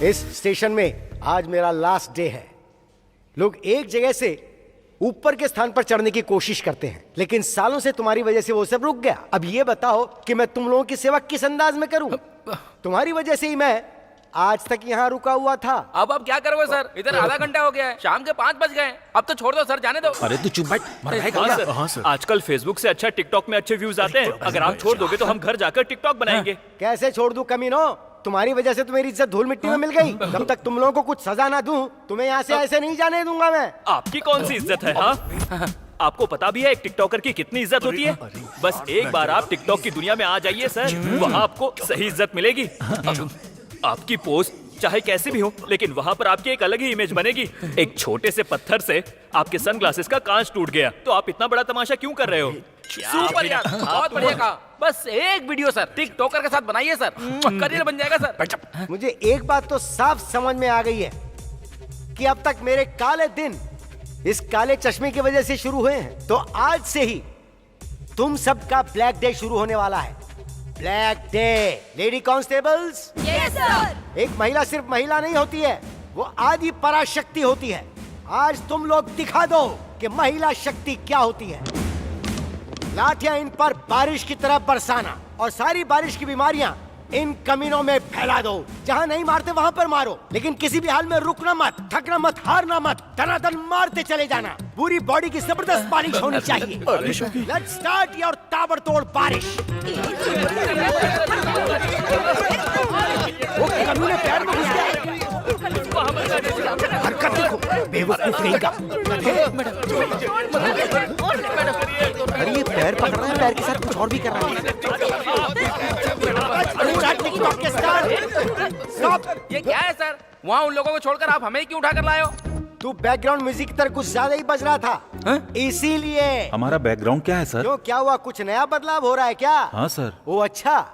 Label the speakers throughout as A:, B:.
A: इस स्टेशन में आज मेरा लास्ट डे है। लोग एक जगह से ऊपर के स्थान पर चढ़ने की कोशिश करते हैं, लेकिन सालों से तुम्हारी वजह से वो सब रुक गया। अब ये बताओ कि मैं तुम लोगों की सेवा किस अंदाज में करूं? तुम्हारी वजह से ही मैं आज तक यहाँ रुका हुआ था।
B: अब आप क्या करोगे सर? इधर आधा घंटा हो गया है, शाम के 5 बज गए। अब तो छोड़ दो सर, जाने दो।
C: अरे तू चुप बैठ, मर जाएगा।
D: हाँ सर, हाँ सर। आजकल फेसबुक से अच्छा टिकटॉक में अच्छे व्यूज आते हैं। अगर आप छोड़ दोगे तो हम घर जाकर टिकटॉक बनाएंगे।
A: कैसे छोड़ दूं कमीनो? तुम्हारी वजह से तो मेरी इज्जत धूल मिट्टी में मिल गई। जब तक तुम लोगों को कुछ सजा ना दूं, तुम्हें यहाँ से ऐसे नहीं जाने दूंगा मैं।
D: आपकी कौन सी इज्जत है? हाँ, आपको पता भी है एक टिकटॉकर की कितनी इज्जत होती है? बस एक बार आप टिकटॉक की दुनिया में आ जाइए सर, वहाँ आपको सही इज्जत मिलेगी। आपकी पोस्ट चाहे कैसे भी हो, लेकिन वहाँ पर आपकी एक अलग ही इमेज बनेगी। एक छोटे से पत्थर से आपके सनग्लासेस का कांच टूट गया, तो आप इतना बड़ा तमाशा क्यों कर रहे हो?
B: सुपर यार, बहुत बढ़िया कहा। बस एक वीडियो सर टिकटॉकर के साथ बनाइए सर, करियर बन जाएगा सर।
A: मुझे एक बात तो साफ समझ में आ गई है कि अब तक मेरे काले दिन इस काले चश्मे की वजह से शुरू हुए हैं, तो आज से ही तुम सबका ब्लैक डे शुरू होने वाला है। Black day. Lady constables,
E: yes sir.
A: एक महिला सिर्फ महिला नहीं होती है, वो आदि पराशक्ति होती है। आज तुम लोग दिखा दो कि महिला शक्ति क्या होती है। लाठियां इन पर बारिश की तरह बरसाना और सारी बारिश की बीमारियां इन कमीनों में फैला दो। जहां नहीं मारते वहां पर मारो, लेकिन किसी भी हाल में रुकना मत, थकना मत, हारना मत, दनादन मारते चले जाना। पूरी बॉडी की जबरदस्त बारिश होनी चाहिए। लेट्स स्टार्ट योर ताबड़तोड़ बारिश। वो कमीने पैर में घुस गया। हरकत देखो, बेवकूफ रहेगा। अरे ये पैर पकड़ रहा है, पैर के साथ कुछ और भी कर रहा है।
B: ये क्या है सर? वहाँ उन लोगों को छोड़कर आप हमें क्यों उठा कर लाए हो?
A: तू बैकग्राउंड म्यूजिक की तरह कुछ ज्यादा ही बज रहा था, इसीलिए।
C: हमारा बैकग्राउंड क्या है सर?
A: क्यों, क्या हुआ? कुछ नया बदलाव हो रहा है क्या?
C: हाँ सर।
A: ओ अच्छा।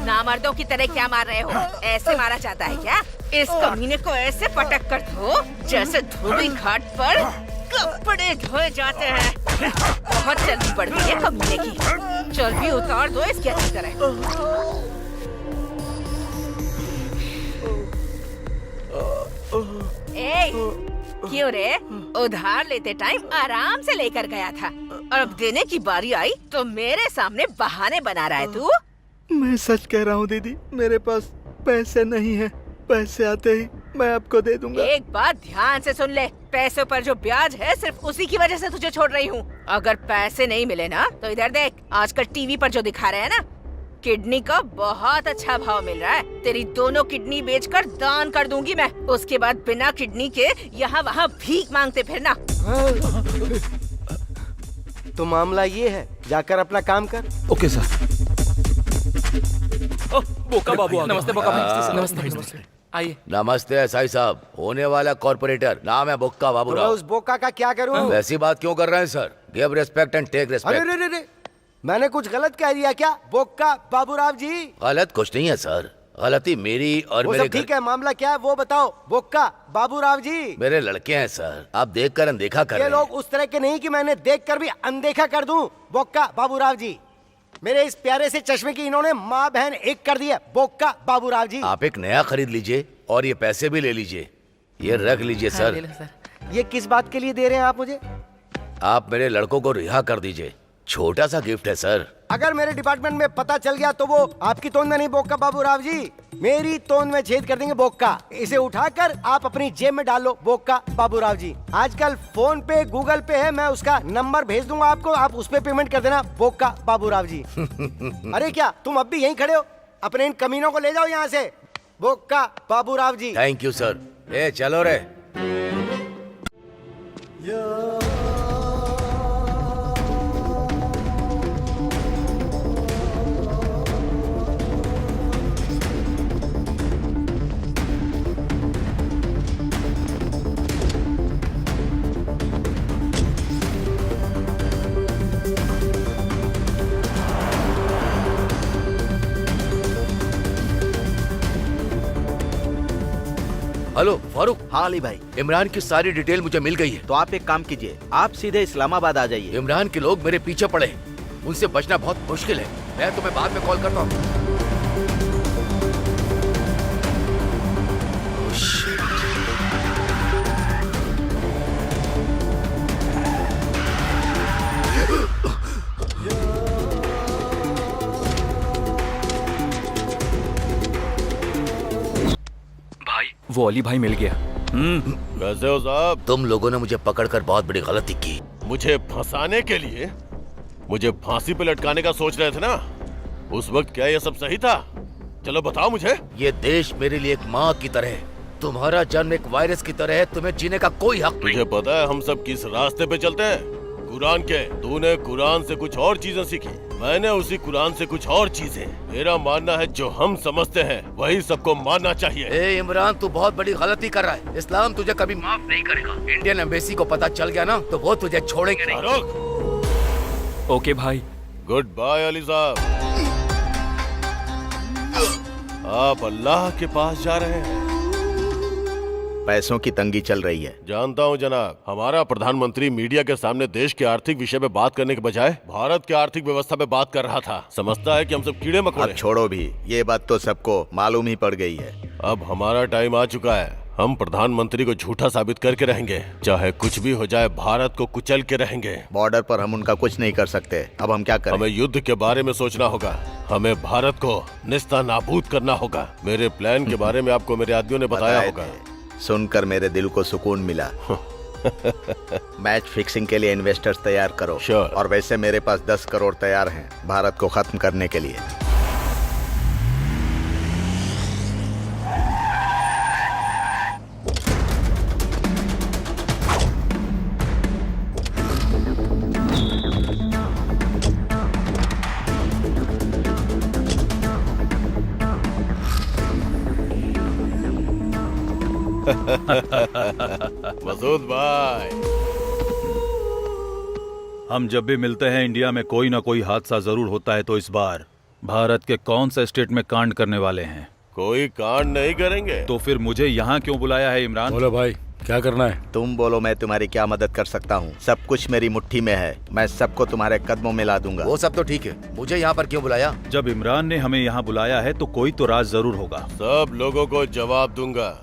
E: नामर्दों की तरह क्या मार रहे हो? ऐसे मारा जाता है क्या? इस कमीने को ऐसे पटक कर दो जैसे धोबी घाट पर कपड़े धोए जाते हैं। बहुत चर्बी बढ़ती है कमीने की, चर्बी उतार दो इसकी अच्छी तरह। ए, क्यों रे? उधार लेते टाइम आराम से लेकर गया था, और अब देने की बारी आई तो मेरे सामने बहाने बना रहा है तू।
F: मैं सच कह रहा हूँ दीदी, मेरे पास पैसे नहीं है। पैसे आते ही मैं आपको दे दूंगा।
E: एक बात ध्यान से सुन ले, पैसों पर जो ब्याज है सिर्फ उसी की वजह से तुझे छोड़ रही हूँ। अगर पैसे नहीं मिले ना तो इधर देख, आजकल टीवी पर जो दिखा रहे हैं ना, किडनी का बहुत अच्छा भाव मिल रहा है। तेरी दोनों किडनी बेचकर दान कर दूंगी मैं। उसके बाद बिना किडनी के यहाँ वहाँ भीख मांगते फिरना।
A: तो मामला ये है, जाकर अपना काम कर।
C: Okay sir.
D: बोका बाबू आ गए।
B: नमस्ते बोका भाई। नमस्ते। आइए।
G: नमस्ते एसआई साहब, होने वाला कॉर्पोरेटर, नाम है बोक्का
A: तो मैं
G: बाबूराव।
A: उस बोका का क्या करूँ?
G: वैसी बात क्यों कर रहे हैं sir? Give respect and take
A: अरे
G: रिस्पेक्ट।
A: रे रे रे, मैंने कुछ गलत कह दिया क्या? बोका बाबूराव जी।
G: गलत कुछ नहीं है सर, गलती मेरी और
A: वो
G: मेरे
A: सब ठीक है, मामला क्या है वो बताओ। बोका बाबूराव जी,
G: मेरे लड़के हैं सर, आप देख कर अनदेखा कर
A: ये
G: रहे हैं।
A: लोग उस तरह के नहीं कि मैंने देखकर भी अनदेखा कर दूं। बोका बाबूराव जी, मेरे इस प्यारे से चश्मे की इन्होंने माँ बहन एक कर दी है। बोका बाबूराव जी,
G: आप एक नया खरीद लीजिए और ये पैसे भी ले लीजिए, ये रख लीजिए सर।
A: ये किस बात के लिए दे रहे हैं आप मुझे?
G: आप मेरे लड़कों को रिहा कर दीजिए, छोटा सा गिफ्ट है सर।
A: अगर मेरे डिपार्टमेंट में पता चल गया तो वो आपकी तोंद में नहीं बोका बाबूराव जी, मेरी तोंद में छेद कर देंगे बोका। इसे उठाकर आप अपनी जेब में डाल लो बोका बाबूराव जी। आजकल फोन पे गूगल पे है, मैं उसका नंबर भेज दूंगा आपको, आप उस पे पेमेंट कर देना बोका बाबूराव जी। अरे क्या तुम अब भी यहीं खड़े हो? अपने इन कमीनों को ले जाओ यहाँ से, Boka Baburao ji.
G: Thank you sir. ए चलो रे। हेलो फारूक।
F: हाँ अली भाई,
G: इमरान की सारी डिटेल मुझे मिल गई है।
F: तो आप एक काम कीजिए, आप सीधे इस्लामाबाद आ जाइए।
G: इमरान के लोग मेरे पीछे पड़े हैं, उनसे बचना बहुत मुश्किल है। मैं तुम्हें बाद में कॉल करता हूँ।
D: भाई वो अली भाई मिल गया।
H: कैसे हो साहब?
G: तुम लोगों ने मुझे पकड़कर बहुत बड़ी गलती की।
H: मुझे फंसाने के लिए मुझे फांसी पे लटकाने का सोच रहे थे ना? उस वक्त क्या ये सब सही था? चलो बताओ मुझे।
G: ये देश मेरे लिए एक माँ की तरह है। तुम्हारा जन्म एक वायरस की तरह है। तुम्हें जीने का कोई हक नहीं।
H: तुझे पता है हम सब किस रास्ते पे चलते हैं? कुरान के। तूने कुरान से कुछ और चीजें सीखी, मैंने उसी कुरान से कुछ और चीजें। मेरा मानना है जो हम समझते हैं वही सबको मानना चाहिए।
G: ए इमरान, तू बहुत बड़ी गलती कर रहा है। इस्लाम तुझे कभी माफ नहीं करेगा। इंडियन एम्बेसी को पता चल गया ना तो वो तुझे छोड़ेंगे नहीं।
H: फारूक,
D: ओके भाई।
H: गुड बाय अली साहब। आप अल्लाह के पास जा रहे हैं।
F: पैसों की तंगी चल रही है।
H: जानता हूं जनाब, हमारा प्रधानमंत्री मीडिया के सामने देश के आर्थिक विषय पे बात करने के बजाय भारत के आर्थिक व्यवस्था पे बात कर रहा था। समझता है कि हम सब कीड़े मकोड़े।
F: अब छोड़ो भी, ये बात तो सबको मालूम ही पड़ गई है।
H: अब हमारा टाइम आ चुका है। हम प्रधानमंत्री को झूठा साबित करके रहेंगे। चाहे कुछ भी हो जाए, भारत को कुचल के रहेंगे।
F: बॉर्डर पर हम उनका कुछ नहीं कर सकते। अब हम क्या करें?
H: हमें युद्ध के बारे में सोचना होगा। हमें भारत को निस्ता नाबूद करना होगा। मेरे प्लान के बारे में आपको मेरे आदमियों ने बताया होगा।
F: सुनकर मेरे दिल को सुकून मिला। मैच फिक्सिंग के लिए इन्वेस्टर्स तैयार करो।
H: Sure.
F: और वैसे मेरे पास 10 करोड़ तैयार हैं भारत को खत्म करने के लिए।
H: मसूद भाई,
C: हम जब भी मिलते हैं इंडिया में कोई ना कोई हादसा जरूर होता है, तो इस बार भारत के कौन सा स्टेट में कांड करने वाले हैं?
H: कोई कांड नहीं करेंगे।
C: तो फिर मुझे यहाँ क्यों बुलाया है इमरान?
I: बोलो भाई, क्या करना है?
F: तुम बोलो, मैं तुम्हारी क्या मदद कर सकता हूँ? सब कुछ मेरी मुट्ठी में है। मैं सबको तुम्हारे कदमों में ला दूंगा।
G: वो सब तो ठीक है, मुझे यहाँ पर क्यों बुलाया?
C: जब इमरान ने हमें यहाँ बुलाया है तो कोई तो राज जरूर होगा।
H: सब लोगों को जवाब दूंगा।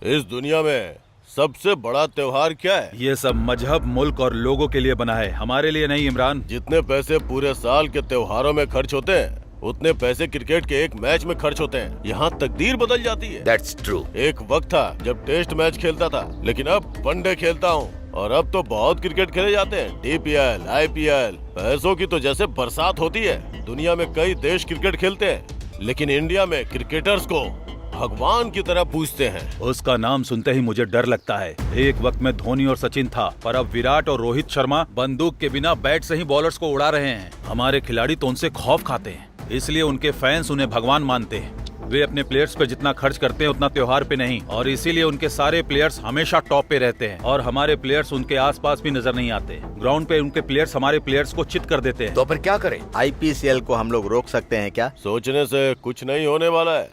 H: इस दुनिया में सबसे बड़ा त्योहार क्या है?
C: ये सब मजहब, मुल्क और लोगों के लिए बना है, हमारे लिए नहीं इमरान।
H: जितने पैसे पूरे साल के त्योहारों में खर्च होते हैं उतने पैसे क्रिकेट के एक मैच में खर्च होते हैं। यहाँ तकदीर बदल जाती है।
G: That's true.
H: एक वक्त था जब टेस्ट मैच खेलता था, लेकिन अब वनडे खेलता हूँ। और अब तो बहुत क्रिकेट खेले जाते हैं। DPL, IPL, पैसों की तो जैसे बरसात होती है। दुनिया में कई देश क्रिकेट खेलते हैं, लेकिन इंडिया में क्रिकेटर्स को भगवान की तरह पूछते हैं।
C: उसका नाम सुनते ही मुझे डर लगता है। एक वक्त में धोनी और सचिन था, पर अब विराट और रोहित शर्मा बंदूक के बिना बैट से ही बॉलर्स को उड़ा रहे हैं। हमारे खिलाड़ी तो उनसे खौफ खाते हैं, इसलिए उनके फैंस उन्हें भगवान मानते हैं। वे अपने प्लेयर्स पे जितना खर्च करते हैं उतना त्योहार पे नहीं, और इसीलिए उनके सारे प्लेयर्स हमेशा टॉप पे रहते हैं और हमारे प्लेयर्स उनके आसपास भी नजर नहीं आते। ग्राउंड पे उनके प्लेयर्स हमारे प्लेयर्स को चित कर देते हैं।
G: तो फिर क्या करें?
F: IPCL को हम लोग रोक सकते हैं क्या?
H: सोचने से कुछ नहीं होने वाला है।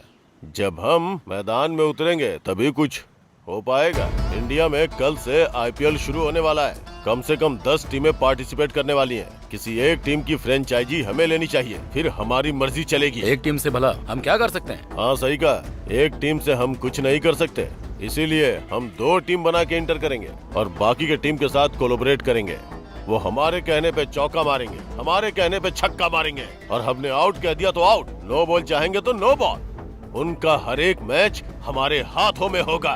H: जब हम मैदान में उतरेंगे तभी कुछ हो पाएगा। इंडिया में कल से IPL शुरू होने वाला है। कम से कम 10 टीमें पार्टिसिपेट करने वाली हैं। किसी एक टीम की फ्रेंचाइजी हमें लेनी चाहिए, फिर हमारी मर्जी चलेगी।
I: एक टीम से भला हम क्या कर सकते हैं?
H: हाँ सही कहा, एक टीम से हम कुछ नहीं कर सकते। इसीलिए हम 2 टीम बना के इंटर करेंगे और बाकी के टीम के साथ कोलैबोरेट करेंगे। वो हमारे कहने पे चौका मारेंगे, हमारे कहने पे छक्का मारेंगे, और हमने आउट कह दिया तो आउट, नो बॉल चाहेंगे तो नो बॉल। उनका हर एक मैच हमारे हाथों में होगा।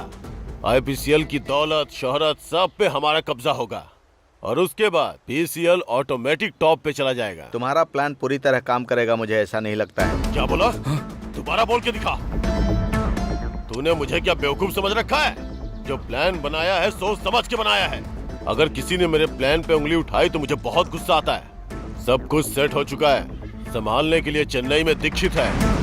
H: IPCL की दौलत, शोहरत सब पे हमारा कब्जा होगा, और उसके बाद PCL ऑटोमेटिक टॉप पे चला जाएगा।
F: तुम्हारा प्लान पूरी तरह काम करेगा, मुझे ऐसा नहीं लगता है।
H: क्या बोला? दोबारा बोल के दिखा। तूने मुझे क्या बेवकूफ समझ रखा है? जो प्लान बनाया है सोच समझ के बनाया है। अगर किसी ने मेरे प्लान पे उंगली उठाई तो मुझे बहुत गुस्सा आता है। सब कुछ सेट हो चुका है। संभालने के लिए चेन्नई में दीक्षित है।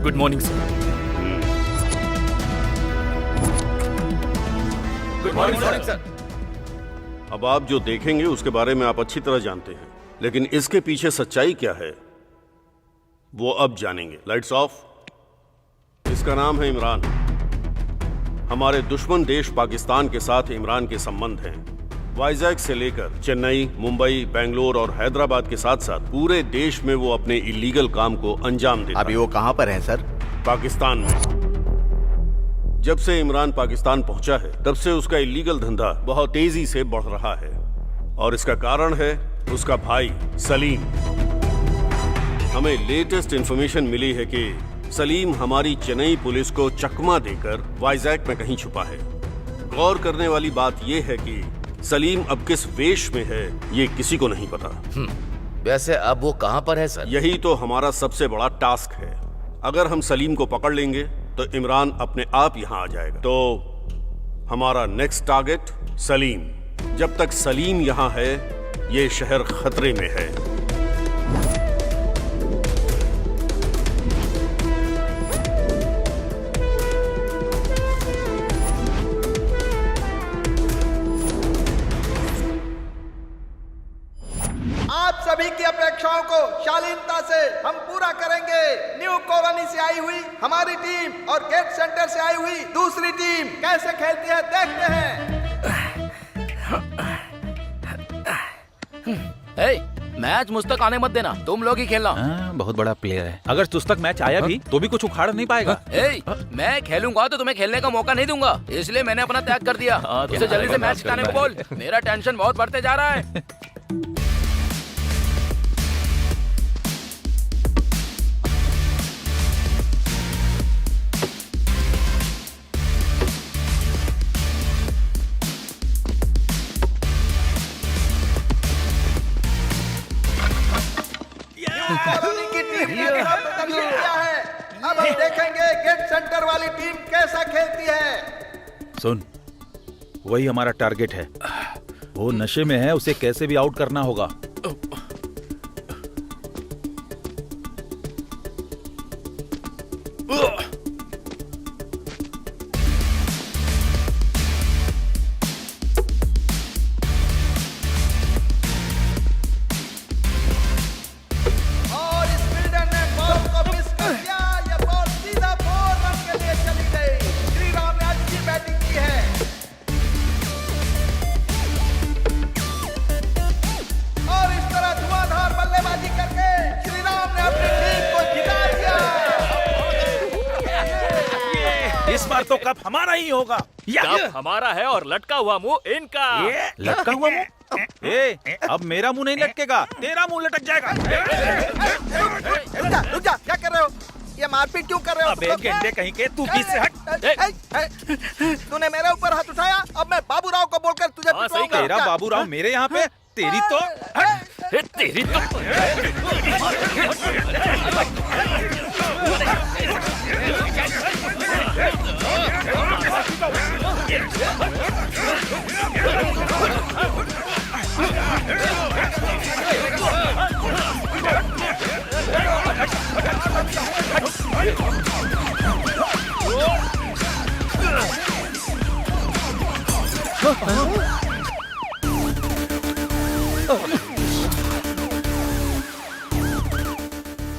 D: Good morning sir.
B: Morning sir.
J: अब आप जो देखेंगे उसके बारे में आप अच्छी तरह जानते हैं, लेकिन इसके पीछे सच्चाई क्या है वो अब जानेंगे। Lights off. इसका नाम है इमरान। हमारे दुश्मन देश पाकिस्तान के साथ इमरान के संबंध हैं। वाइजैक से लेकर चेन्नई, मुंबई, बेंगलोर और हैदराबाद के साथ साथ पूरे देश में वो अपने इलीगल काम को अंजाम देता है।
F: अभी वो कहाँ पर है सर?
J: पाकिस्तान में। जब से इमरान पाकिस्तान पहुंचा है तब से उसका इलीगल धंधा बहुत तेजी से बढ़ रहा है और इसका कारण है उसका भाई सलीम। हमें लेटेस्ट इंफॉर्मेशन मिली है कि सलीम हमारी चेन्नई पुलिस को चकमा देकर वाइजैक में कहीं छुपा है। गौर करने वाली बात यह है कि सलीम अब किस वेश में है ये किसी को नहीं पता।
G: वैसे अब वो कहाँ पर है सर?
J: यही तो हमारा सबसे बड़ा टास्क है। अगर हम सलीम को पकड़ लेंगे तो इमरान अपने आप यहाँ आ जाएगा। तो हमारा नेक्स्ट टारगेट सलीम। जब तक सलीम यहाँ है ये शहर खतरे में है।
F: आप सभी की अपेक्षाओं को शालीनता से हम पूरा करेंगे। न्यू कॉलोनी से आई हुई हमारी टीम और गेट सेंटर से आई हुई दूसरी टीम कैसे खेलती है देखते हैं।
B: मैच मुझ तक आने मत देना, तुम लोग ही खेलना।
C: बहुत बड़ा प्लेयर है। अगर तुझ तक मैच आया भी तो भी कुछ उखाड़ नहीं पाएगा।
B: मैं खेलूंगा तो तुम्हें खेलने का मौका नहीं दूंगा, इसलिए मैंने अपना त्याग कर दिया। उसे जल्दी से मैच जिताने को बोल। मेरा टेंशन बहुत बढ़ते जा रहा है।
F: की टीम ने अपना प्रदर्शन किया है। अब हम देखेंगे गेट सेंटर वाली टीम कैसा खेलती है।
C: सुन, वही हमारा टारगेट है। वो नशे में है, उसे कैसे भी आउट करना होगा। इस बार तो कप हमारा ही होगा।
D: कप हमारा है और लटका हुआ मुंह इनका।
C: लटका हुआ मुंह? अब मेरा मुंह नहीं लटकेगा, तेरा मुंह लटक जाएगा।
F: रुक जा, क्या कर रहे हो? ये मारपीट क्यों कर रहे हो?
C: अबे गेंडे कहीं के, तू बीच से हट।
F: तूने मेरे ऊपर हाथ उठाया, अब मैं बाबूराव को बोलकर तुझे पिटवाऊंगा।
C: तेरा बाबूराव मेरे यहाँ पे, तेरी तो
D: तेरी तो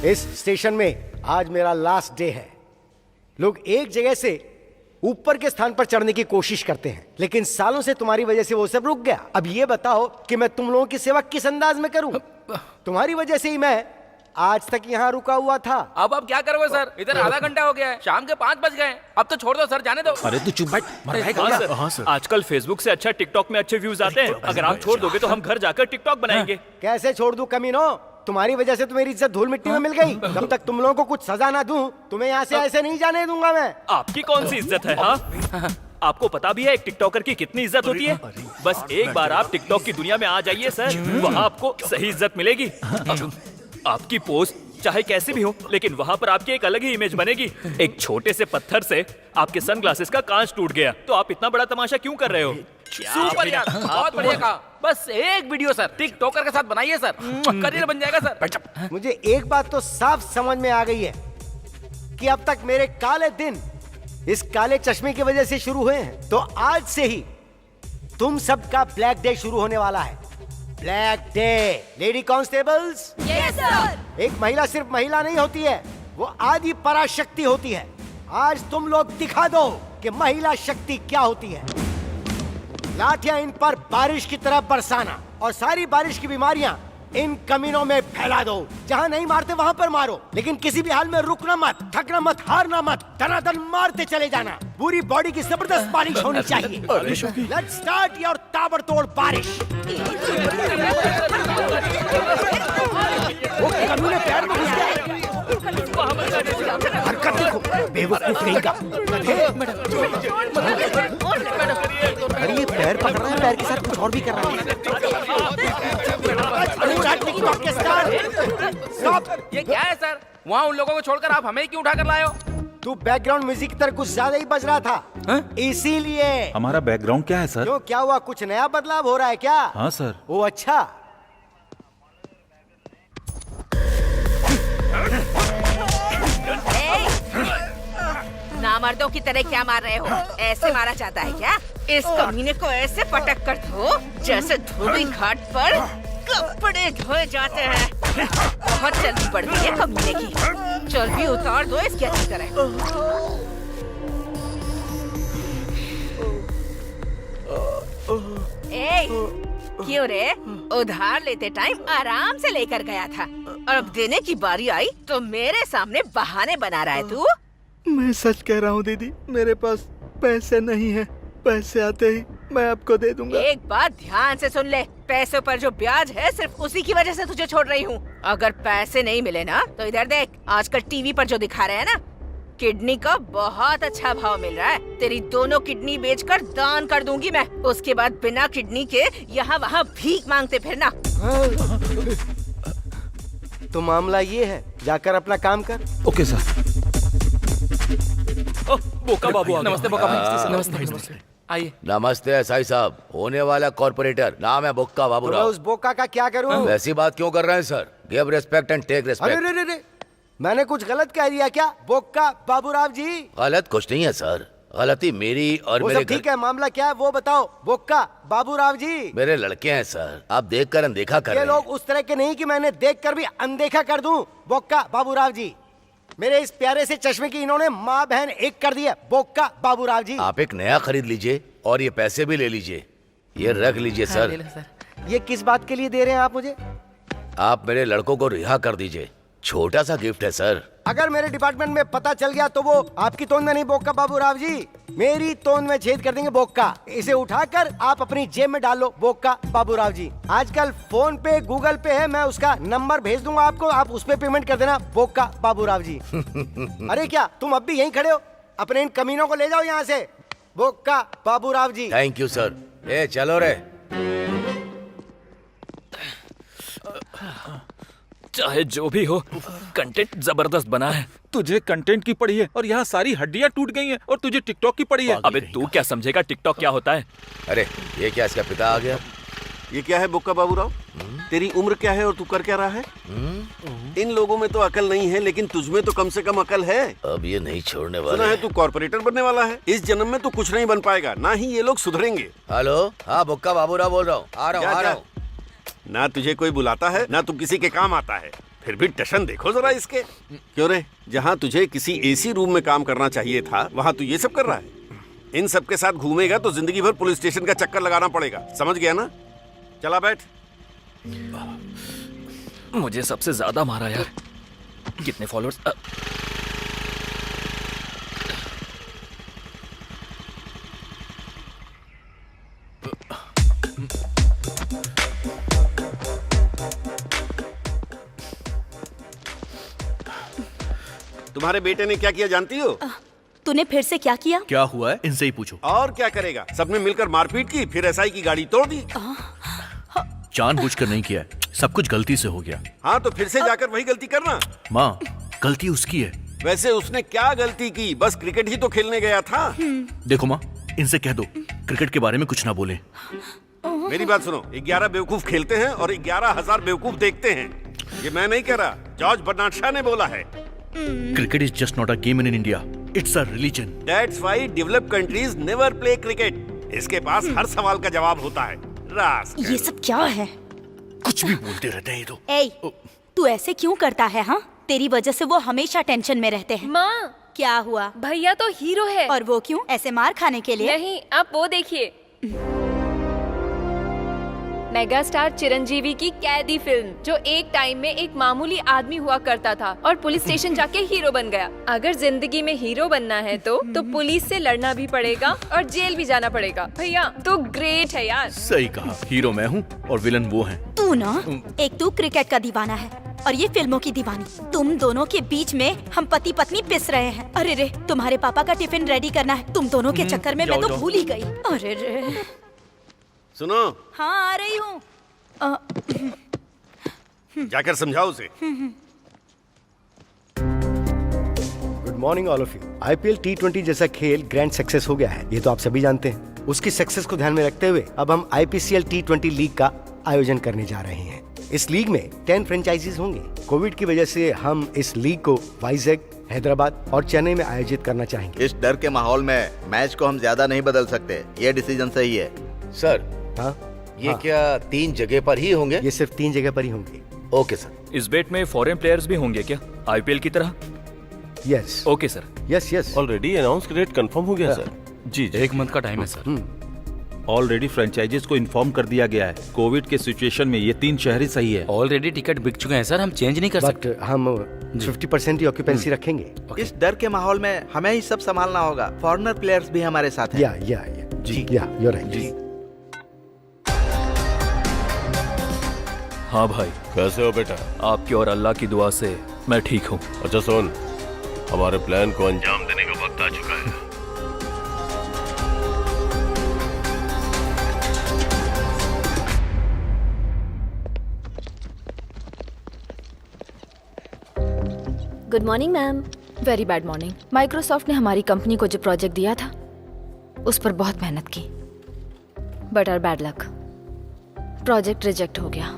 A: इस स्टेशन में आज मेरा लास्ट डे है। लोग एक जगह से ऊपर के स्थान पर चढ़ने की कोशिश करते हैं, लेकिन सालों से तुम्हारी वजह से वो सब रुक गया। अब ये बताओ कि मैं तुम लोगों की सेवा किस अंदाज में करूं? तुम्हारी वजह से ही मैं आज तक यहाँ रुका हुआ था।
B: अब आप क्या करोगे सर? इधर आधा घंटा हो गया है, शाम के 5 बज गए। अब तो छोड़ दो सर, जाने दो।
C: अरे तू चुप बैठ।
D: हाँ सर, आजकल फेसबुक से अच्छा टिकटॉक में अच्छे व्यूज आते हैं। अगर आप छोड़ दोगे तो हम घर जाकर टिकटॉक बनाएंगे।
A: कैसे छोड़ दूं कमीनो? तुम्हारी वजह से तो मेरी इज्जत धूल मिट्टी में मिल गई। जब तक तुम लोगों को कुछ सजा ना दूं, तुम्हें यहाँ से ऐसे नहीं जाने दूंगा मैं।
D: आपकी कौन सी इज्जत है? हाँ, आपको पता भी है एक टिकटॉकर की कितनी इज्जत होती है? बस एक बार आप टिकटॉक की दुनिया में आ जाइए सर, वहाँ आपको सही इज्जत मिलेगी। आपकी पोस्ट चाहे कैसी भी हो, लेकिन वहाँ पर आपकी एक अलग ही इमेज बनेगी। एक छोटे से पत्थर से आपके सनग्लासेस का कांच टूट गया, तो आप इतना बड़ा तमाशा क्यों कर रहे हो?
B: सुपर यार, बहुत बढ़िया कहा। बस एक वीडियो सर टिकटॉकर के साथ बनाइए सर, करियर बन जाएगा सर।
A: मुझे एक बात तो साफ समझ में आ गई है कि अब तक मेरे काले दिन इस काले चश्मे की वजह से शुरू हुए हैं, तो आज से ही तुम सबका ब्लैक डे शुरू होने वाला है। Black day. Lady constables,
E: yes sir.
A: एक महिला सिर्फ महिला नहीं होती है, वो आदि पराशक्ति होती है। आज तुम लोग दिखा दो कि महिला शक्ति क्या होती है। लाठियां इन पर बारिश की तरह बरसाना और सारी बारिश की बीमारियां इन कमीनों में फैला दो। जहां नहीं मारते वहां पर मारो, लेकिन किसी भी हाल में रुकना मत, थकना मत, हारना मत, दनादन मारते चले जाना। पूरी बॉडी की जबरदस्त बारिश होनी चाहिए। लेट्स स्टार्ट योर ताबड़तोड़ बारिश। वो कमीने पैर में घुस गए। हरकत देखो, बेवकूफ कहीं का। अरे ये पैर पकड़ रहा है, पैर के साथ कुछ और भी कर रहा है।
B: ये क्या है सर? वहाँ उन लोगों को छोड़कर आप हमें क्यों उठा कर लाए हो?
A: तू बैकग्राउंड म्यूजिक की तरह कुछ ज्यादा ही बज रहा था, इसीलिए।
C: हमारा बैकग्राउंड क्या है सर?
A: क्यों, क्या हुआ? कुछ नया बदलाव हो रहा है क्या?
C: हाँ सर।
A: ओ अच्छा।
E: नामर्दों की तरह क्या मार रहे हो? ऐसे मारा जाता है क्या? इस कमीने को ऐसे पटक कर दो जैसे धोबी घाट पर कपड़े धोए जाते हैं। बहुत चर्बी बढ़ गई है कमीने की। चर्बी उतार दो इसकी अच्छी तरह। ए, क्यों रे? उधार लेते टाइम आराम से लेकर गया था और अब देने की बारी आई तो मेरे सामने बहाने बना रहा है तू।
F: मैं सच कह रहा हूँ दीदी, मेरे पास पैसे नहीं है। पैसे आते ही मैं आपको दे दूंगा।
E: एक बात ध्यान से सुन ले, पैसों पर जो ब्याज है सिर्फ उसी की वजह से तुझे छोड़ रही हूँ। अगर पैसे नहीं मिले ना तो इधर देख, आजकल टीवी पर जो दिखा रहे हैं ना, किडनी का बहुत अच्छा भाव मिल रहा है। तेरी दोनों किडनी बेचकर दान कर दूंगी मैं। उसके बाद बिना किडनी के यहाँ वहाँ भीख मांगते फिरना।
A: तो मामला ये है, जाकर अपना काम कर।
C: Okay sir.
D: बोका बाबू आ गया।
B: नमस्ते बोका भाई। नमस्ते। आइए।
G: नमस्ते एसआई साहब, होने वाला कॉर्पोरेटर, नाम है बोक्का
A: तो मैं
G: बाबूराव।
A: उस बोका का क्या करूं?
G: वैसी बात क्यों कर रहे हैं sir? Give respect and take
A: अरे
G: रिस्पेक्ट।
A: रे रे रे, मैंने कुछ गलत कह दिया क्या? बोका बाबूराव जी।
G: गलत कुछ नहीं है सर, गलती मेरी और
A: वो
G: मेरे
A: सब ठीक है, मामला क्या है वो बताओ। बोका बाबूराव जी,
G: मेरे लड़के हैं सर, आप देखकर अनदेखा कर
A: ये
G: रहे
A: लोग
G: हैं।
A: उस तरह के नहीं कि मैंने देखकर भी अनदेखा कर दूं। बोका बाबूराव जी, मेरे इस प्यारे से चश्मे की इन्होंने माँ बहन एक कर दिया। बोका बाबूराव जी,
G: आप एक नया खरीद लीजिए और ये पैसे भी ले लीजिए। ये रख लीजिए सर।
A: ये किस बात के लिए दे रहे हैं आप मुझे?
G: आप मेरे लड़कों को रिहा कर दीजिए, छोटा सा गिफ्ट है सर।
A: अगर मेरे डिपार्टमेंट में पता चल गया तो वो आपकी तोंद में नहीं बोका बाबूराव जी, मेरी तोंद में छेद कर देंगे बोका। इसे उठाकर आप अपनी जेब में डाल लो बोका बाबूराव जी। आजकल फोन पे गूगल पे है, मैं उसका नंबर भेज दूंगा आपको, आप उस पे पेमेंट कर देना बोका बाबूराव जी। अरे क्या तुम अब भी यहीं खड़े हो? अपने इन कमीनों को ले जाओ यहाँ से, Boka Baburao ji.
G: Thank you sir. ए चलो रे।
D: चाहे जो भी हो, कंटेंट जबरदस्त बना है।
C: तुझे कंटेंट की पड़ी है और यहाँ सारी हड्डियाँ टूट गई हैं, और तुझे टिकटॉक की पड़ी है।
D: अबे तू क्या समझेगा टिकटॉक क्या होता है?
G: अरे ये क्या, इसका पिता आ गया?
J: ये क्या है बोक्का बाबूराव? तेरी उम्र क्या है और तू कर क्या रहा है? इन लोगों में तो अकल नहीं है, लेकिन तुझमें तो कम से कम अकल है।
G: अब ये नहीं छोड़ने
J: सुना
G: वाला
J: है तू कॉर्पोरेटर बनने वाला है। इस जन्म में तो कुछ नहीं बन पाएगा, ना ही ये लोग सुधरेंगे।
G: हेलो, हाँ बोक्का बाबूराव बोल रहा हूँ। आ रहा हूँ, आ रहा हूँ।
J: ना तुझे कोई बुलाता है, ना तू किसी के काम आता है। फिर भी टशन देखो जरा इसके। क्यों रे, जहाँ तुझे किसी एसी रूम में काम करना चाहिए था, वहाँ तू ये सब कर रहा है। इन सब के साथ घूमेगा तो जिंदगी भर पुलिस स्टेशन का चक्कर लगाना पड़ेगा, समझ गया ना? चला बैठ।
D: मुझे सबसे ज्यादा मारा यार। कितने फॉलोअर्स?
J: तुम्हारे बेटे ने क्या किया जानती हो?
K: तूने फिर से क्या किया?
H: क्या हुआ है, इनसे ही पूछो।
J: और क्या करेगा, सबने मिलकर मारपीट की, फिर एसआई की गाड़ी तोड़ दी।
H: जानबूझकर नहीं किया है, सब कुछ गलती से हो गया।
J: हाँ तो फिर से जाकर वही गलती करना।
H: माँ, गलती उसकी है।
J: वैसे उसने क्या गलती की? बस क्रिकेट ही तो खेलने गया था।
H: देखो माँ, इनसे कह दो क्रिकेट के बारे में कुछ ना बोले।
J: मेरी बात सुनो, 11 बेवकूफ खेलते हैं और 11,000 बेवकूफ देखते हैं। ये मैं नहीं कह रहा, जॉर्ज बर्नार्ड शॉ ने बोला है।
H: Cricket is just not a game in India, it's a religion.
J: That's why developed countries never play cricket. इसके पास हर सवाल का जवाब होता है। रास्कल।
K: ये सब क्या है?
I: कुछ भी बोलते रहते हैं ये तो।
K: ए, तू ऐसे क्यों करता है? हाँ, तेरी वजह से वो हमेशा टेंशन में रहते हैं।
L: माँ,
K: क्या हुआ?
L: भैया तो हीरो है।
K: और वो क्यों? ऐसे मार खाने के लिए?
L: नहीं, आप वो देखिए, मेगा स्टार चिरंजीवी की कैदी फिल्म, जो एक टाइम में एक मामूली आदमी हुआ करता था और पुलिस स्टेशन जाके हीरो बन गया। अगर जिंदगी में हीरो बनना है तो पुलिस से लड़ना भी पड़ेगा और जेल भी जाना पड़ेगा। भैया तो ग्रेट है यार।
I: सही कहा, हीरो मैं हूँ और विलन वो हैं।
K: तू ना, एक तू क्रिकेट का दीवाना है और ये फिल्मों की दीवानी। तुम दोनों के बीच में हम पति पत्नी पिस रहे हैं। अरे रे, तुम्हारे पापा का टिफिन रेडी करना है। तुम दोनों के चक्कर में मैं तो भूल ही गई। अरे रे।
J: सुनो।
K: हाँ, आ रही हूँ।
J: जाकर समझाओ उसे।
A: Good morning all of you. IPL T20 जैसा खेल ग्रैंड सक्सेस हो गया है, ये तो आप सभी जानते हैं। उसकी सक्सेस को ध्यान में रखते हुए अब हम IPCL T20 लीग का आयोजन करने जा रहे हैं। इस लीग में 10 फ्रेंचाइजीज होंगे। कोविड की वजह से हम इस लीग को वाइजैक, हैदराबाद और चेन्नई में आयोजित करना चाहेंगे।
M: इस डर के माहौल में मैच को हम ज्यादा नहीं बदल सकते, ये डिसीजन सही है।
G: सर,
A: हाँ,
G: ये क्या 3 जगह पर ही होंगे?
A: ये सिर्फ 3 जगह पर ही होंगे।
G: Okay sir.
D: इस बेट में फॉरेन प्लेयर्स भी होंगे क्या, IPL की तरह?
A: Yes.
D: Okay sir.
A: Yes.
H: Already announce date confirm हो गया सर।
C: जी,
I: 1 मंथ का टाइम है सर।
C: ऑलरेडी फ्रेंचाइजीज को इन्फॉर्म कर दिया गया है। कोविड के सिचुएशन में ये 3 शहर ही सही है।
B: ऑलरेडी टिकट बिक चुके हैं सर, हम चेंज नहीं कर सकते।
A: बट हम 50% ही ऑक्यूपेंसी रखेंगे।
M: इस डर के माहौल में हमें ही सब संभालना होगा। फॉरेनर प्लेयर्स भी हमारे साथ हैं।
A: या जी, या यू राइट जी।
D: हाँ भाई,
H: कैसे हो बेटा?
D: आपकी और अल्लाह की दुआ से मैं ठीक हूँ।
H: अच्छा सुन, हमारे प्लान को अंजाम देने का वक्त आ चुका है।
L: Good morning ma'am. Very bad morning. Microsoft ने हमारी कंपनी को जो प्रोजेक्ट दिया था उस पर बहुत मेहनत की, but our bad luck, project reject हो गया।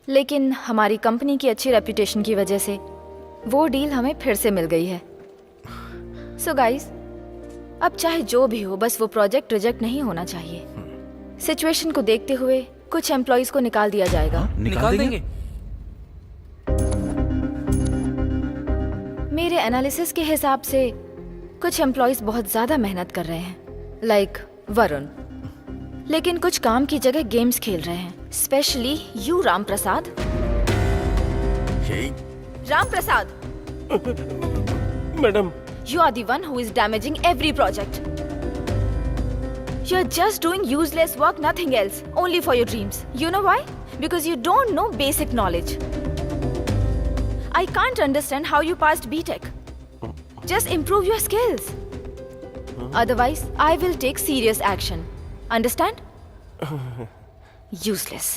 L: लेकिन हमारी कंपनी की अच्छी रेपुटेशन की वजह से वो डील हमें फिर से मिल गई है। सो गाइस, अब चाहे जो भी हो, बस वो प्रोजेक्ट रिजेक्ट नहीं होना चाहिए। सिचुएशन को देखते हुए कुछ एम्प्लॉइज को निकाल दिया जाएगा।
B: निकाल देंगे?
L: मेरे एनालिसिस के हिसाब से कुछ एम्प्लॉइज बहुत ज्यादा मेहनत कर रहे हैं, लाइक वरुण, लेकिन कुछ काम की जगह गेम्स खेल रहे हैं, specially you Ram Prasad. Ram Prasad,
H: madam,
L: you are the one who is damaging every project. You're just doing useless work, nothing else, only for your dreams. You know why? Because you don't know basic knowledge. I can't understand how you passed BTech. Just improve your skills. Otherwise, I will take serious action. Understand? Useless.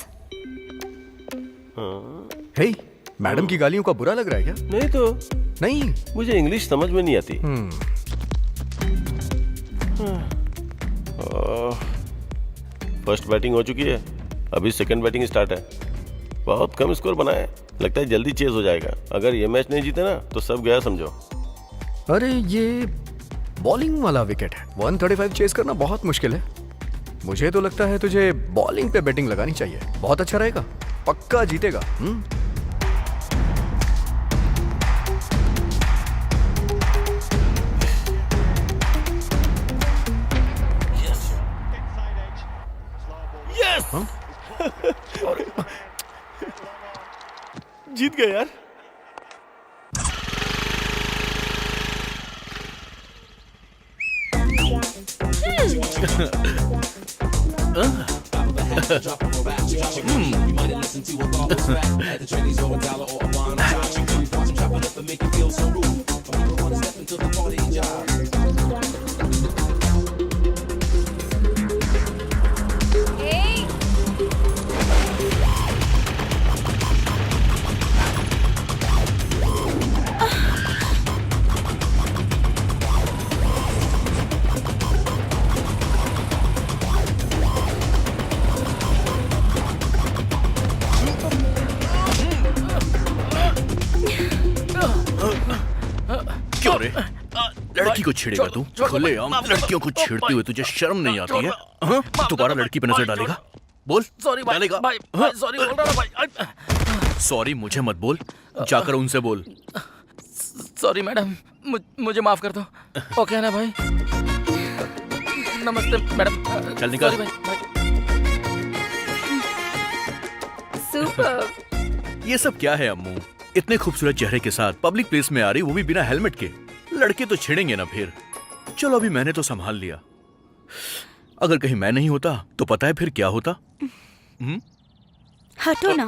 N: Hey, madam की गालियों का बुरा लग रहा है क्या?
H: नहीं तो।
N: नहीं,
H: मुझे इंग्लिश समझ में नहीं आती। फर्स्ट बैटिंग हो चुकी है, अभी सेकंड बैटिंग स्टार्ट है। बहुत कम स्कोर बना है, लगता है जल्दी चेज हो जाएगा। अगर ये मैच नहीं जीते ना तो सब गया समझो।
N: अरे ये बॉलिंग वाला विकेट है, 135 चेस करना बहुत मुश्किल है। मुझे तो लगता है तुझे बॉलिंग पे बैटिंग लगानी चाहिए, बहुत अच्छा रहेगा, पक्का जीतेगा।
H: जीत गए यार।
I: लड़की को छेड़ेगा तू? खुलेआम लड़कियों को छेड़ते हुए तुझे शर्म नहीं आती है? हाँ? दोबारा लड़की पे नजर डालेगा? बोल।
B: सॉरी
I: डालेगा?
B: भाई, सॉरी बोल रहा भाई।
I: सॉरी मुझे मत बोल, जाकर उनसे बोल।
B: सॉरी मैडम, मुझे माफ कर दो। ओके ना भाई? नमस्ते मैडम।
I: चल निकल।
B: सॉरी भाई।
E: सुपर।
I: ये सब क्या है अम्मू? इतने खूबसूरत चेहरे के साथ पब्लिक प्लेस में आ रही, वो भी बिना हेलमेट के। लड़के तो छेड़ेंगे ना फिर। चलो अभी मैंने तो संभाल लिया, अगर कहीं मैं नहीं होता तो पता है फिर क्या होता?
K: हटो ना।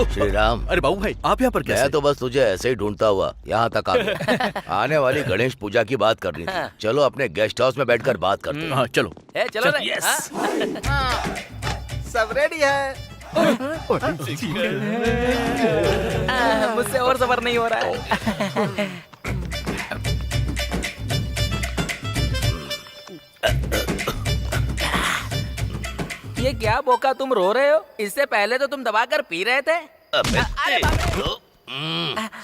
G: श्री राम।
I: अरे बाबू भाई, आप यहाँ पर कैसे?
G: मैं तो बस तुझे ऐसे ही ढूंढता हुआ यहाँ तक आ गया। आने वाली गणेश पूजा की बात करनी थी। चलो अपने गेस्ट हाउस में बैठकर बात करते हैं।
I: हाँ चलो।
B: चलो रे।
M: सब रेडी है।
B: मुझसे और सबर नहीं हो रहा है। ये क्या बोका, तुम रो रहे हो? इससे पहले तो तुम दबाकर पी रहे थे।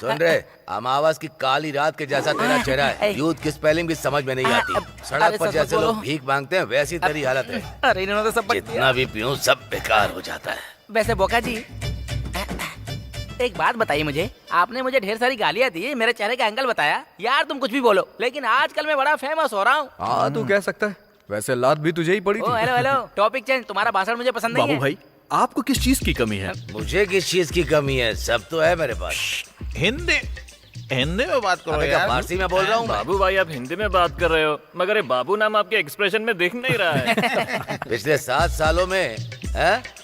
G: सुन रहे, अमावस की काली रात के जैसा तेरा चेहरा है। यूथ की स्पेलिंग भी समझ में नहीं आती। सड़क पर जैसे लोग भीख मांगते हैं वैसी तेरी हालत है।
B: अरे इन्होंने तो सब
G: जितना भी पीऊं सब बेकार हो जाता है।
B: वैसे बोका जी, एक बात बताइए मुझे, आपने मुझे ढेर सारी गालियाँ दी, मेरे चेहरे का एंगल बताया। यार तुम कुछ भी बोलो, लेकिन आजकल मैं बड़ा फेमस हो रहा हूँ।
N: हाँ तू कह सकता है, वैसे लात भी तुझे ही पड़ी थी।
B: Hello hello, topic change. तुम्हारा भाषण मुझे पसंद नहीं है।
I: बाबू भाई, आपको किस चीज की कमी है?
G: मुझे किस चीज की कमी है? सब तो है मेरे पास।
O: हिंदी में बात करो
G: क्या
O: यार।
G: फारसी में बोल रहा हूँ?
D: बाबू भाई आप हिंदी में बात कर रहे हो, मगर ये बाबू नाम आपके एक्सप्रेशन में दिख नहीं रहा है।
G: पिछले 7 सालों में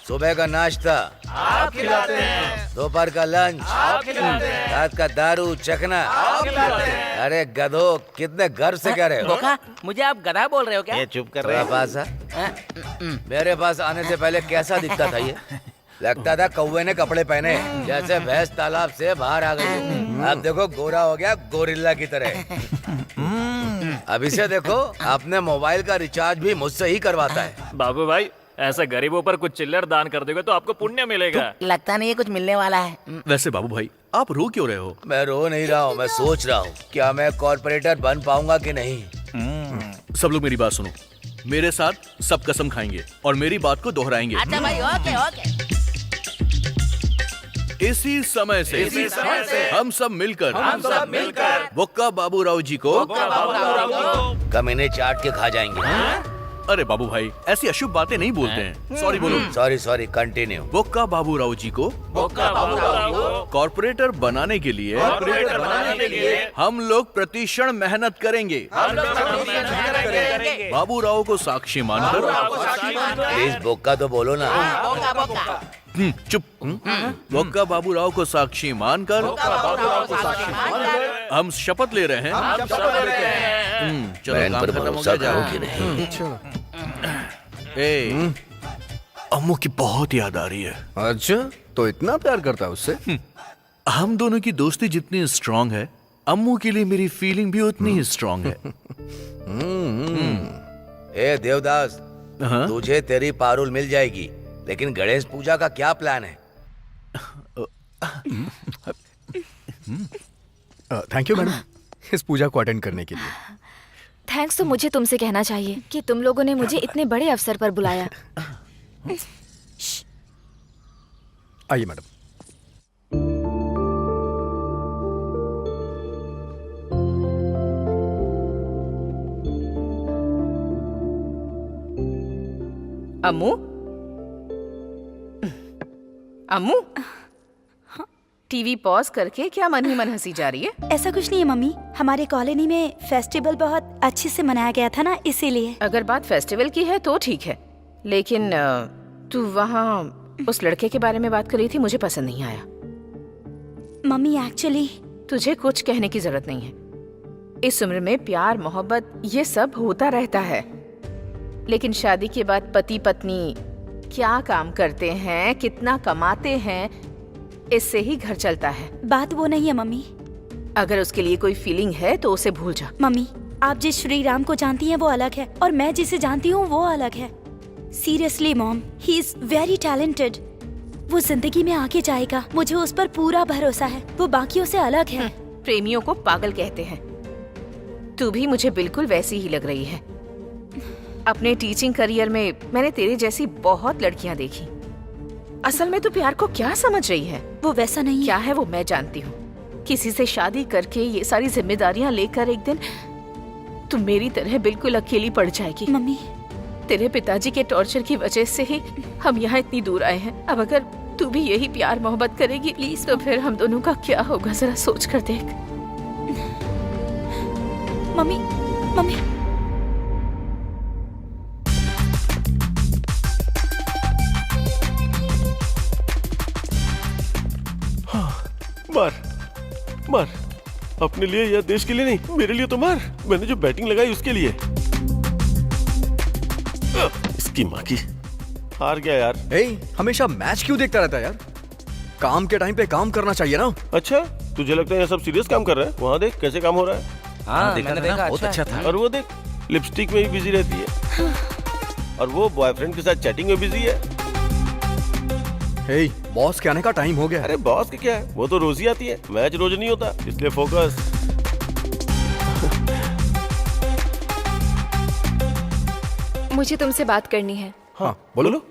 G: सुबह का नाश्ता
D: आप खिलाते हैं,
G: दोपहर का लंच
D: आप खिलाते हैं,
G: रात का दारू चखना
D: आप खिलाते हैं।
G: अरे गधो, कितने गर्व से कह रहे हो?
B: बोका, मुझे आप गधा बोल रहे हो क्या?
O: ये चुप कर रहे
G: पास मेरे पास आने से पहले कैसा दिखता था ये? लगता था कौवे ने कपड़े पहने, जैसे भैंस तालाब से बाहर आ गई। अब देखो गोरा हो गया गोरिल्ला की तरह। अभी से देखो, अपने मोबाइल का रिचार्ज भी मुझसे ही करवाता है।
D: बाबू भाई, ऐसे गरीबों पर कुछ चिल्लर दान कर दोगे तो आपको पुण्य मिलेगा।
B: लगता नहीं है कुछ मिलने वाला है।
I: वैसे बाबू भाई, आप रो क्यों रहे हो?
G: मैं रो नहीं रहा हूँ, मैं सोच रहा हूँ क्या मैं कॉर्पोरेटर बन पाऊंगा कि नहीं।
I: सब लोग मेरी बात सुनो, मेरे साथ सब कसम खाएंगे और मेरी बात को दोहराएंगे।
B: अच्छा भाई, ओके ओके।
I: इसी समय से हम सब मिलकर बोक्का बाबू राव जी को
G: कमीने चाट के खा जाएंगे।
I: अरे बाबू भाई, ऐसी अशुभ बातें नहीं बोलते हैं। सॉरी बोलो।
G: Sorry continue.
I: बोक्का बाबू राव जी को कॉर्पोरेटर बनाने के लिए हम लोग प्रतिक्षण मेहनत करेंगे। बाबू राव को साक्षी मानकर।
G: प्लीज बोक्का तो बोलो ना।
I: चुप। बोक्का बाबू राव को साक्षी मानकर हम शपथ ले रहे हैं। चलो काम खत्म हो गया। अम्मू की बहुत याद आ रही है।
N: अच्छा, तो इतना प्यार करता है उससे?
I: हम दोनों की दोस्ती जितनी स्ट्रांग है, अम्मू के लिए मेरी फीलिंग भी उतनी ही स्ट्रांग है।
G: ए देवदास, तुझे तेरी पारुल मिल जाएगी, लेकिन गणेश पूजा का क्या प्लान है?
N: थैंक यू मैडम, इस पूजा को अटेंड करने के लिए।
L: थैंक्स तो मुझे तुमसे कहना चाहिए कि तुम लोगों ने मुझे इतने बड़े अवसर पर बुलाया।
N: आइए मैडम।
E: अम्मू, अम्मू, टीवी पॉज करके क्या मन ही मन हंसी जा रही है?
K: ऐसा कुछ नहीं है मम्मी, हमारे कॉलोनी में फेस्टिवल बहुत अच्छे से मनाया गया था ना, इसीलिए।
E: अगर बात फेस्टिवल की है तो ठीक है, लेकिन तू वहाँ उस लड़के के बारे में बात कर रही थी, मुझे पसंद नहीं आया।
K: मम्मी एक्चुअली
E: तुझे कुछ कहने की जरूरत नहीं है। इस उम्र में प्यार मोहब्बत ये सब होता रहता है, लेकिन शादी के बाद पति पत्नी क्या काम करते हैं, कितना कमाते हैं, इससे ही घर चलता है।
K: बात वो नहीं है मम्मी।
E: अगर उसके लिए कोई फीलिंग है तो उसे भूल जा।
K: मम्मी, आप जिस श्री राम को जानती हैं वो अलग है, और मैं जिसे जानती हूँ वो अलग है। Seriously mom, he is very talented. वो जिंदगी में आगे जाएगा, मुझे उस पर पूरा भरोसा है। वो बाकियों से अलग है।
E: प्रेमियों को पागल कहते हैं। तू भी मुझे बिल्कुल वैसी ही लग रही है। अपने टीचिंग करियर में मैंने तेरे जैसी बहुत लड़कियां देखी। असल में तू प्यार को क्या समझ रही है?
K: वो वैसा नहीं
E: क्या है वो मैं जानती हूँ। किसी से शादी करके ये सारी जिम्मेदारियां लेकर एक दिन तू मेरी तरह बिल्कुल अकेली पड़ जाएगी।
K: मम्मी,
E: तेरे पिताजी के टॉर्चर की वजह से ही हम यहाँ इतनी दूर आए हैं। अब अगर तू भी यही प्यार मोहब्बत करेगी प्लीज, तो फिर हम दोनों का क्या होगा जरा सोच कर देख।
K: Mummy, mummy.
H: मार मार, अपने लिए या देश के लिए नहीं, मेरे लिए तो मार। मैंने जो बैटिंग लगाई उसके लिए। इसकी माँ की, हार गया यार।
N: हमेशा मैच क्यों देखता रहता है यार? काम के टाइम पे काम करना चाहिए ना।
H: अच्छा, तुझे लगता है ये सब सीरियस काम कर रहा है? वहाँ देख कैसे काम हो रहा है।
B: हाँ, मैंने देखा,
C: बहुत अच्छा था।
H: और वो देख लिपस्टिक में ही बिजी रहती है, और वो बॉयफ्रेंड के साथ चैटिंग में बिजी है।
N: बॉस के आने का टाइम हो गया।
H: अरे बॉस के क्या है, वो तो रोज ही आती है, मैच रोज नहीं होता, इसलिए फोकस।
L: मुझे तुमसे बात करनी है।
N: हाँ बोलो।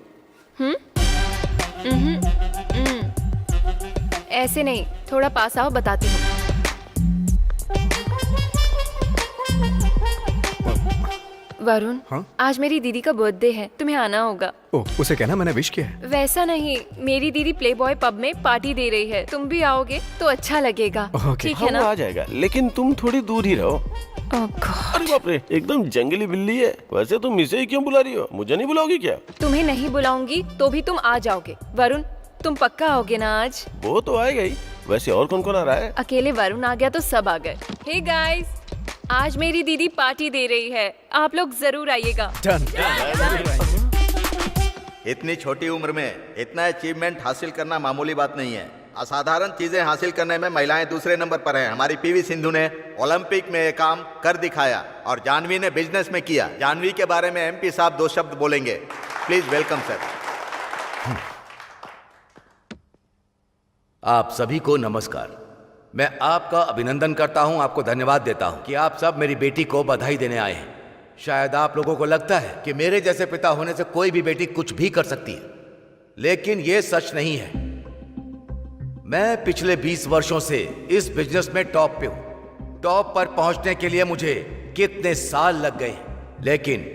L: ऐसे नहीं, थोड़ा पास आओ, बताती हूँ। वरुण, आज मेरी दीदी का बर्थडे है, तुम्हें आना होगा।
N: ओह, उसे कहना मैंने विश किया है।
L: वैसा नहीं, मेरी दीदी प्लेबॉय पब में पार्टी दे रही है, तुम भी आओगे तो अच्छा लगेगा। ठीक है ना?
H: आ जाएगा, लेकिन तुम थोड़ी दूर ही रहो। अरे बाप रे, एकदम जंगली बिल्ली है। वैसे तुम इसे ही क्यों बुला रही हो? मुझे नहीं बुलाओगी क्या?
L: तुम्हें नहीं बुलाऊंगी तो भी तुम आ जाओगे। वरुण, तुम पक्का आओगे ना आज?
H: वो तो आएगा ही। वैसे और कौन कौन आ रहा है?
L: अकेले वरुण आ गया तो सब आ गए। हे गाइस, आज मेरी दीदी पार्टी दे रही है, आप लोग जरूर आइएगा।
F: इतनी छोटी उम्र में इतना अचीवमेंट हासिल करना मामूली बात नहीं है। असाधारण चीजें हासिल करने में महिलाएं दूसरे नंबर पर हैं। हमारी पीवी सिंधु ने ओलंपिक में ये काम कर दिखाया और जानवी ने बिजनेस में किया। जानवी के बारे में एमपी साहब 2 शब्द बोलेंगे। Please welcome sir.
G: आप सभी को नमस्कार। मैं आपका अभिनंदन करता हूं, आपको धन्यवाद देता हूं कि आप सब मेरी बेटी को बधाई देने आए हैं। शायद आप लोगों को लगता है कि मेरे जैसे पिता होने से कोई भी बेटी कुछ भी कर सकती है, लेकिन ये सच नहीं है। मैं पिछले 20 वर्षों से इस बिजनेस में टॉप पे हूं। टॉप पर पहुंचने के लिए मुझे कितने साल लग गए, लेकिन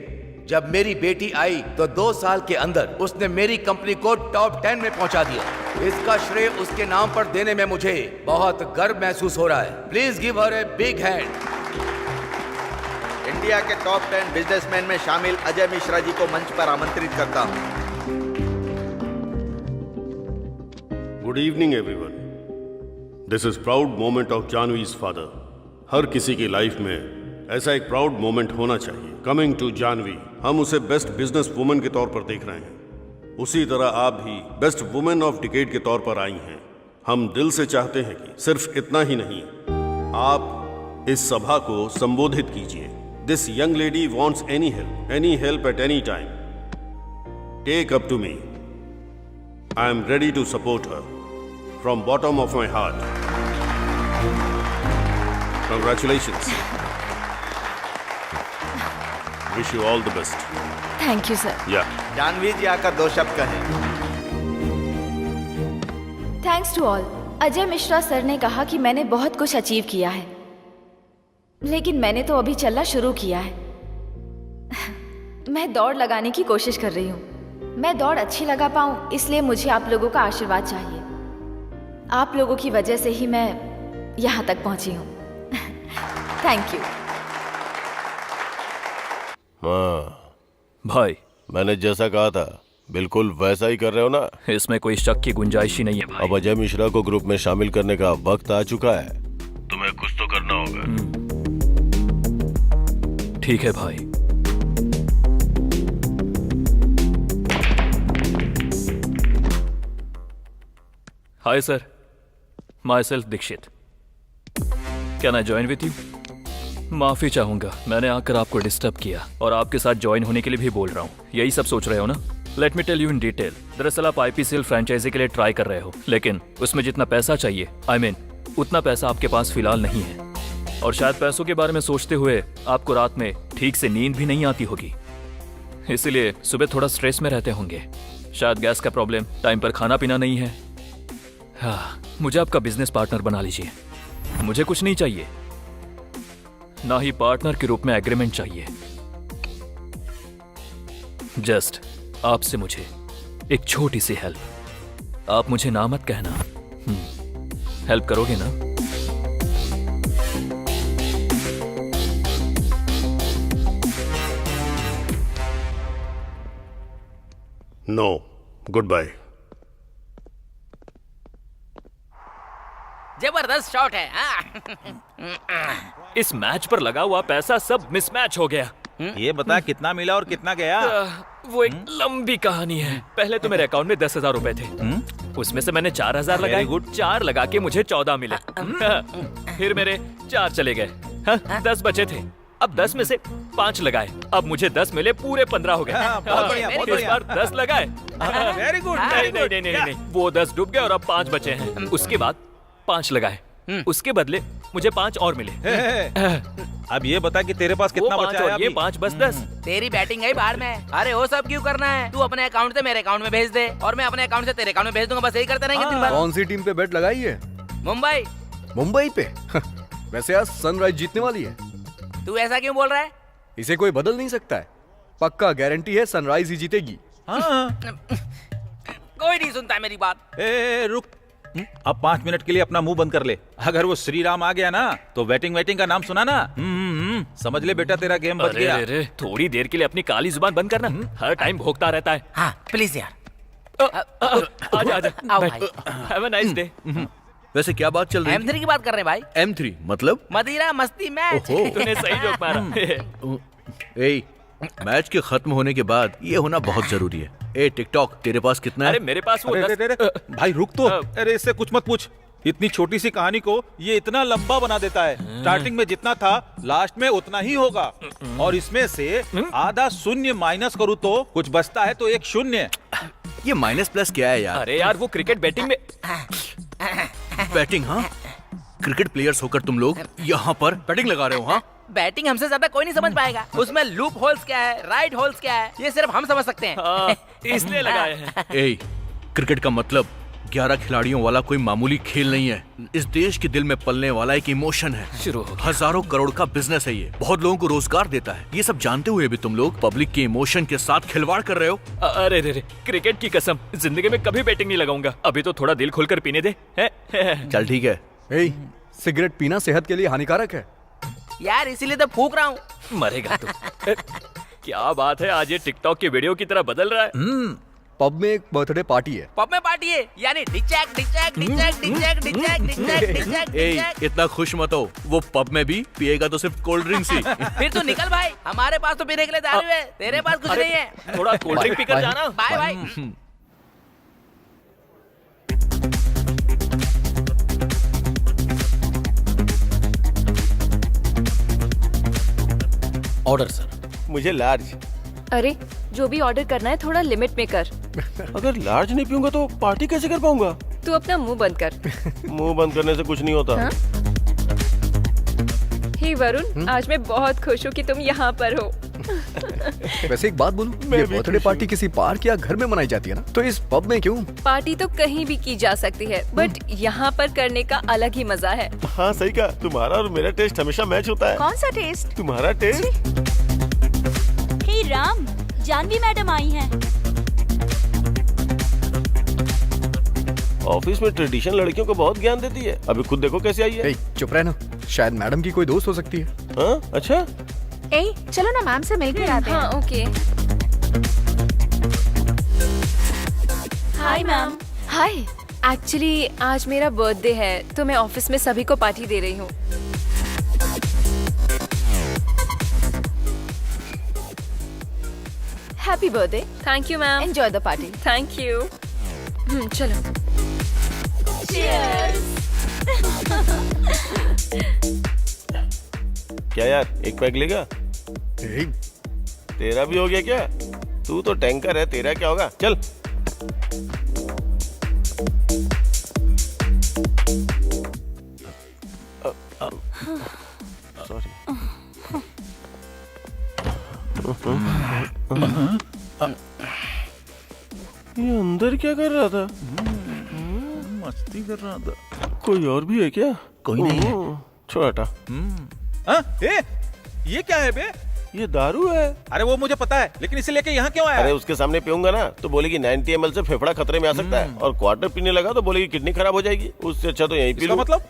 G: जब मेरी बेटी आई तो 2 साल के अंदर उसने मेरी कंपनी को टॉप 10 में पहुंचा दिया। इसका श्रेय उसके नाम पर देने में मुझे बहुत गर्व महसूस हो रहा है। Please give her a big hand.
F: India के टॉप 10 बिजनेसमैन में शामिल अजय मिश्रा जी को मंच पर आमंत्रित करता हूं।
J: Good evening everyone. This is proud moment of Janvi's father. हर किसी की लाइफ में ऐसा एक प्राउड मोमेंट होना चाहिए। कमिंग टू जानवी, हम उसे बेस्ट बिजनेस वुमेन के तौर पर देख रहे हैं। उसी तरह आप भी बेस्ट वुमेन ऑफ डिकेड के तौर पर आई हैं। हम दिल से चाहते हैं कि सिर्फ इतना ही नहीं, आप इस सभा को संबोधित कीजिए। This young lady wants any help at any time. Take up to me. I am ready to support her from bottom of my heart. Congratulations. Wish you all the best.
L: Thank you sir.
F: Janvi ji आकर 2 शब्द कहें।
L: Thanks to all. Ajay Mishra sir ने कहा कि मैंने बहुत कुछ achieve किया है, लेकिन मैंने तो अभी चलना शुरू किया है। मैं दौड़ लगाने की कोशिश कर रही हूँ। मैं दौड़ अच्छी लगा पाऊँ, इसलिए मुझे आप लोगों का आशीर्वाद चाहिए। आप लोगों की वजह से ही मैं यहाँ तक पहुँची हूँ। Thank you.
H: भाई, मैंने जैसा कहा था बिल्कुल वैसा ही कर रहे हो ना?
D: इसमें कोई शक की गुंजाइश ही नहीं है भाई।
H: अब अजय मिश्रा को ग्रुप में शामिल करने का वक्त आ चुका है। तुम्हें कुछ तो करना होगा।
D: ठीक है भाई। Hi sir, myself Dikshit. Can I join with you? माफी चाहूंगा, मैंने आकर आपको डिस्टर्ब किया और आपके साथ ज्वाइन होने के लिए भी बोल रहा हूँ। यही सब सोच रहे हो ना? Let me tell you in detail. दरअसल आप IPCL फ्रेंचाइजी के लिए ट्राई कर रहे हो, लेकिन उसमें जितना पैसा चाहिए उतना पैसा आपके पास फिलहाल नहीं है। और शायद पैसों के बारे में सोचते हुए आपको रात में ठीक से नींद भी नहीं आती होगी, इसीलिए सुबह थोड़ा स्ट्रेस में रहते होंगे। शायद गैस का प्रॉब्लम, टाइम पर खाना पीना नहीं है। हाँ, मुझे आपका बिजनेस पार्टनर बना लीजिए। मुझे कुछ नहीं चाहिए, ना ही पार्टनर के रूप में एग्रीमेंट चाहिए। जस्ट आपसे मुझे एक छोटी सी हेल्प। आप मुझे ना मत कहना, हेल्प करोगे ना?
J: No, good bye.
B: जबरदस्त शॉट है। हाँ।
D: इस मैच पर लगा हुआ पैसा सब मिसमैच हो गया।
C: ये बता कितना मिला और कितना गया?
D: वो एक लंबी कहानी है। पहले तो मेरे अकाउंट में 10,000 रुपए थे, उसमें से मैंने 4,000 लगाए। गुड, 4 लगा के मुझे 14 मिले। फिर मेरे 4 चले गए, 10 बचे थे। अब 10 में से 5 लगाए, अब मुझे 10 मिले, पूरे 15 हो गए। इस बार 10 लगाए।
C: Very good.
D: नहीं, वो 10 डूब गए और अब 5 बचे हैं। उसके बाद 5 लगाए, उसके बदले मुझे 5 और मिले।
C: अब ये बता कि तेरे पास कितना बचा है?
D: ये 5 बस 10।
B: तेरी बैटिंग है बाहर में। अरे वो सब क्यों करना है? तू अपने अकाउंट से मेरे अकाउंट में भेज दे और मैं अपने अकाउंट से तेरे अकाउंट में भेज दूंगा। बस यही करते रहेंगे दिन भर।
N: कौन सी टीम पे बेट लगाई है?
B: मुंबई।
N: मुंबई पे? वैसे आज सनराइज जीतने वाली है।
B: तू ऐसा क्यों बोल रहा है?
N: इसे कोई बदल नहीं सकता है। पक्का गारंटी है सनराइज ही जीतेगी।
B: कोई नहीं सुनता मेरी बात।
C: रुक, अब 5 मिनट के लिए अपना मुंह बंद कर ले। अगर वो श्री राम आ गया ना तो वेटिंग का नाम सुना ना, समझ ले बेटा तेरा गेम बच गया।
D: अरे, थोड़ी देर के लिए अपनी काली जुबान बंद करना। हर टाइम भोंकता रहता है।
B: हाँ प्लीज यार।
D: आजा हैव अ नाइस डे।
I: वैसे क्या बात चल रही है?
B: M3 की बात कर रहे हैं भाई।
I: M3 मतलब?
B: मदिरा मस्ती मैच।
D: तूने सही जोक मारा।
I: मैच के खत्म होने के बाद ये होना बहुत जरूरी है। टिकटॉक तेरे पास कितना है?
D: अरे मेरे पास वो
C: भाई रुक तो। अरे इससे कुछ मत पूछ। इतनी छोटी सी कहानी को ये इतना लंबा बना देता है। स्टार्टिंग में जितना था लास्ट में उतना ही होगा, और इसमें से आधा शून्य माइनस करूँ तो कुछ बचता है तो 1 शून्य।
I: ये माइनस प्लस क्या है यार?
D: अरे यार वो क्रिकेट बैटिंग में
I: बैटिंग। हाँ, क्रिकेट प्लेयर्स होकर तुम लोग यहाँ पर बैटिंग लगा रहे हो? हाँ,
B: बैटिंग हमसे ज्यादा कोई नहीं समझ पाएगा। उसमें लूप होल्स क्या है, राइट होल्स क्या है, ये सिर्फ हम समझ सकते हैं।
D: इसलिए लगाए हैं।
I: क्रिकेट का मतलब 11 खिलाड़ियों वाला कोई मामूली खेल नहीं है। इस देश के दिल में पलने वाला एक इमोशन है।
D: शुरू हो गया।
I: हजारों करोड़ का बिजनेस है ये। बहुत लोगों को रोजगार देता है। ये सब जानते हुए भी तुम लोग पब्लिक के इमोशन के साथ खिलवाड़ कर रहे हो।
D: अरे रे, क्रिकेट की कसम, जिंदगी में कभी बैटिंग नहीं लगाऊंगा। अभी तो थोड़ा दिल खोलकर पीने दे।
I: चल ठीक है।
N: सिगरेट पीना सेहत के लिए हानिकारक है
B: यार, इसीलिए तो फूक रहा हूँ।
D: मरेगा तू। क्या बात है, आज ये टिकटॉक की वीडियो की तरह बदल रहा है।
N: पब में एक बर्थडे पार्टी है।
B: पब में पार्टी है यानी डिचैक डिचैक डिचैक डिचैक डिचैक डिचैक डिचैक डिचैक।
I: इतना खुश मत हो, वो पब में भी पिएगा तो सिर्फ कोल्ड ड्रिंक्स ही।
B: फिर तू निकल भाई, हमारे पास तो पीने के लिए दारू है, तेरे पास कुछ नहीं है।
D: थोड़ा कोल्ड ड्रिंक पीकर जाना।
B: Bye bye.
O: Order sir.
H: मुझे लार्ज।
L: अरे जो भी ऑर्डर करना है थोड़ा लिमिट में कर।
H: अगर लार्ज नहीं पीऊंगा तो पार्टी कैसे कर पाऊंगा?
L: तू अपना मुंह बंद कर।
H: मुंह बंद करने से कुछ नहीं होता।
L: हाँ? हे वरुण, आज मैं बहुत खुश हूँ कि तुम यहाँ पर हो।
N: वैसे एक बात बोलूं, ये बर्थडे पार्टी किसी पार्क या घर में मनाई जाती है ना, तो इस पब में क्यों?
L: पार्टी तो कहीं भी की जा सकती है, बट यहाँ पर करने का अलग ही मजा है।
H: हाँ सही कहा। तुम्हारा और मेरा टेस्ट हमेशा मैच होता है।
E: कौन सा टेस्ट?
H: तुम्हारा टेस्ट।
K: हे राम, जानवी मैडम आई हैं।
H: ऑफिस में ट्रेडिशन लड़कियों को बहुत ज्ञान देती है। अभी खुद देखो कैसे आई है।
N: चुप रहना, शायद मैडम की कोई दोस्त हो सकती है।
H: हाँ अच्छा।
E: चलो ना मैम से मिलकर आते हैं।
L: हाँ okay.
K: Hi ma'am.
L: Hi, actually आज मेरा बर्थडे है तो मैं ऑफिस में सभी को पार्टी दे रही हूँ। Happy birthday.
E: Thank you ma'am.
L: Enjoy the party.
E: Thank you.
L: चलो।
H: क्या यार, एक पैक लेगा? तेरा भी हो गया क्या? तू तो टैंकर है, तेरा क्या होगा? चल। सॉरी। ये अंदर क्या कर रहा था?
C: मस्ती कर रहा था।
H: कोई और भी है क्या?
C: कोई नहीं है।
H: छोटा।
C: ये क्या है बे?
H: ये दारू है।
C: अरे वो मुझे पता है, लेकिन इसे लेके यहाँ क्यों आया?
H: अरे उसके सामने पीऊंगा ना तो बोलेगी 90 ml से फेफड़ा खतरे में आ सकता है, और क्वार्टर पीने लगा तो बोलेगी किडनी खराब हो जाएगी। उससे अच्छा तो यहीं पी
C: इसका
H: लूं।
C: मतलब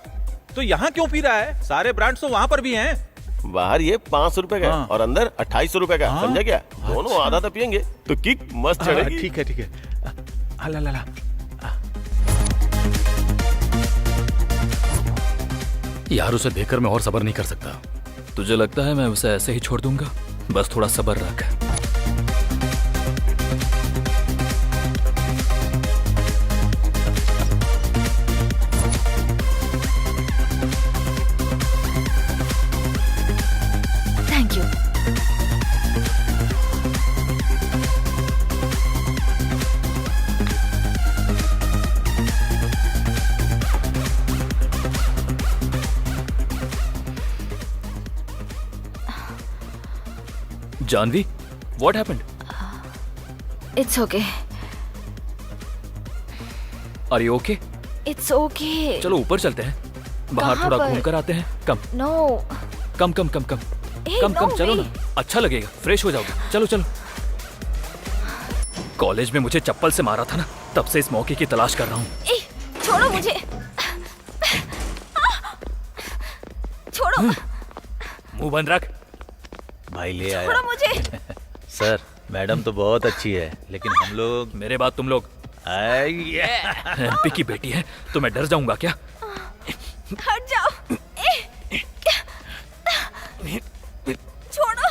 C: तो यहाँ क्यों पी रहा है? सारे ब्रांड्स तो वहाँ पर भी हैं।
H: बाहर ये 500 रुपए का है,
C: हाँ।
H: और अंदर 2800 रुपए का। समझा क्या? दोनों आधा आधा पियेंगे तो किक मस्त चढ़ेगी।
C: ठीक है ठीक है। ला ला ला।
D: यार उसे देखकर मैं और सब्र नहीं कर सकता। तुझे लगता है मैं उसे ऐसे ही छोड़ दूंगा? बस थोड़ा सब्र रख।
L: Thank you.
D: Janvi, what happened?
L: It's okay.
D: Are you okay?
L: It's okay.
D: चलो ऊपर चलते हैं, बाहर
L: कहाँ
D: थोड़ा
L: पर?
D: घूम कर आते हैं। कम
L: No.
D: कम कम कम कम
L: Hey,
D: कम कम
L: no
D: चलो
L: way.
D: ना, अच्छा लगेगा, फ्रेश हो जाओगे। चलो चलो। कॉलेज में मुझे चप्पल से मारा था ना, तब से इस मौके की तलाश कर रहा हूँ।
L: ए, छोड़ो मुझे। छोड़ो।
D: मुंह बंद रख।
C: भाई ले आया।
L: छोड़ो मुझे।
C: सर, मैडम तो बहुत अच्छी है, लेकिन हम लोग।
D: मेरे बाद तुम लोग। एमपी की बेटी है तो मैं डर जाऊंगा क्या?
L: हट जाओ। ए, छोड़ो।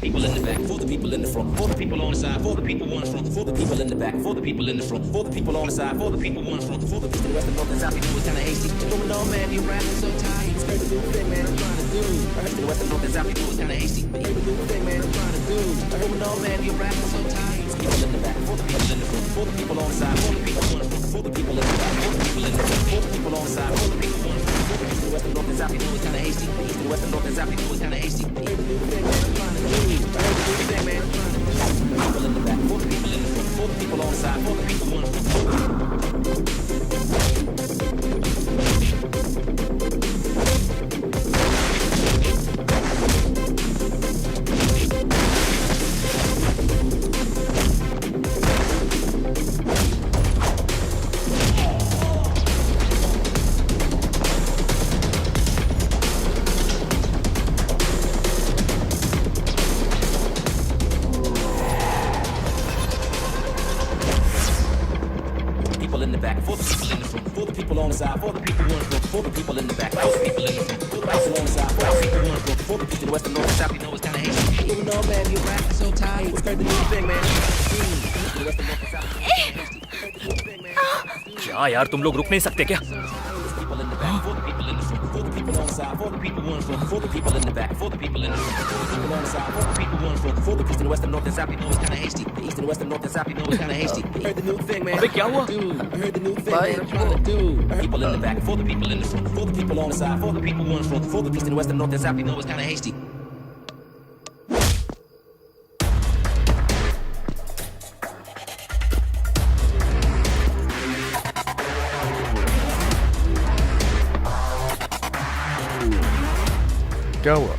P: People in the back, for the people in the front, for the people on the side, for the people on the front, for the people in the back, for the people in the front, for the people on the side, for the people on the front, for the people west and north and south. You know it's kinda hasty. Going on, man, you're rapping so tight. You scared to do the thing, man. I'm trying to do. I heard the west and north and south. You know it's kinda hasty. You heard the new thing, man. I'm trying to do. Going on, man, you're rapping so tight. People in the back, for the people in the front, for the people on the side, for the people on the front, for the people in the back, for the people in the front, for the people on the side, for the people on the front, for the east and west and north and south. You know it's kinda hasty. East and west and north and south. You know it's kinda hasty. You heard the new thing, man. I'm trying to do. I heard the new thing, man. I'm trying to do. People in the back, for the people in the front, for the people on the side, for the people on the front, for the people in the back, for the people in the front, for the people on the side, for the people on the front, for the people in the back, for the people in the front, for the people on the side, for the people on the front, for the people to the west and north and south. You know it's kinda hasty. Even though, man, you're rapping so tight. It's heard the new thing, man.
D: क्या यार, तुम लोग रुक नहीं सकते क्या?
P: People in the back, for the people in the front, for the people on the side, for the people on the front, for the people in the back, for the people in the front, for the people on the side, for the people on the front, for the east and west and north and south. You know it's kinda hasty. The east and west and north and south. You know it's kinda hasty. I heard the new thing, man.
D: अबे क्या हुआ?
P: I heard the new thing, man. I'm trying to do. People in the back, for the people in the front, for the people on the side, for the people on the front, for the east and west and north and south. You know it's kinda hasty.
N: क्या हुआ?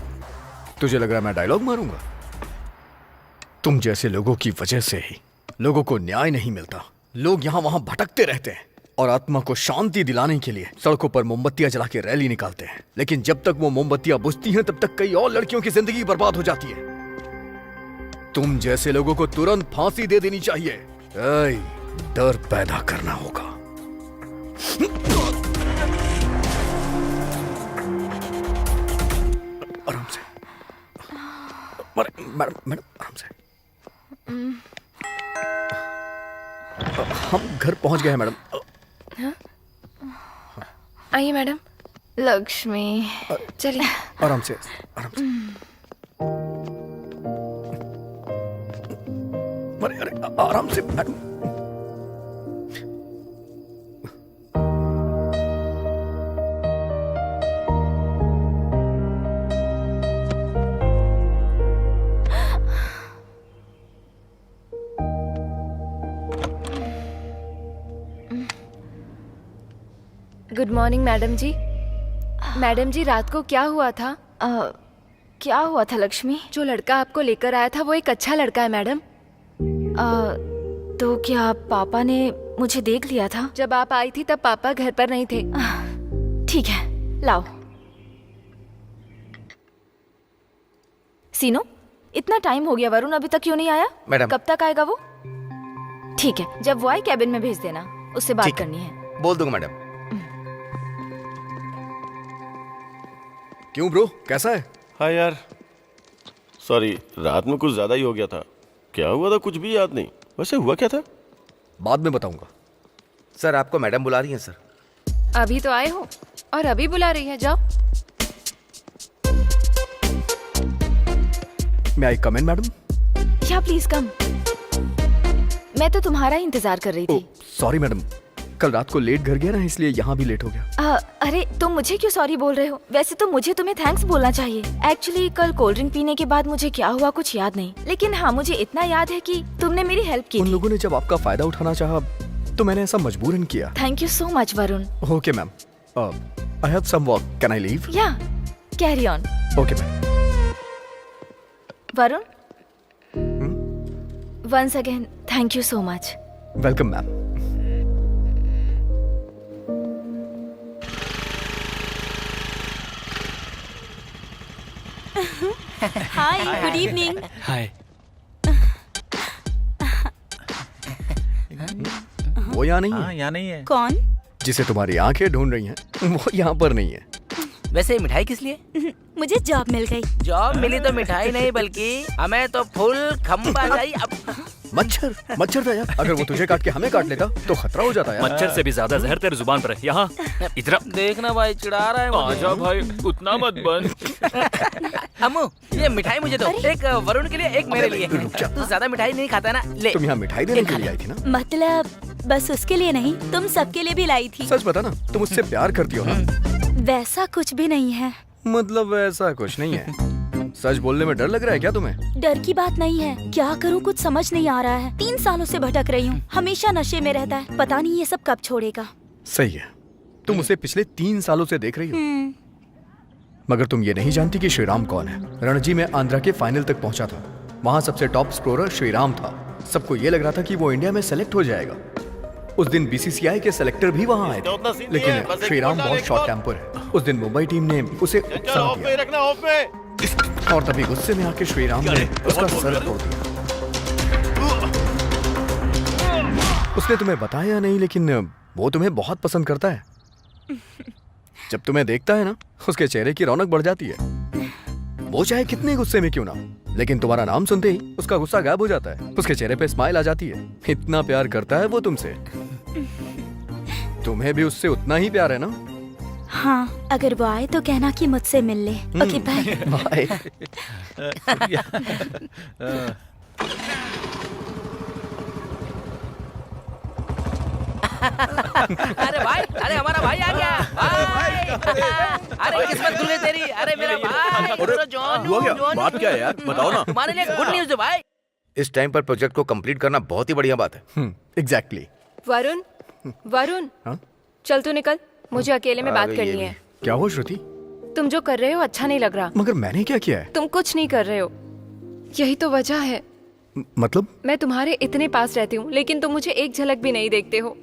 N: तुझे लग रहा है मैं dialogue मारूंगा? तुम जैसे लोगों की वजह से ही लोगों को न्याय नहीं मिलता। लोग यहाँ वहां भटकते रहते हैं और आत्मा को शांति दिलाने के लिए सड़कों पर मोमबत्तियां जला के रैली निकालते हैं। लेकिन जब तक वो मोमबत्तियां बुझती हैं तब तक कई और लड़कियों की जिंदगी बर्बाद हो जाती है। तुम जैसे लोगों को तुरंत फांसी दे देनी चाहिए। ऐ, डर पैदा करना होगा। आराम से मैडम आराम से। हम घर पहुंच गए हैं मैडम।
L: आइए मैडम। लक्ष्मी, चलिए।
N: आराम से आराम से। अरे अरे आराम से मैडम।
L: गुड मॉर्निंग मैडम जी। मैडम जी, रात को क्या हुआ था? क्या हुआ था लक्ष्मी? जो लड़का आपको लेकर आया था वो एक अच्छा लड़का है मैडम। तो क्या पापा ने मुझे देख लिया था? जब आप आई थी तब पापा घर पर नहीं थे। ठीक है, लाओ। सीनो, इतना टाइम हो गया, वरुण अभी तक क्यों नहीं आया?
G: मैडम।
L: कब तक आएगा वो? ठीक है, जब वो आए कैबिन में भेज देना, उससे बात करनी है।
G: बोल दूंगा मैडम।
N: क्यों ब्रो, कैसा है?
H: हाँ यार, सॉरी, रात में कुछ ज्यादा ही हो गया था। क्या हुआ था कुछ भी याद नहीं। वैसे हुआ क्या था?
N: बाद में बताऊंगा।
G: सर, आपको मैडम बुला रही हैं सर।
L: अभी तो आए हो और अभी बुला रही है, जाओ।
N: मैं आई कम इन मैडम?
L: या प्लीज कम। मैं तो तुम्हारा ही इंतजार कर रही थी।
N: सॉरी मैडम, कल रात को लेट घर गया ना, इसलिए यहाँ भी लेट हो गया।
L: अरे तुम मुझे क्यों सॉरी बोल रहे हो? वैसे तो मुझे तुम्हें थैंक्स बोलना चाहिए। एक्चुअली कल कोल्ड ड्रिंक पीने के बाद मुझे क्या हुआ कुछ याद नहीं, लेकिन हाँ मुझे इतना याद है कि तुमने मेरी हेल्प की।
N: उन लोगों ने जब आपका फायदा उठाना चाहा तो मैंने ऐसा मजबूरन किया।
L: Thank you so much Varun.
N: Okay ma'am, I have some work, can I leave?
L: Yeah, carry on.
N: Okay ma'am.
L: Varun, once again thank you so much.
N: Welcome ma'am.
K: Hi, good evening.
C: Hi.
N: वो यहाँ नहीं है।
C: यहाँ नहीं है।
K: कौन?
N: जिसे तुम्हारी आंखें ढूंढ रही हैं, वो यहाँ पर नहीं है।
B: वैसे मिठाई किस लिए?
K: मुझे जॉब मिल गई।
B: जॉब मिली तो मिठाई नहीं बल्कि हमें तो फुल खंबा चाहिए।
N: मच्छर, मच्छर था यार। अगर वो तुझे काट के हमें काट लेता तो खतरा हो जाता यार।
D: मच्छर से भी ज्यादा जहर तेरे जुबान पर है। यहाँ इधर
B: देखना भाई, चिढ़ा रहा है मुझे।
D: आजा भाई, उतना मत बन।
B: अम्मू, ये मिठाई मुझे दो। एक वरुण के लिए, एक मेरे लिए। तू ज्यादा मिठाई नहीं खाता ना, ले।
N: तुम यहाँ मिठाई देने के लिए आई थी ना?
K: मतलब बस उसके लिए नहीं, तुम सबके लिए भी लाई थी।
N: सच बता ना, तुम उससे प्यार करती हो ना?
K: वैसा कुछ भी नहीं है।
N: मतलब ऐसा कुछ नहीं है। सच बोलने में डर लग रहा है क्या तुम्हें?
K: डर की बात नहीं है, क्या करूं कुछ समझ नहीं आ रहा है। 3 सालों से भटक रही हूँ, हमेशा नशे में रहता है। पता नहीं ये सब कब छोड़ेगा।
N: सही है, तुम उसे पिछले 3 सालों से देख रही हो। मगर तुम ये नहीं जानती कि श्रीराम कौन है। रणजी में आंध्रा के फाइनल तक पहुंचा था। वहाँ सबसे टॉप स्कोरर श्रीराम था। सबको ये लग रहा था कि वो इंडिया में सेलेक्ट हो जाएगा। उस दिन बीसीसीआई के सेलेक्टर भी वहाँ आए थे, लेकिन श्रीराम बहुत शॉर्ट टेम्पर है। उस दिन मुंबई टीम ने उसे उकसा दिया और तभी गुस्से में आके श्रीराम ने उसका सर फोड़ दिया। उसने तुम्हें बताया नहीं, लेकिन वो तुम्हें बहुत पसंद करता है। जब तुम्हें देखता है ना, उसके चेहरे की रौनक बढ़ जाती है। वो चाहे कितने गुस्से में क्यों ना, लेकिन तुम्हारा नाम सुनते ही उसका गुस्सा गायब हो जाता है। उसके चेहरे पे स्माइल आ जाती है। इतना प्यार करता है वो तुमसे। तुम्हें भी उससे उतना ही प्यार है ना?
K: हाँ, अगर वो आए तो कहना कि मुझसे मिल ले। Okay, bye.
N: बाय।
B: अरे भाई, अरे हमारा भाई आ गया। भाई, अरे किस्मत खुल गई तेरी। अरे मेरा भाई, जॉन।
I: हुआ क्या? बात क्या है यार, बताओ ना।
B: तुम्हारे लिए गुड न्यूज़ है भाई।
G: इस टाइम पर प्रोजेक्ट को कंप्लीट करना बहुत ही बढ़िया बात है।
N: एग्जैक्टली।
L: वरुण, वरुण, चल तू निकल, मुझे अकेले में बात करनी है।
N: क्या हो श्रुति?
L: तुम जो कर रहे हो अच्छा नहीं लग रहा।
N: मगर मैंने क्या किया है?
L: तुम कुछ नहीं कर रहे हो, यही तो वजह है।
N: मतलब?
L: मैं तुम्हारे इतने पास रहती हूँ, लेकिन तुम मुझे एक झलक भी नहीं देखते हो।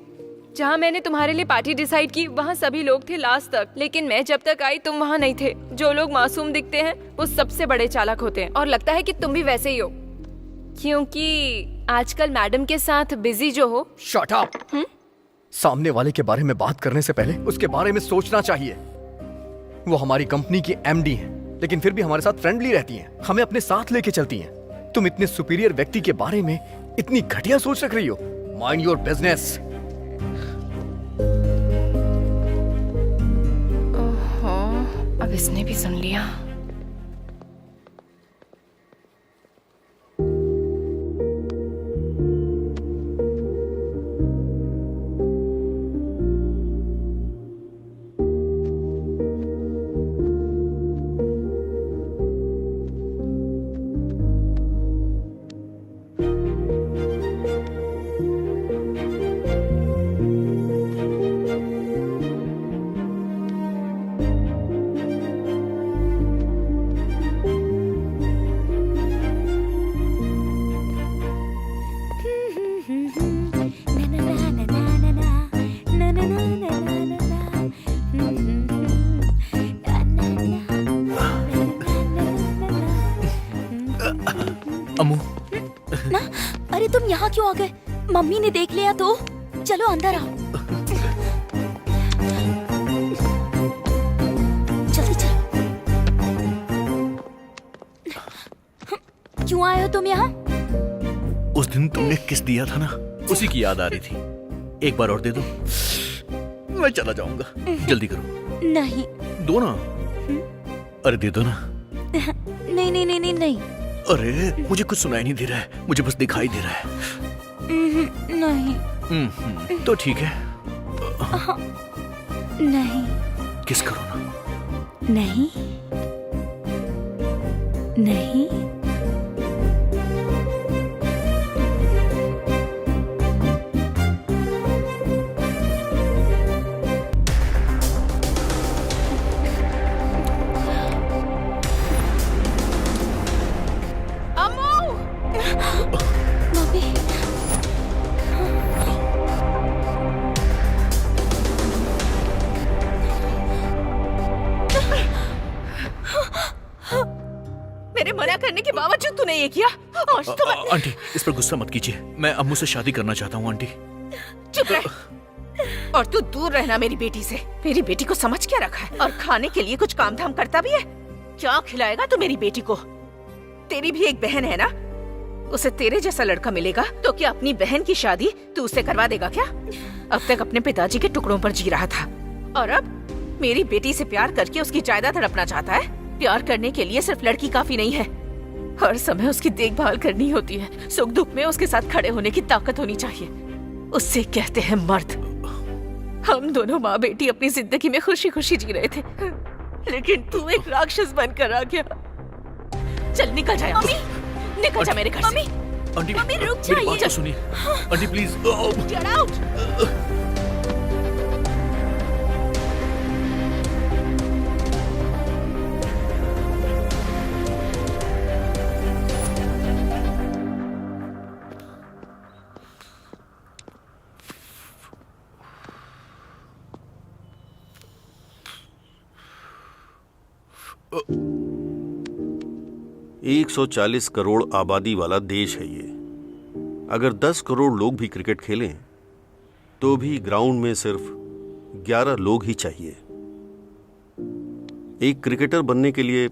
L: जहाँ मैंने तुम्हारे लिए पार्टी डिसाइड की, वहाँ सभी लोग थे लास्ट तक, लेकिन मैं जब तक आई तुम वहाँ नहीं थे। जो लोग मासूम दिखते हैं वो सबसे बड़े चालाक होते हैं, और लगता है कि तुम भी वैसे ही हो, क्योंकि आजकल मैडम के साथ बिजी जो हो।
N: Shut up. सामने वाले के बारे में बात करने से पहले उसके बारे में सोचना चाहिए। वो हमारी कंपनी की एमडी हैं, लेकिन फिर भी हमारे साथ फ्रेंडली रहती हैं, हमें अपने साथ लेके चलती हैं। तुम इतने सुपीरियर व्यक्ति के बारे में इतनी घटिया सोच रख रही हो। Mind your business.
L: अब इसने भी सुन लिया।
K: अरे तुम यहाँ क्यों आ गए? मम्मी ने देख लिया तो? चलो अंदर आओ। जल्दी चलो। क्यों आए हो तुम यहाँ?
I: उस दिन तुमने किस दिया था ना, उसी की याद आ रही थी। एक बार और दे दो, मैं चला जाऊंगा। जल्दी करो।
K: नहीं।
I: दो ना। अरे दे दो ना।
K: नहीं नहीं नहीं नहीं नहीं।
I: अरे मुझे कुछ सुनाई नहीं दे रहा है, मुझे बस दिखाई दे रहा है।
K: नहीं।
I: तो ठीक है।
K: नहीं।
I: किस करो ना।
K: नहीं नहीं।
E: मेरे मना करने के बावजूद तूने ये किया। आज तो मैं...
I: आंटी इस पर गुस्सा मत कीजिए, मैं अम्मू से शादी करना चाहता हूँ आंटी।
E: चुप रह। और तू दूर रहना मेरी बेटी से। मेरी बेटी को समझ क्या रखा है? और खाने के लिए कुछ काम धाम करता भी है? क्या खिलाएगा तू मेरी बेटी को? तेरी भी एक बहन है ना, उसे तेरे जैसा लड़का मिलेगा तो क्या अपनी बहन की शादी तू उससे करवा देगा क्या? अब तक अपने पिताजी के टुकड़ों पर जी रहा था और अब मेरी बेटी से प्यार करके उसकी जायदाद हड़पना चाहता है। प्यार करने के लिए सिर्फ लड़की काफी नहीं है, हर समय उसकी देखभाल करनी होती है। सुख दुख में उसके साथ खड़े होने की ताकत होनी चाहिए। उससे कहते हैं मर्द। हम दोनों माँ बेटी अपनी जिंदगी में खुशी खुशी जी रहे थे, लेकिन तू एक राक्षस बनकर आ गया। चल निकल जा। मम्मी निकल जा मेरे घर से।
I: आंटी
K: मम्मी रुक
I: मेरी बात
K: जाइए।
I: तो सुनिए आंटी प्लीज।
E: Get out!
J: अ 140 करोड़ आबादी वाला देश है ये। अगर 10 करोड़ लोग भी क्रिकेट खेलें तो भी ग्राउंड में सिर्फ 11 लोग ही चाहिए। एक क्रिकेटर बनने के लिए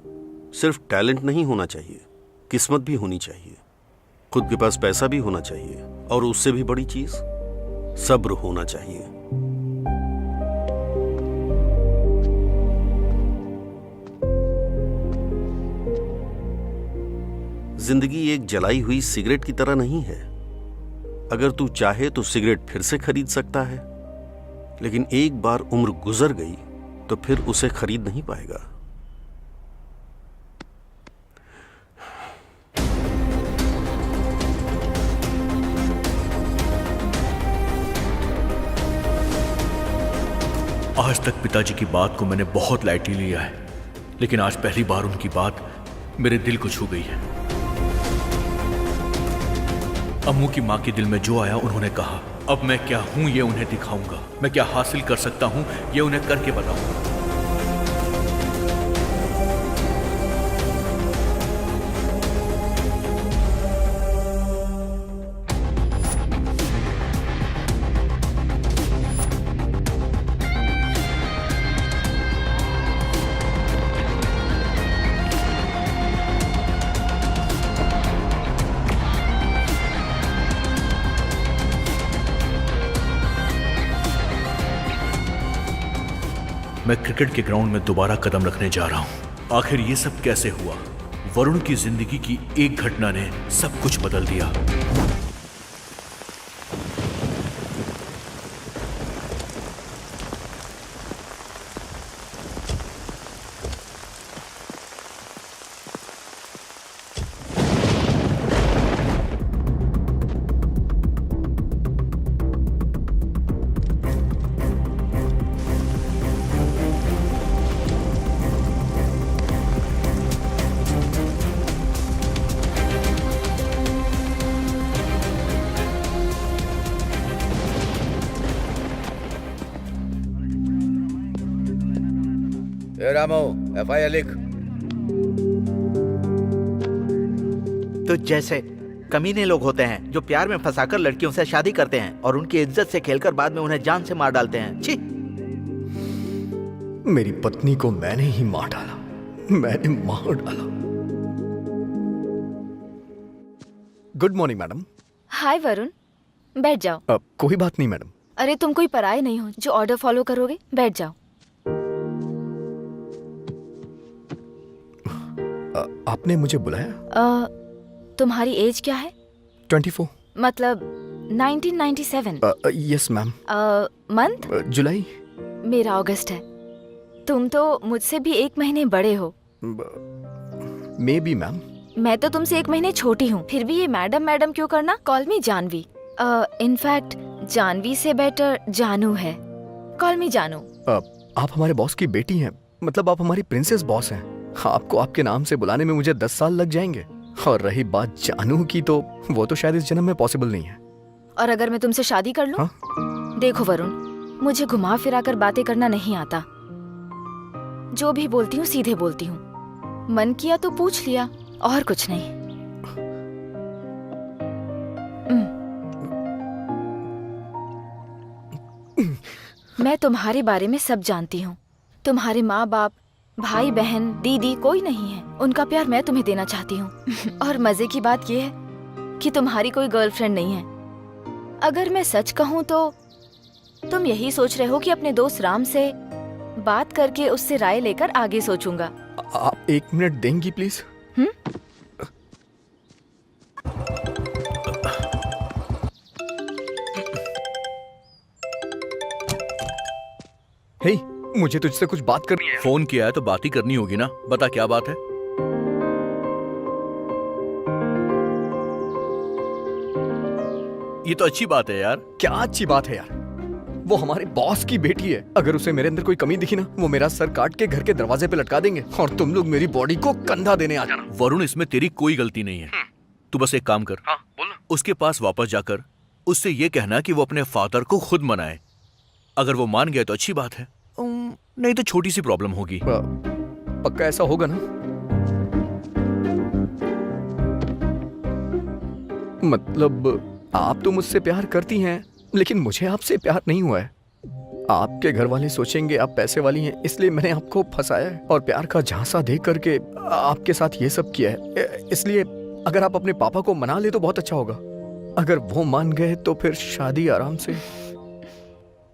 J: सिर्फ टैलेंट नहीं होना चाहिए, किस्मत भी होनी चाहिए, खुद के पास पैसा भी होना चाहिए और उससे भी बड़ी चीज सब्र होना चाहिए। जिंदगी एक जलाई हुई सिगरेट की तरह नहीं है। अगर तू चाहे तो सिगरेट फिर से खरीद सकता है, लेकिन एक बार उम्र गुजर गई तो फिर उसे खरीद नहीं पाएगा।
I: आज तक पिताजी की बात को मैंने बहुत लाइटली लिया है, लेकिन आज पहली बार उनकी बात मेरे दिल को छू गई है। अम्मू की माँ के दिल में जो आया उन्होंने कहा, अब मैं क्या हूं ये उन्हें दिखाऊंगा, मैं क्या हासिल कर सकता हूं ये उन्हें करके बताऊंगा। मैं क्रिकेट के ग्राउंड में दोबारा कदम रखने जा रहा हूं। आखिर ये सब कैसे हुआ? वरुण की जिंदगी की एक घटना ने सब कुछ बदल दिया।
G: रामो FIR लिख।
A: तो जैसे
M: कमीने लोग होते हैं जो प्यार में फंसाकर लड़कियों से शादी करते हैं और उनकी इज्जत से खेलकर बाद में उन्हें जान से मार डालते हैं। छी!
N: मेरी पत्नी को मैंने ही मार डाला, मैंने मार डाला। Good morning madam.
L: Hi Varun, बैठ जाओ।
N: कोई बात नहीं मैडम।
L: अरे तुम कोई पराये नहीं हो जो ऑर्डर फॉलो करोगे। बैठ जाओ।
N: आपने मुझे बुलाया?
L: तुम्हारी एज क्या है?
N: 24।
L: मतलब 1997।
N: Yes ma'am.
L: मंथ?
N: जुलाई।
L: मेरा अगस्त है। तुम तो मुझसे भी 1 महीने बड़े हो।
N: May be ma'am.
L: मैं तो तुमसे 1 महीने छोटी हूँ, फिर भी ये मैडम मैडम क्यों करना? Call me Janvi. Infact Janvi से बेटर जानू है। कॉल मी जानू।
N: आप हमारे बॉस की बेटी हैं, मतलब आप हमारी प्रिंसेस बॉस हैं। आपको आपके नाम से बुलाने में मुझे 10 साल लग जाएंगे। और रही बात जानू की, तो वो तो शायद इस जन्म में पॉसिबल नहीं है।
L: और अगर मैं तुमसे शादी कर लूं? देखो वरुण, मुझे घुमा फिरा कर बातें करना नहीं आता। जो भी बोलती हूँ सीधे बोलती हूँ। मन किया तो पूछ लिया, और कुछ नहीं। मैं तुम्हारे बारे में सब जानती हूँ। तुम्हारे माँ बाप, भाई बहन, दीदी कोई नहीं है। उनका प्यार मैं तुम्हें देना चाहती हूँ। और मजे की बात यह है कि तुम्हारी कोई गर्लफ्रेंड नहीं है। अगर मैं सच कहूँ तो तुम यही सोच रहे हो कि अपने दोस्त राम से बात करके उससे राय लेकर आगे सोचूंगा।
N: आप 1 मिनट देंगी प्लीज? हे, मुझे तुझसे कुछ बात करनी है।
I: फोन किया है तो बात ही करनी होगी ना। बता क्या बात है? ये तो अच्छी बात है यार।
N: क्या अच्छी बात है यार? वो हमारे बॉस की बेटी है। अगर उसे मेरे अंदर कोई कमी दिखी ना, वो मेरा सर काट के घर के दरवाजे पे लटका देंगे और तुम लोग मेरी बॉडी को कंधा देने आ जाना।
I: वरुण, इसमें तेरी कोई गलती नहीं है। तू बस एक काम कर। उसके पास वापस जाकर उससे ये कहना कि वो अपने फादर को खुद मनाए। अगर वो मान गया तो अच्छी बात है, नहीं तो छोटी सी प्रॉब्लम होगी।
N: पक्का ऐसा होगा ना? मतलब आप तो मुझसे प्यार करती हैं, लेकिन मुझे आपसे प्यार नहीं हुआ है। आपके घर वाले सोचेंगे आप पैसे वाली हैं, इसलिए मैंने आपको फंसाया है और प्यार का झांसा दे करके आपके साथ ये सब किया है। इसलिए अगर आप अपने पापा को मना ले तो बहुत अच्छा होगा। अगर वो मान गए तो फिर शादी आराम से।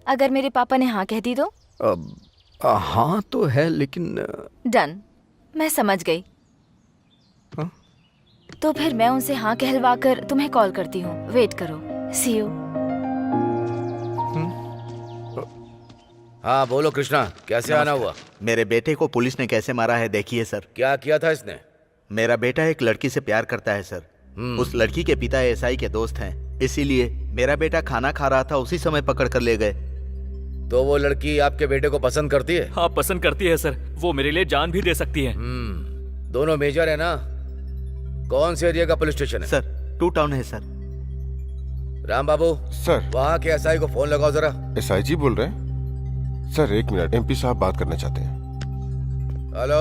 L: अगर मेरे पापा ने हाँ कह दी तो?
N: हाँ तो है, लेकिन
L: डन, मैं समझ गई।
N: हाँ?
L: तो फिर मैं उनसे हाँ कहलवा कर तुम्हें कॉल करती हूँ। वेट करो। सी यू।
G: हाँ बोलो कृष्णा, कैसे आना हुआ?
M: मेरे बेटे को पुलिस ने कैसे मारा है देखिए सर।
G: क्या किया था इसने?
M: मेरा बेटा एक लड़की से प्यार करता है सर। उस लड़की के पिता एसआई के दोस्त हैं, इसीलिए मेरा बेटा खाना खा रहा था, उसी समय पकड़ कर ले गए।
G: तो वो लड़की आपके बेटे को पसंद करती है?
D: हाँ पसंद करती है सर। वो मेरे लिए जान भी दे सकती है।
G: दोनों मेजर है ना? कौन से एरिया का पुलिस स्टेशन है?
M: सर 2 टाउन है सर।
G: राम बाबू
H: सर,
G: वहाँ के एसआई को फोन लगाओ जरा।
H: एसआई जी बोल रहे हैं? सर 1 मिनट, एमपी साहब बात करना चाहते हैं।
G: हेलो।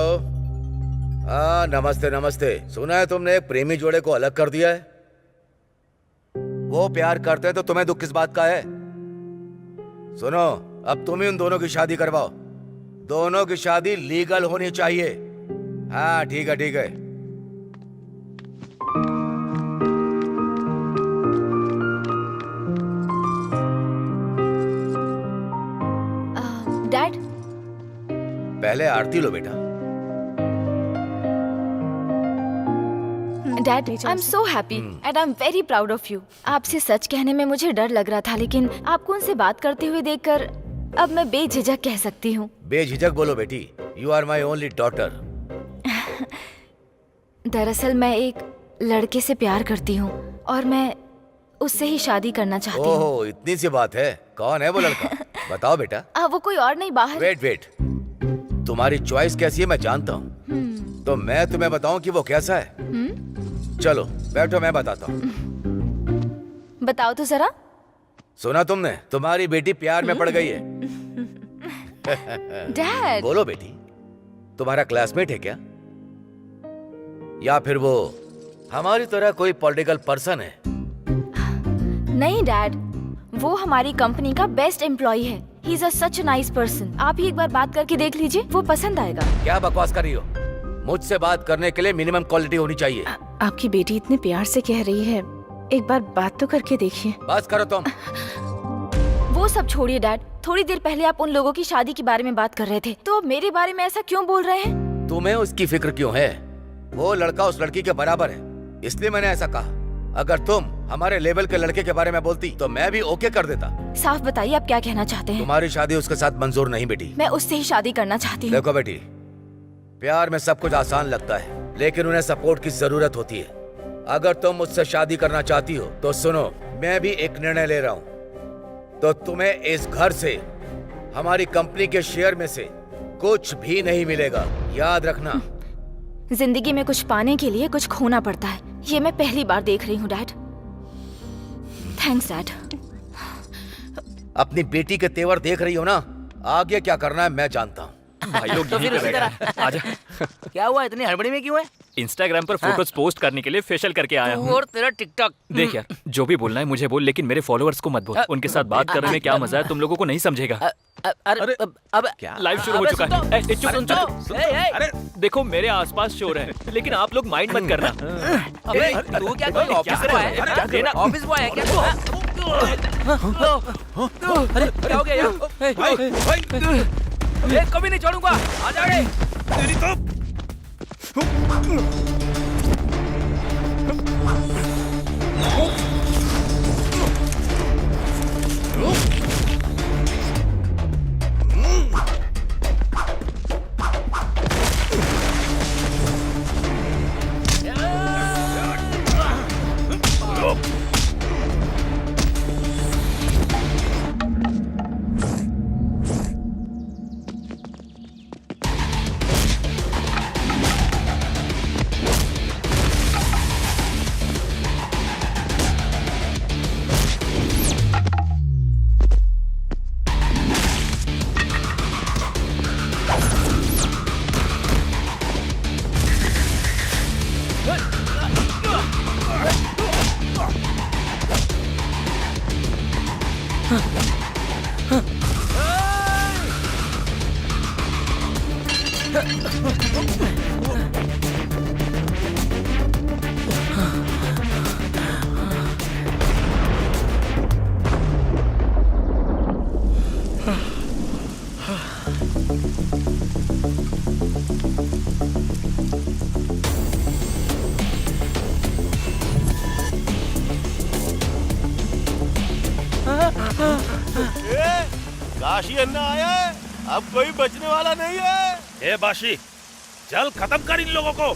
G: हाँ नमस्ते नमस्ते। सुना है तुमने एक प्रेमी जोड़े को अलग कर दिया है? वो प्यार करते हैं तो तुम्हें दुख किस बात का है? सुनो, अब तुम ही उन दोनों की शादी करवाओ। दोनों की शादी लीगल होनी चाहिए। हाँ ठीक है ठीक है।
L: डैड,
G: पहले आरती लो बेटा।
L: Dad, I am so happy and I am very proud of you. आपसे सच कहने में मुझे डर लग रहा था, लेकिन आपको उनसे बात करते हुए देखकर अब मैं बेझिझक कह सकती हूँ।
G: बेझिझक बोलो बेटी। You are my only daughter.
L: दरअसल मैं एक लड़के से प्यार करती हूँ और मैं उससे ही शादी करना चाहती हूँ।
G: ओहो, इतनी सी बात है। कौन है वो लड़का? बताओ बेटा।
L: वो कोई और नहीं, बाहर।
G: वेट वेट, तुम्हारी चॉइस कैसी है मैं जानता हूँ, तो मैं तुम्हें बताऊं कि वो कैसा है। चलो बैठो, मैं बताता हूँ।
L: बताओ तो जरा।
G: सुना तुमने? तुम्हारी बेटी प्यार में पड़ गई है।
L: डैड।
G: बोलो बेटी, तुम्हारा क्लासमेट है क्या? या फिर वो हमारी तरह कोई पॉलिटिकल पर्सन है?
L: नहीं डैड, वो हमारी कंपनी का बेस्ट एम्प्लॉय है। He is such nice person. आप ही एक बार बात करके देख लीजिए, वो पसंद आएगा।
G: क्या बकवास कर रही हो? मुझसे बात करने के लिए मिनिमम क्वालिटी होनी चाहिए।
E: आपकी बेटी इतने प्यार से कह रही है, एक बार बात तो करके देखिए।
G: बस करो तुम।
L: वो सब छोड़िए डैड, थोड़ी देर पहले आप उन लोगों की शादी के बारे में बात कर रहे थे, तो मेरे बारे में ऐसा क्यों बोल रहे हैं?
G: तुम्हें उसकी फिक्र क्यों है? वो लड़का उस लड़की के बराबर है, इसलिए मैंने ऐसा कहा। अगर तुम हमारे लेवल के लड़के के बारे में बोलती तो मैं भी ओके कर देता।
L: साफ बताइए आप क्या कहना चाहते हैं?
G: तुम्हारी शादी उसके साथ मंजूर नहीं बेटी।
L: मैं उससे ही शादी करना चाहती हूँ।
G: देखो बेटी, प्यार में सब कुछ आसान लगता है, लेकिन उन्हें सपोर्ट की जरूरत होती है। अगर तुम मुझसे शादी करना चाहती हो तो सुनो, मैं भी एक निर्णय ले रहा हूँ। तो तुम्हें इस घर से, हमारी कंपनी के शेयर में से कुछ भी नहीं मिलेगा, याद रखना।
L: जिंदगी में कुछ पाने के लिए कुछ खोना पड़ता है, ये मैं पहली बार देख रही हूँ डैड। Thanks dad.
G: अपनी बेटी के तेवर देख रही हो ना, आगे क्या करना है मैं जानता हूँ।
D: भाई लोग
B: तो
D: यहीं
B: फिर
D: पे
B: उसी
D: बैठे
B: तरह
D: हैं। आजा।
B: क्या हुआ, इतनी हड़बड़ी में क्यों है?
D: इंस्टाग्राम पर फोटोज पोस्ट करने के लिए फेशियल करके आया हूँ।
B: और तेरा टिकटॉक।
D: देख यार, जो भी बोलना है मुझे बोल, लेकिन मेरे फॉलोअर्स को मत बोल। उनके साथ बात करने में क्या मजा है, तुम लोगों को नहीं समझेगा।
B: अरे अब
D: लाइव शुरू हो चुका है। चुप चुप। अरे देखो, मेरे आसपास शोर है, लेकिन आप लोग माइंड मत करना।
B: अबे तू क्या कोई ऑफिसर है?
D: देना
B: ऑफिस बॉय है क्या तू? अरे क्या हो गया यार? कभी नहीं छोड़ूंगा, आ जा रे। तेरी तो
H: काशी अन्ना आया है, अब कोई बचने वाला नहीं है।
O: ए बाशी, चल खत्म कर इन लोगों को।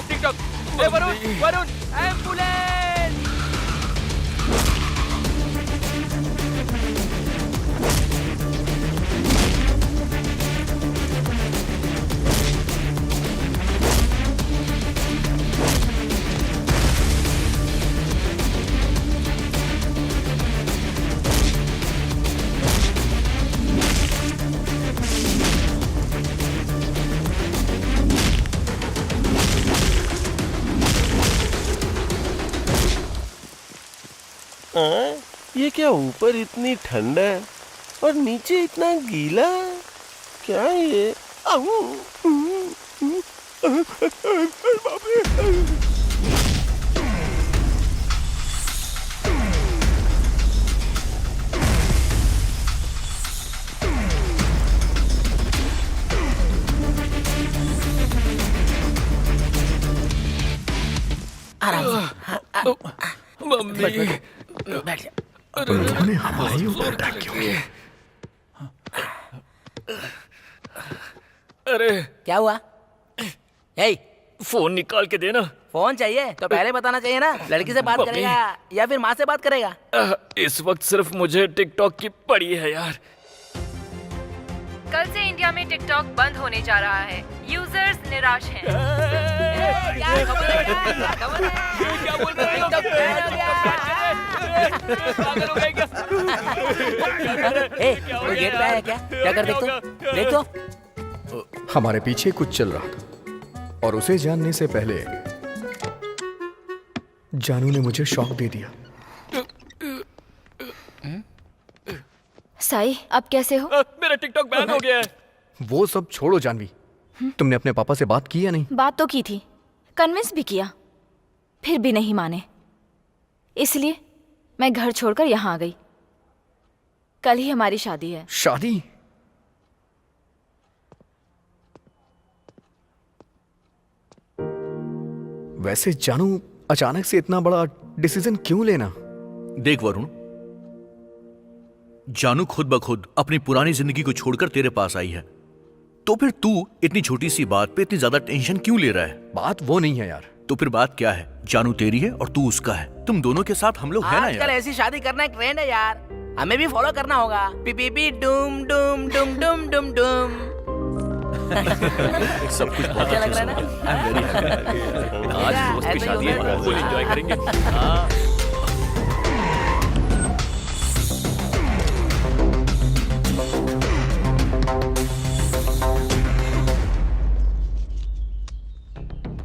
B: टिकटॉक। ए वरुण, वरुण, एम्बुलेंस।
H: ये क्या ऊपर इतनी ठंड है और नीचे इतना गीला? क्या है ये? बाप रे!
B: आराम से।
D: मम्मी
B: बैठ जा।
N: उन्होंने हमारे ऊपर अटैक क्यों किया?
D: अरे
B: क्या हुआ? हे,
D: फोन निकाल के देना।
B: फोन चाहिए तो पहले बताना चाहिए ना। लड़की से बात
D: मम्मी।
B: करेगा या फिर माँ से बात करेगा?
D: इस वक्त सिर्फ मुझे टिकटॉक की पड़ी है यार।
L: कल से इंडिया में टिकटॉक बंद होने जा रहा है। यूजर्स निराश हैं।
B: क्या खबर है?
D: क्या बोल रहे हो?
B: कोई गेट पे आया क्या? क्या कर देख तो।
N: हमारे पीछे कुछ चल रहा था और उसे जानने से पहले जानू ने मुझे शॉक दे दिया।
L: साई, आप कैसे हो?
D: मेरा टिकटॉक बैन हो गया है।
N: वो सब छोड़ो जानवी, तुमने अपने पापा से बात की या नहीं?
L: बात तो की थी, कन्विंस भी किया, फिर भी नहीं माने। इसलिए मैं घर छोड़कर यहाँ आ गई। कल ही हमारी शादी है।
N: शादी? वैसे जानू, अचानक से इतना बड़ा डिसीजन क्यों लेना?
I: देख वरुण, जानू खुद ब खुद अपनी पुरानी जिंदगी को छोड़कर तेरे पास आई है, तो फिर तू इतनी छोटी सी बात पे इतनी ज्यादा टेंशन क्यों ले रहा है?
N: बात वो नहीं है यार।
I: तो फिर बात क्या है? जानू तेरी है और तू उसका है। तुम दोनों के साथ हम लोग है ना
B: आजकल
I: यार।
B: ऐसी शादी करना एक ट्रेंड है यार, हमें भी फॉलो करना होगा। P P P Doom Doom Doom Doom Doom Doom.
D: सब कुछ बहुत
B: अच्छा लग रहा है ना?
D: आज दोस्त की शादी है, फुल एंजॉय करेंगे। हाँ।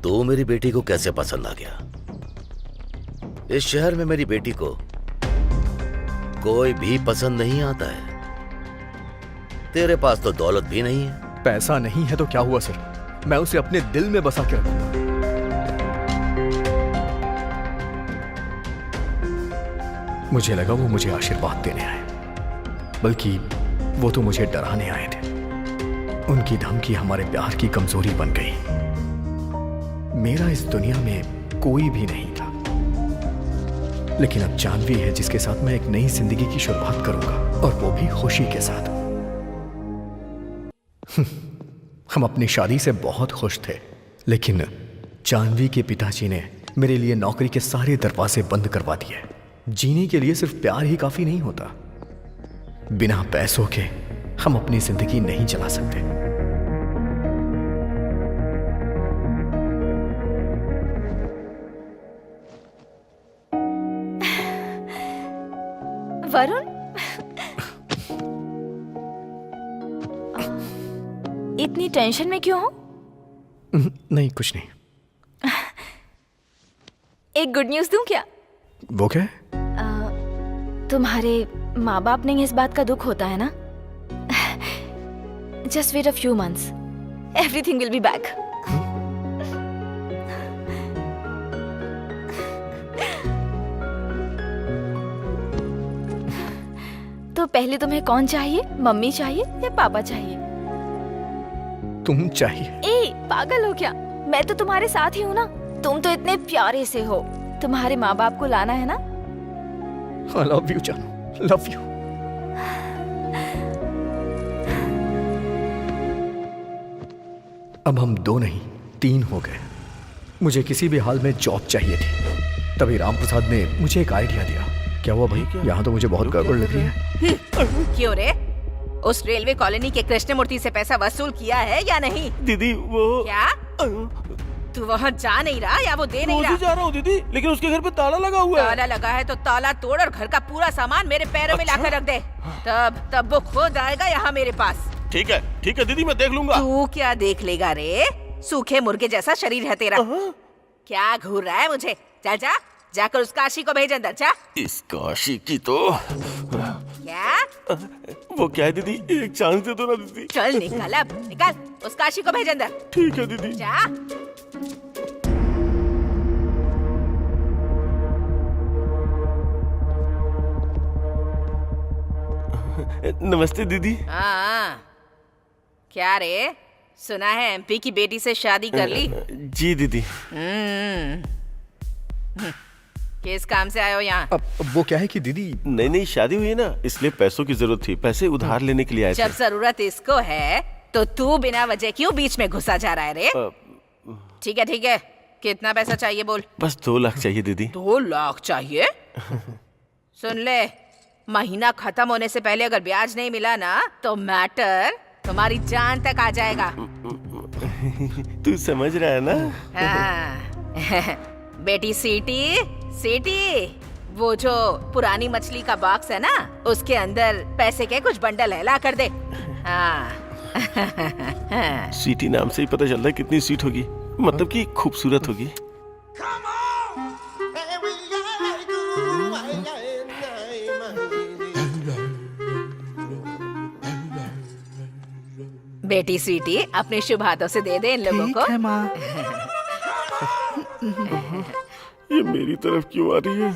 G: तो मेरी बेटी को कैसे पसंद आ गया? इस शहर में मेरी बेटी को कोई भी पसंद नहीं आता है। तेरे पास तो दौलत भी नहीं है।
N: पैसा नहीं है तो क्या हुआ सर, मैं उसे अपने दिल में बसा के रखूंगा। मुझे लगा वो मुझे आशीर्वाद देने आए, बल्कि वो तो मुझे डराने आए थे। उनकी धमकी हमारे प्यार की कमजोरी बन गई। मेरा इस दुनिया में कोई भी नहीं था, लेकिन अब जानवी है जिसके साथ मैं एक नई जिंदगी की शुरुआत करूंगा, और वो भी खुशी के साथ। हम अपनी शादी से बहुत खुश थे, लेकिन जानवी के पिताजी ने मेरे लिए नौकरी के सारे दरवाजे बंद करवा दिए। जीने के लिए सिर्फ प्यार ही काफी नहीं होता, बिना पैसों के हम अपनी जिंदगी नहीं चला सकते।
L: वरुण, इतनी टेंशन में क्यों हो?
N: नहीं, कुछ नहीं।
L: एक गुड न्यूज दूं क्या?
N: वो क्या?
L: तुम्हारे माँ बाप नहीं इस बात का दुख होता है ना? Just wait a few months, everything will be back. तो पहले तुम्हें कौन चाहिए, मम्मी चाहिए या पापा चाहिए?
N: तुम चाहिए।
L: ए, पागल हो क्या? मैं तो तुम्हारे साथ ही हूँ ना। तुम तो इतने प्यारे से हो। तुम्हारे माँ बाप को लाना है ना?
N: I love you, जानू, love you। अब हम 2 नहीं 3 हो गए। मुझे किसी भी हाल में जॉब चाहिए थी। तभी राम प्रसाद ने मुझे एक आइडिया दिया। क्या हुआ भाई? यहाँ तो मुझे बहुत गड़बड़ लग रही है।
E: क्यों रे? उस रेलवे कॉलोनी के कृष्णमूर्ति से पैसा वसूल किया है या नहीं?
H: दीदी वो
E: क्या तू वहाँ जा नहीं रहा या वो दे नहीं रहा?
H: जा रहा हूँ दीदी, लेकिन उसके घर पे ताला लगा हुआ है।
E: ताला लगा है तो ताला तोड़ और घर का पूरा सामान मेरे पैरों में लाकर रख दे। तब वो खुद आएगा यहाँ मेरे पास।
H: ठीक है दीदी, मैं देख लूंगा।
E: तू क्या देख लेगा रे? सूखे मुर्गे जैसा शरीर है तेरा। क्या घूर रहा है मुझे? चल जा, जाकर उस काशी को भेज अंदर। जा।
H: इस काशी की तो
E: क्या?
H: वो क्या है दीदी, एक चांस दे दो ना दीदी।
E: चल निकल, अब निकल, उस काशी को भेज अंदर।
H: ठीक है दीदी।
E: जा।
H: नमस्ते दीदी।
E: हाँ, क्या रे, सुना है एमपी की बेटी से शादी कर ली?
H: जी दीदी।
E: किस काम से आए हो यहाँ?
N: अब वो क्या है कि दीदी
H: नई नई शादी हुई है ना, इसलिए पैसों की जरूरत थी, पैसे उधार लेने के लिए आए थे।
E: जब जरूरत इसको है तो तू बिना वजह क्यों बीच में घुसा जा रहा है रे? ठीक है, कितना पैसा चाहिए बोल?
H: बस 2 लाख चाहिए दीदी।
E: 2 लाख चाहिए? सुन ले, महीना खत्म होने से पहले अगर ब्याज नहीं मिला ना तो मैटर तुम्हारी जान तक आ जाएगा।
H: तू समझ रहा है ना?
E: हाँ। बेटी सीटी, वो जो पुरानी मछली का बॉक्स है ना, उसके अंदर पैसे के कुछ बंडल है, ला कर दे। हाँ।
H: सीटी नाम से ही पता चल रहा है कितनी सीट होगी, मतलब कि खूबसूरत होगी।
E: बेटी स्वीटी, अपने शुभ हाथों से दे दे इन लोगों को।
K: ठीक है माँ।
H: ये मेरी तरफ क्यों आ रही है?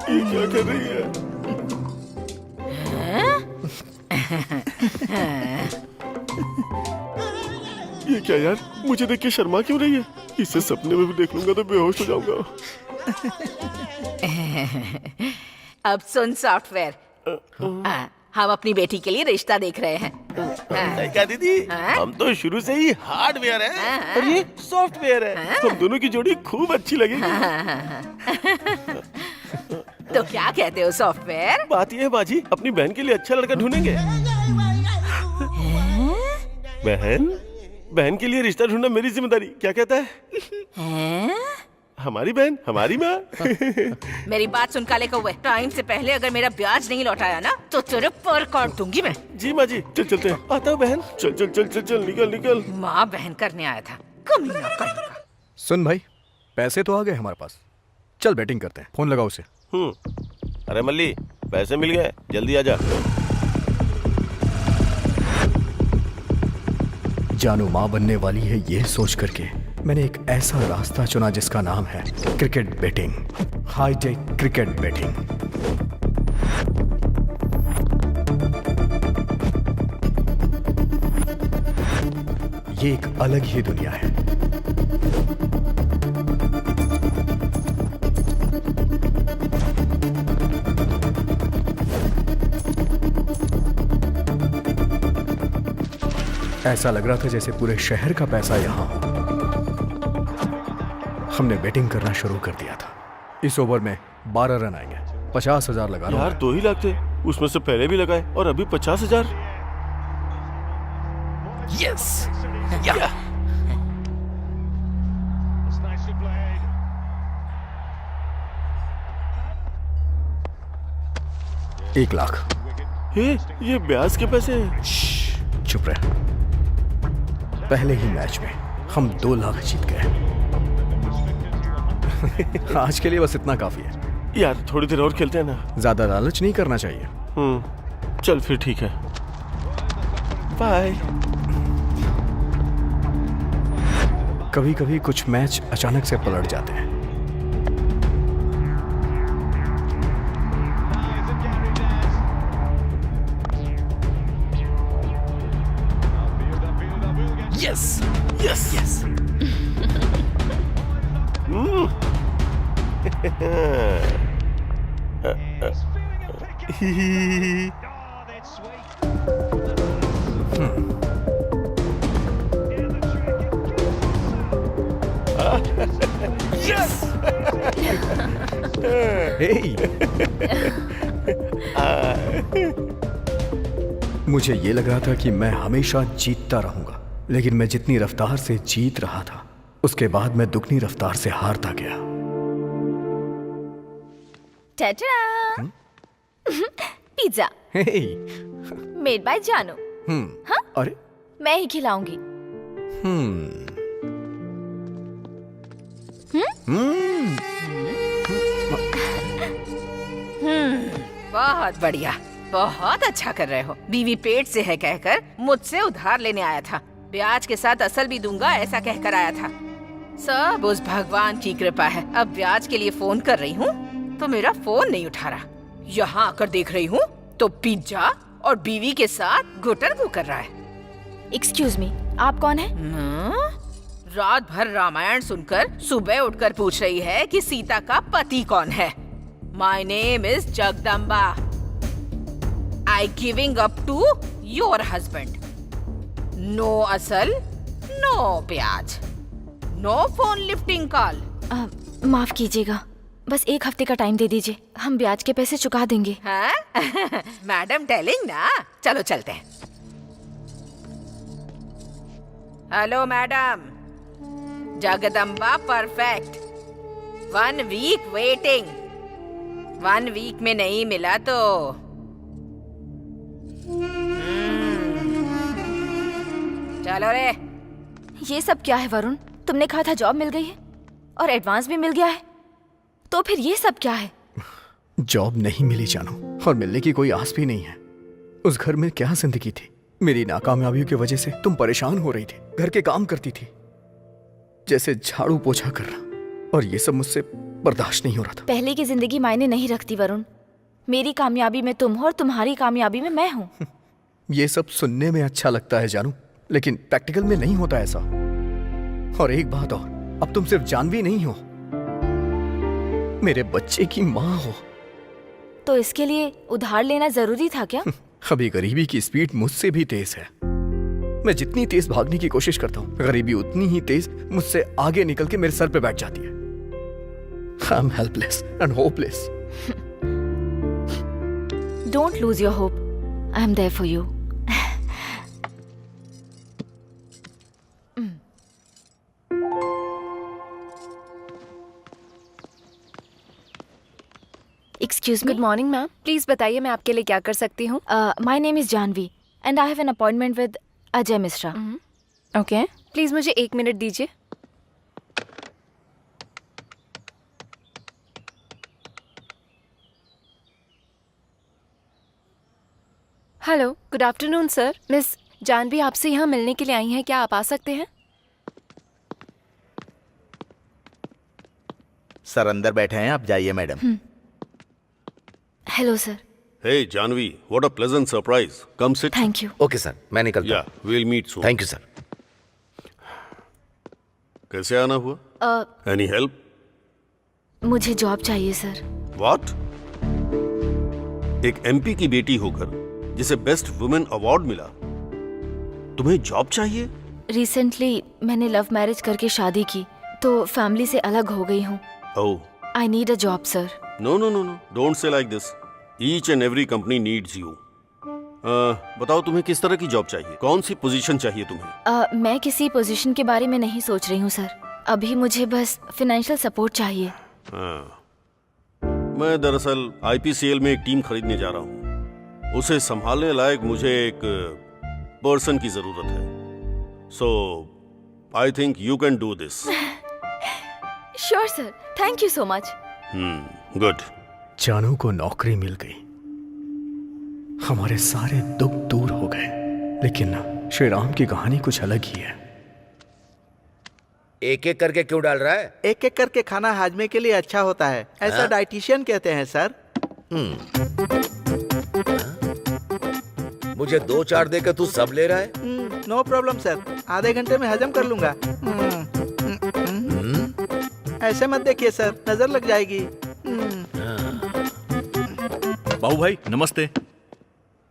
H: ये क्या कर रही है? ये क्या यार, मुझे देख के शर्मा क्यों रही है? इसे सपने में भी देख लूंगा तो बेहोश हो जाऊंगा।
E: अब सुन सॉफ्टवेयर, हम अपनी बेटी के लिए रिश्ता देख रहे हैं।
H: क्या दीदी, हम तो शुरू से ही हार्डवेयर हैं और ये सॉफ्टवेयर है। हम दोनों की जोड़ी खूब अच्छी लगेगी।
E: तो क्या कहते हो सॉफ्टवेयर?
H: बात ये है बाजी, अपनी बहन के लिए अच्छा लड़का ढूंढेंगे। बहन के लिए रिश्ता ढूंढना मेरी जिम्मेदारी, क्या कहता है? हमारी बहन हमारी माँ।
E: मेरी बात सुन काले कौवे, टाइम से पहले अगर मेरा ब्याज नहीं लौटाया ना तो तेरे पर काट दूंगी मैं।
H: जी माँ जी, चल चलते हैं। आता हूँ बहन। चल चल चल चल चल, निकल निकल।
E: माँ बहन करने आया था, कमीना कहीं।
N: सुन भाई, पैसे तो आ गए हमारे पास, चल बैटिंग करते हैं। फोन लगाओ उसे।
H: अरे मल्ली, पैसे मिल गए, जल्दी आजा।
N: जानू माँ बनने वाली है, ये सोच करके मैंने एक ऐसा रास्ता चुना जिसका नाम है cricket betting, hitech cricket betting. ये एक अलग ही दुनिया है। ऐसा लग रहा था जैसे पूरे शहर का पैसा यहाँ हो। हमने बैटिंग करना शुरू कर दिया था। इस ओवर में 12 रन आएंगे, 50,000 लगा रहा हूं।
H: यार 2 ही लाख थे, उसमें से पहले भी लगाए और अभी 50,000।
B: यस।
N: 1 लाख।
H: ये ब्याज के पैसे हैं।
N: चुप रह। पहले ही मैच में हम 2 लाख जीत गए। आज के लिए बस इतना काफी है।
H: यार थोड़ी देर और खेलते हैं ना।
N: ज्यादा लालच नहीं करना चाहिए।
H: चल फिर ठीक है, बाय।
N: कभी कभी कुछ मैच अचानक से पलट जाते हैं।
B: Yes
H: yes yes.
B: यस।
N: मुझे ये लग रहा था कि मैं हमेशा जीतता रहूंगा, लेकिन मैं जितनी रफ्तार से जीत रहा था उसके बाद मैं दुगनी रफ्तार से हारता गया।
L: Ta-da! Pizza.
N: Hey.
L: Made by Janu. हाँ?
N: अरे
L: मैं ही खिलाऊंगी।
E: बहुत बढ़िया, बहुत अच्छा कर रहे हो। बीवी पेट से है कहकर मुझसे उधार लेने आया था, ब्याज के साथ असल भी दूंगा ऐसा कहकर आया था। सब उस भगवान की कृपा है। अब ब्याज के लिए फोन कर रही हूँ तो मेरा फोन नहीं उठा रहा। यहाँ आकर देख रही हूँ तो पिज्जा और बीवी के साथ गुटर गु कर रहा है।
L: एक्सक्यूज मी, आप कौन है?
E: रात भर रामायण सुनकर सुबह उठकर पूछ रही है कि सीता का पति कौन है। My name is Jagdamba. I giving up to your husband. No असल, नो ब्याज, नो फोन लिफ्टिंग कॉल।
L: माफ कीजिएगा, बस 1 हफ्ते का टाइम दे दीजिए, हम ब्याज के पैसे चुका देंगे।
E: हाँ? मैडम टेलिंग ना। चलो चलते हैं। Hello madam, Jagdamba perfect. 1 week waiting. 1 week में नहीं मिला तो चलो रे।
L: ये सब क्या है वरुण? तुमने कहा था जॉब मिल गई है और एडवांस भी मिल गया है, तो फिर ये सब क्या है?
N: जॉब नहीं मिली जानू, और मिलने की कोई आस भी नहीं है। उस घर में क्या जिंदगी थी? मेरी नाकामयाबियों की वजह से तुम परेशान हो रही थी, घर के काम करती थी जैसे झाड़ू पोछा करना, और ये सब मुझसे बर्दाश्त नहीं हो रहा था।
L: पहले की जिंदगी मायने नहीं रखती वरुण। मेरी कामयाबी में तुम हो और तुम्हारी कामयाबी में मैं हूँ।
N: ये सब सुनने में अच्छा लगता है जानू, लेकिन प्रैक्टिकल में नहीं होता ऐसा। और एक बात और, अब तुम सिर्फ जानवी नहीं हो, मेरे बच्चे की माँ हो।
L: तो इसके लिए उधार लेना जरूरी था क्या?
N: अभी गरीबी की स्पीड मुझसे भी तेज है। मैं जितनी तेज भागने की कोशिश करता हूँ, गरीबी उतनी ही तेज मुझसे आगे निकल के मेरे सर पे बैठ जाती है। I am helpless and hopeless.
L: Don't lose your hope, I am there for you. Excuse me.
Q: Good morning, ma'am. Please बताइए मैं आपके लिए क्या कर सकती हूँ?
L: My name is Janvi and I have an appointment with Ajay Misra.
Q: Okay. Please मुझे 1 minute दीजिए। Hello, good afternoon sir. Miss Janvi आपसे यहाँ मिलने के लिए आई हैं, क्या आप आ सकते हैं?
M: सर अंदर बैठे हैं, आप जाइए madam.
L: Hello sir.
J: Hey Janvi, what a pleasant surprise. Come sit.
L: Thank you.
G: Okay sir, मैं निकलता
J: Yeah, we'll meet soon.
G: Thank you sir.
J: कैसे आना हुआ? Any help?
L: मुझे जॉब चाहिए सर।
J: What? एक एमपी की बेटी होकर जिसे बेस्ट वुमेन अवार्ड मिला, तुम्हें जॉब चाहिए?
L: रिसेंटली मैंने लव मैरिज करके शादी की, तो फैमिली से अलग हो गई हूँ।
J: Oh.
L: I need a job sir.
J: No, no, no, no. Don't say like this. Each and every company needs you. बताओ तुम्हें किस तरह की जॉब चाहिए? कौन सी पोजीशन चाहिए तुम्हें?
L: मैं किसी पोजीशन के बारे में नहीं सोच रही हूँ सर। अभी मुझे बस फाइनेंशियल सपोर्ट चाहिए।
J: मैं दरअसल आईपीसीएल में एक टीम खरीदने जा रहा हूँ। उसे संभालने लायक मुझे एक पर्सन की जरूरत है। So, I think you can do this.
L: Sure sir, thank you so much.
J: Good.
N: जानू को नौकरी मिल गई, हमारे सारे दुख दूर हो गए। लेकिन श्री राम की कहानी कुछ अलग ही है।
G: एक एक करके क्यों डाल रहा है?
M: एक एक करके खाना हाजमे के लिए अच्छा होता है, ऐसा डाइटिशियन कहते हैं सर।
G: मुझे 2-4 देकर तू सब ले रहा है?
M: नो प्रॉब्लम सर, आधे घंटे में हजम कर लूंगा। ऐसे मत देखिए सर, नजर लग जाएगी।
I: बाबू भाई नमस्ते।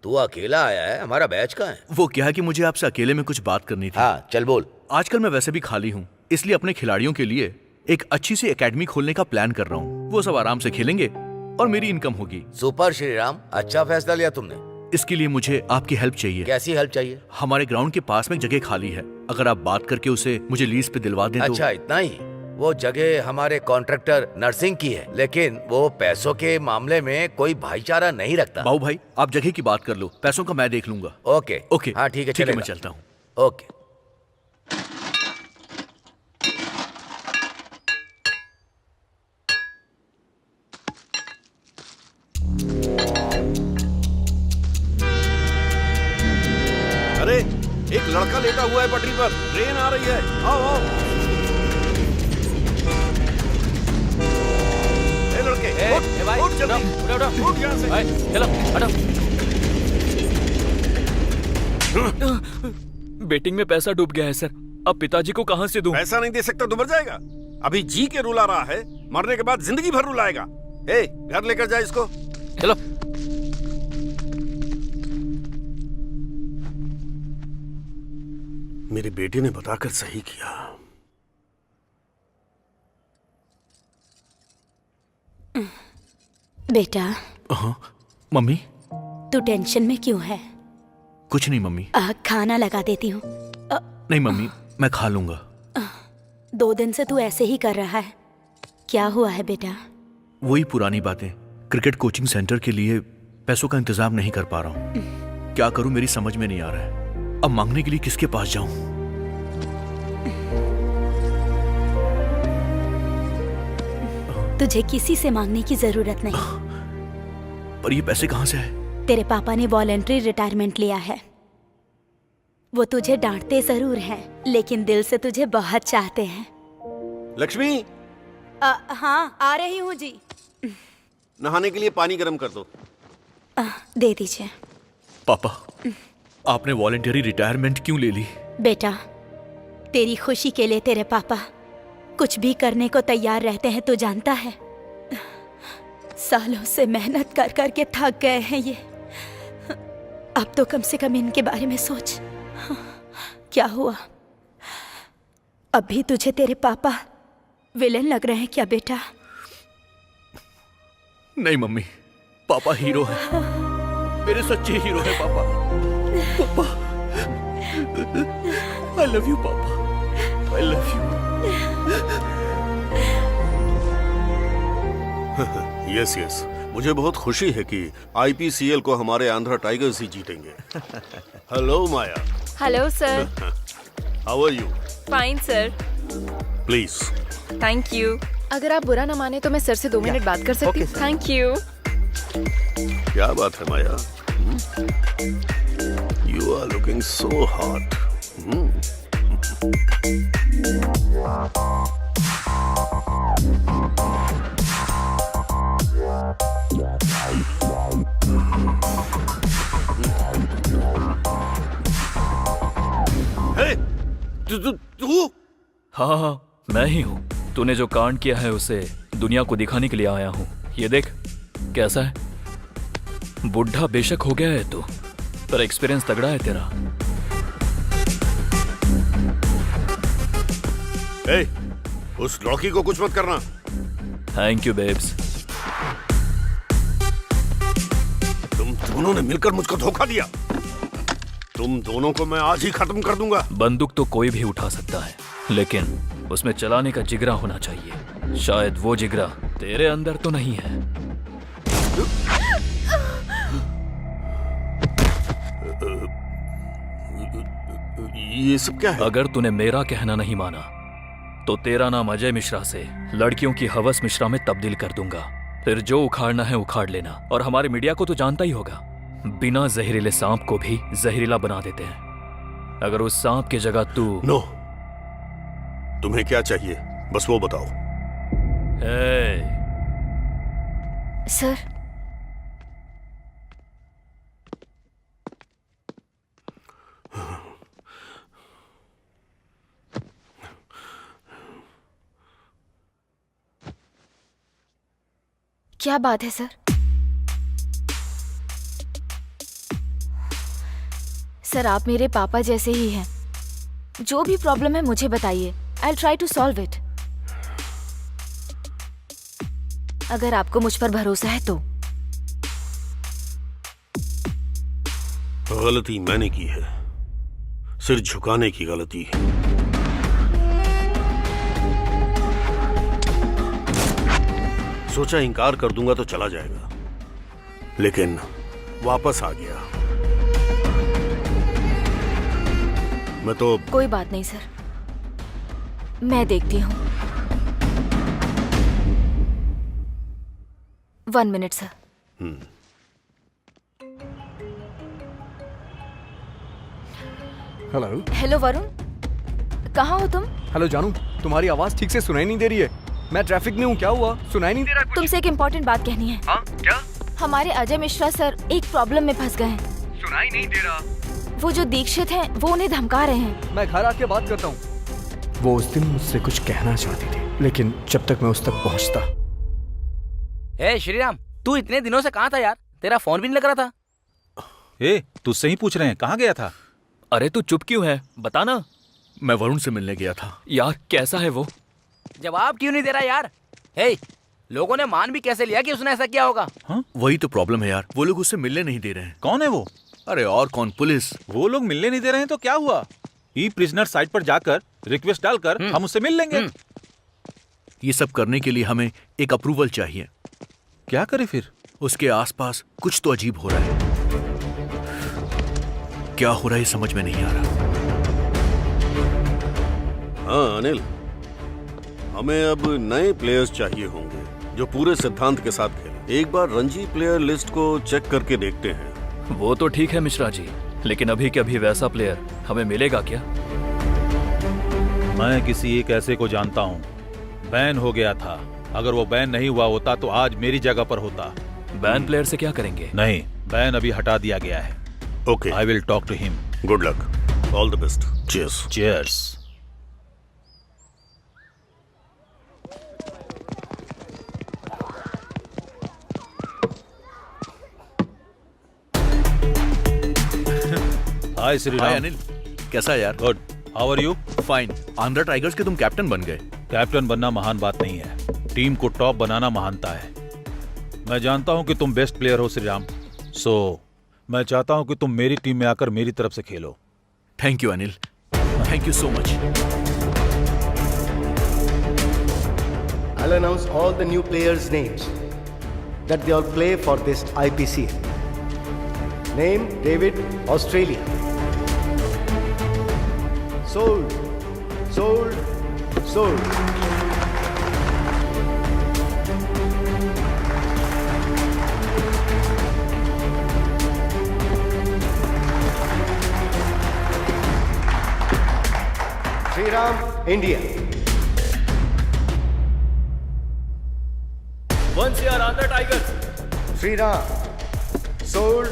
G: तू अकेला आया है? हमारा बैच कहाँ है?
I: वो क्या है कि मुझे आपसे अकेले में कुछ बात करनी थी।
G: हाँ चल बोल।
I: आजकल मैं वैसे भी खाली हूँ, इसलिए अपने खिलाड़ियों के लिए एक अच्छी सी एकेडमी खोलने का प्लान कर रहा हूँ। वो सब आराम से खेलेंगे और मेरी इनकम होगी।
G: सुपर श्रीराम, अच्छा फैसला लिया तुमने।
I: इसके लिए मुझे आपकी हेल्प चाहिए।
G: कैसी हेल्प चाहिए?
I: हमारे ग्राउंड के पास में एक जगह खाली है, अगर आप बात करके उसे मुझे लीज पे दिलवा दें तो।
G: अच्छा इतना ही? वो जगह हमारे कॉन्ट्रैक्टर नरसिंह की है, लेकिन वो पैसों के मामले में कोई भाईचारा नहीं रखता।
I: बाबू भाई आप जगह की बात कर लो, पैसों का मैं देख लूंगा।
G: ओके
I: ओके
G: हाँ ठीक है,
I: ठीक है,
G: चलेगा।
I: मैं चलता हूँ।
G: ओके।
J: अरे एक लड़का लेटा हुआ है पटरी पर, ट्रेन आ रही है, आओ आओ। ए लड़के, उठ जल्दी, उठ यहाँ से।
D: चलो हटो। बेटिंग में पैसा डूब गया है सर, अब पिताजी को कहाँ से दूं?
J: पैसा नहीं दे सकता तो मर जाएगा। अभी जी के रुला रहा है, मरने के बाद जिंदगी भर रुलाएगा। ए घर लेकर जा इसको।
D: चलो।
J: मेरे बेटे ने बताकर सही किया।
K: बेटा।
I: हाँ मम्मी।
K: तू टेंशन में क्यों है?
I: कुछ नहीं मम्मी।
K: खाना लगा देती हूँ।
I: नहीं मम्मी, मैं खा लूंगा।
K: 2 दिन से तू ऐसे ही कर रहा है, क्या हुआ है बेटा?
I: वही पुरानी बातें। क्रिकेट कोचिंग सेंटर के लिए पैसों का इंतजाम नहीं कर पा रहा हूँ। क्या करूं मेरी समझ में नहीं आ रहा है। अब मांगने के लिए किसके पास जाऊं?
K: तुझे किसी से मांगने की जरूरत नहीं।
I: पर ये पैसे कहाँ से आए?
K: तेरे पापा ने वॉलंटरी रिटायरमेंट लिया है। वो तुझे डांटते जरूर हैं, लेकिन दिल से तुझे बहुत चाहते हैं।
J: लक्ष्मी।
K: हाँ आ रही हूँ जी।
J: नहाने के लिए पानी गर्म कर दो।
K: दे दीजिए।
I: पापा, आपने वॉलंटरी रिटायरमेंट क्यों ले ली?
K: बेटा, तेरी खुशी के लिए तेरे पापा कुछ भी करने को तैयार रहते हैं, तो जानता है। सालों से मेहनत कर कर के थक गए हैं ये। अब तो कम से कम इनके बारे में सोच। क्या हुआ? अभी तुझे तेरे पापा विलेन लग रहे हैं क्या बेटा?
I: नहीं मम्मी, पापा हीरो है, मेरे सच्चे हीरो है पापा। पापा, I love you पापा, I love you।
J: Yes yes, मुझे बहुत खुशी है कि आईपीसीएल को हमारे आंध्रा टाइगर्स ही जीतेंगे। Hello Maya.
Q: Hello sir.
J: How are you?
Q: Fine sir.
J: Please.
Q: Thank you. अगर आप बुरा ना माने तो मैं सर से 2 मिनट बात कर सकती हूँ? Thank you.
J: क्या बात है Maya? You are looking so hot.
D: तू? हाँ, मैं ही हूँ। तूने जो कांड किया है उसे दुनिया को दिखाने के लिए आया हूँ। ये देख कैसा है। बुढ़ा बेशक हो गया है तू, पर एक्सपीरियंस तगड़ा है तेरा।
J: ए, उस लौकी को कुछ मत करना।
D: Thank you babes.
J: तुम दोनों ने मिलकर मुझको धोखा दिया। तुम दोनों को मैं आज ही खत्म कर दूंगा।
D: बंदूक तो कोई भी उठा सकता है, लेकिन उसमें चलाने का जिगरा होना चाहिए। शायद वो जिगरा तेरे अंदर तो नहीं है।
J: ये सब क्या है?
D: अगर तूने मेरा कहना नहीं माना तो तेरा नाम अजय मिश्रा से लड़कियों की हवस मिश्रा में तब्दील कर दूंगा। फिर जो उखाड़ना है उखाड़ लेना। और हमारे मीडिया को तो जानता ही होगा, बिना जहरीले सांप को भी जहरीला बना देते हैं। अगर उस सांप की जगह तू...
J: नो, तुम्हें क्या चाहिए बस वो बताओ।
L: सर, क्या बात है सर? सर, आप मेरे पापा जैसे ही हैं। जो भी प्रॉब्लम है मुझे बताइए, I'll try to solve it। अगर आपको मुझ पर भरोसा है तो।
J: गलती मैंने की है, सिर झुकाने की गलती। सोचा इनकार कर दूंगा तो चला जाएगा, लेकिन वापस आ गया। मैं तो
L: कोई बात नहीं सर, मैं देखती हूँ। 1 minute sir.
N: Hello.
L: Hello Varun, कहाँ हो तुम?
N: हेलो जानू, तुम्हारी आवाज ठीक से सुनाई नहीं दे रही है। मैं ट्रैफिक में हूँ, क्या हुआ? सुनाई नहीं दे रहा?
L: तुमसे एक इम्पोर्टेंट बात कहनी है।
N: हाँ, क्या?
L: हमारे अजय मिश्रा सर एक प्रॉब्लम में फंस गए हैं।
N: सुनाई नहीं दे रहा।
L: वो जो दीक्षित हैं, वो उन्हें धमका रहे हैं।
N: मैं घर आके बात करता हूँ। वो उस दिन मुझसे कुछ कहना चाहती थी, लेकिन जब तक मैं उस तक पहुँचता।
B: ए श्रीराम, तू इतने दिनों से कहाँ था यार? तेरा फोन भी नहीं लग रहा था।
C: ए, तुझसे ही पूछ रहे हैं, कहाँ गया था?
D: अरे तू चुप क्यों है, बता ना।
I: मैं वरुण से मिलने गया था।
D: यार कैसा है वो?
B: जवाब क्यों नहीं दे रहा यार? हे, लोगों ने मान भी कैसे लिया कि उसने ऐसा किया होगा?
I: हाँ? वही तो प्रॉब्लम है यार, वो लोग उससे मिलने नहीं दे रहे हैं।
C: कौन है वो?
I: अरे और कौन, पुलिस।
C: वो लोग मिलने नहीं दे रहे हैं तो क्या हुआ? ई प्रिजनर साइट पर जाकर रिक्वेस्ट डालकर हम उससे मिल लेंगे।
I: ये सब करने के लिए हमें एक अप्रूवल चाहिए।
C: क्या करें फिर?
I: उसके आसपास कुछ तो अजीब हो रहा है। क्या हो रहा है समझ में नहीं आ रहा।
J: हाँ अनिल, हमें अब नए प्लेयर्स चाहिए होंगे जो पूरे सिद्धांत के साथ खेलें। एक बार रणजी प्लेयर लिस्ट को चेक करके देखते हैं।
D: वो तो ठीक है मिश्रा जी, लेकिन अभी के अभी वैसा प्लेयर हमें मिलेगा क्या?
C: मैं किसी एक ऐसे को जानता हूँ, बैन हो गया था। अगर वो बैन नहीं हुआ होता तो आज मेरी जगह पर होता।
D: बैन प्लेयर से क्या करेंगे?
C: नहीं, बैन अभी हटा दिया गया है।
J: Okay,
C: I will talk to him.
J: Good luck, all the best. Cheers.
C: Cheers. Hi Shriram.
I: Hi Anil, कैसा यार?
C: Good, how are you?
I: Fine. Andhra tigers के तुम कैप्टन बन गए।
C: कैप्टन बनना महान बात नहीं है, टीम को टॉप बनाना महानता है। मैं जानता हूं कि तुम बेस्ट प्लेयर हो श्रीराम, सो मैं चाहता हूं कि तुम मेरी टीम में आकर मेरी तरफ से खेलो।
I: Thank you Anil, thank you so much.
A: I'll announce all the new players' names that they all play for this IPCL. Name David, Australia. Sold, sold, sold. Sriram, India.
D: Once you are on the Tigers.
A: Sriram, sold,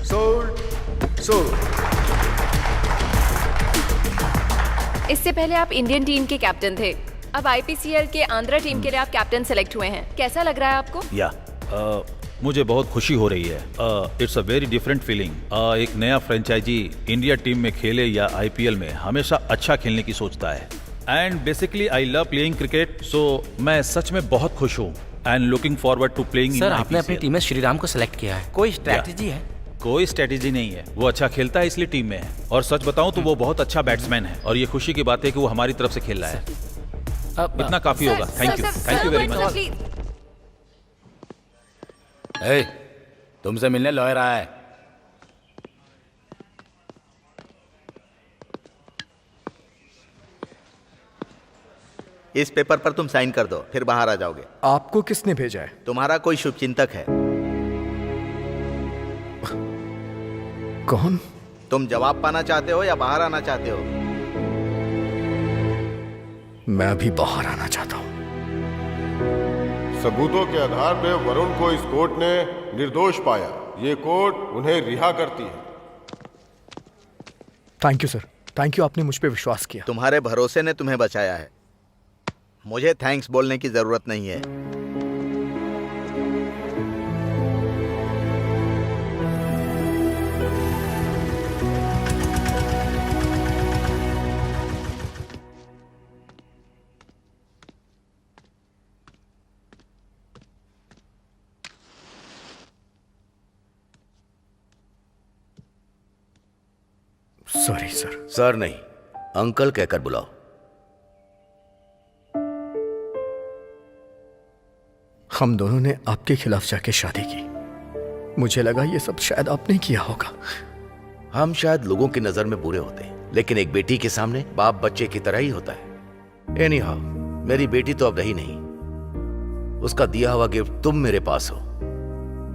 A: sold, sold.
Q: इससे पहले आप Indian team के captain थे, अब IPCL के Andhra team के लिए आप कैप्टन सेलेक्ट हुए हैं। कैसा लग रहा है आपको?
C: या मुझे बहुत खुशी हो रही है। It's a very different feeling. एक नया फ्रेंचाइजी इंडिया टीम में खेले या आईपीएल में हमेशा अच्छा खेलने की सोचता है। And basically I love playing cricket, so मैं सच में बहुत खुश हूँ and looking forward to playing in
B: sir, आपने अपनी टीम में श्रीराम को सिलेक्ट किया है, कोई स्ट्रैटेजी है?
C: कोई स्ट्रेटेजी नहीं है, वो अच्छा खेलता है इसलिए टीम में है। और सच बताऊं तो वो बहुत अच्छा बैट्समैन है और ये खुशी की बात है कि वो हमारी तरफ से खेल रहा है। इतना काफी होगा। Thank you very much.
G: ए, तुमसे मिलने लॉयर आया है।
M: इस पेपर पर तुम साइन कर दो, फिर बाहर आ जाओगे।
N: आपको किसने भेजा है?
M: तुम्हारा कोई शुभचिंतक है।
N: कौन?
M: तुम जवाब पाना चाहते हो या बाहर आना चाहते हो?
N: मैं अभी बाहर आना चाहता हूँ।
H: सबूतों के आधार पर वरुण को इस कोर्ट ने निर्दोष पाया। ये कोर्ट उन्हें रिहा करती है।
N: Thank you sir, thank you, आपने मुझ पे विश्वास किया।
M: तुम्हारे भरोसे ने तुम्हें बचाया है, मुझे थैंक्स बोलने की जरूरत नहीं है।
N: Sorry sir.
G: सर नहीं, अंकल कहकर बुलाओ।
N: हम दोनों ने आपके खिलाफ जाके शादी की। मुझे लगा ये सब शायद आपने किया होगा।
G: हम शायद लोगों की नजर में बुरे होते हैं, लेकिन एक बेटी के सामने बाप बच्चे की तरह ही होता है। एनीहाउ, मेरी बेटी तो अब रही नहीं। उसका दिया हुआ गिफ्ट तुम मेरे पास हो।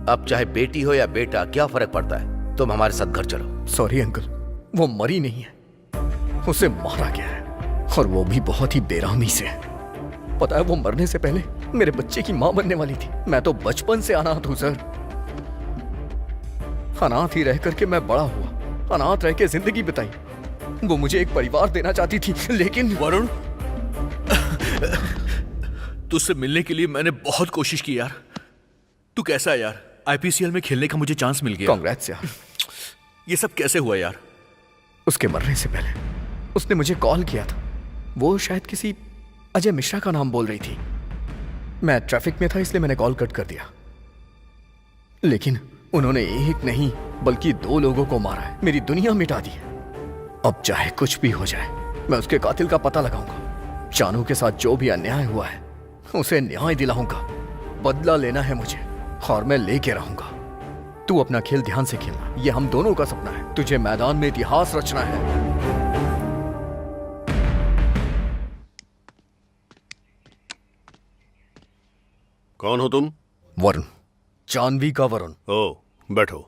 G: अब चाहे बेटी हो या बेटा, क्या फर्क पड़ता है? तुम हमारे साथ घर चलो।
N: सॉरी अंकल, वो मरी नहीं है, उसे मारा गया है, और वो भी बहुत ही बेरहमी से। पता है, वो मरने से पहले मेरे बच्चे की मां बनने वाली थी। मैं तो बचपन से अनाथ हूं सर। अनाथ ही रह करके मैं बड़ा हुआ, अनाथ रह के जिंदगी बिताई। वो मुझे एक परिवार देना चाहती थी, लेकिन
I: वरुण, तुझसे मिलने के लिए मैंने बहुत कोशिश की यार। तू कैसा है यार? आईपीसीएल में खेलने का मुझे चांस मिल गया।
N: कांग्रेट्स यार।
I: ये सब कैसे हुआ यार?
N: उसके मरने से पहले उसने मुझे कॉल किया था। वो शायद किसी अजय मिश्रा का नाम बोल रही थी। मैं ट्रैफिक में था, इसलिए मैंने कॉल कट कर दिया। लेकिन उन्होंने एक नहीं बल्कि 2 लोगों को मारा है, मेरी दुनिया मिटा दी है। अब चाहे कुछ भी हो जाए, मैं उसके कातिल का पता लगाऊंगा। जानू के साथ जो भी अन्याय हुआ है उसे न्याय दिलाऊंगा। बदला लेना है मुझे, और मैं लेके रहूंगा। तू अपना खेल ध्यान से खेलना, ये हम दोनों का सपना है। तुझे मैदान में इतिहास रचना है।
J: कौन हो तुम?
N: वरुण, जानवी का वरुण।
J: ओ, बैठो।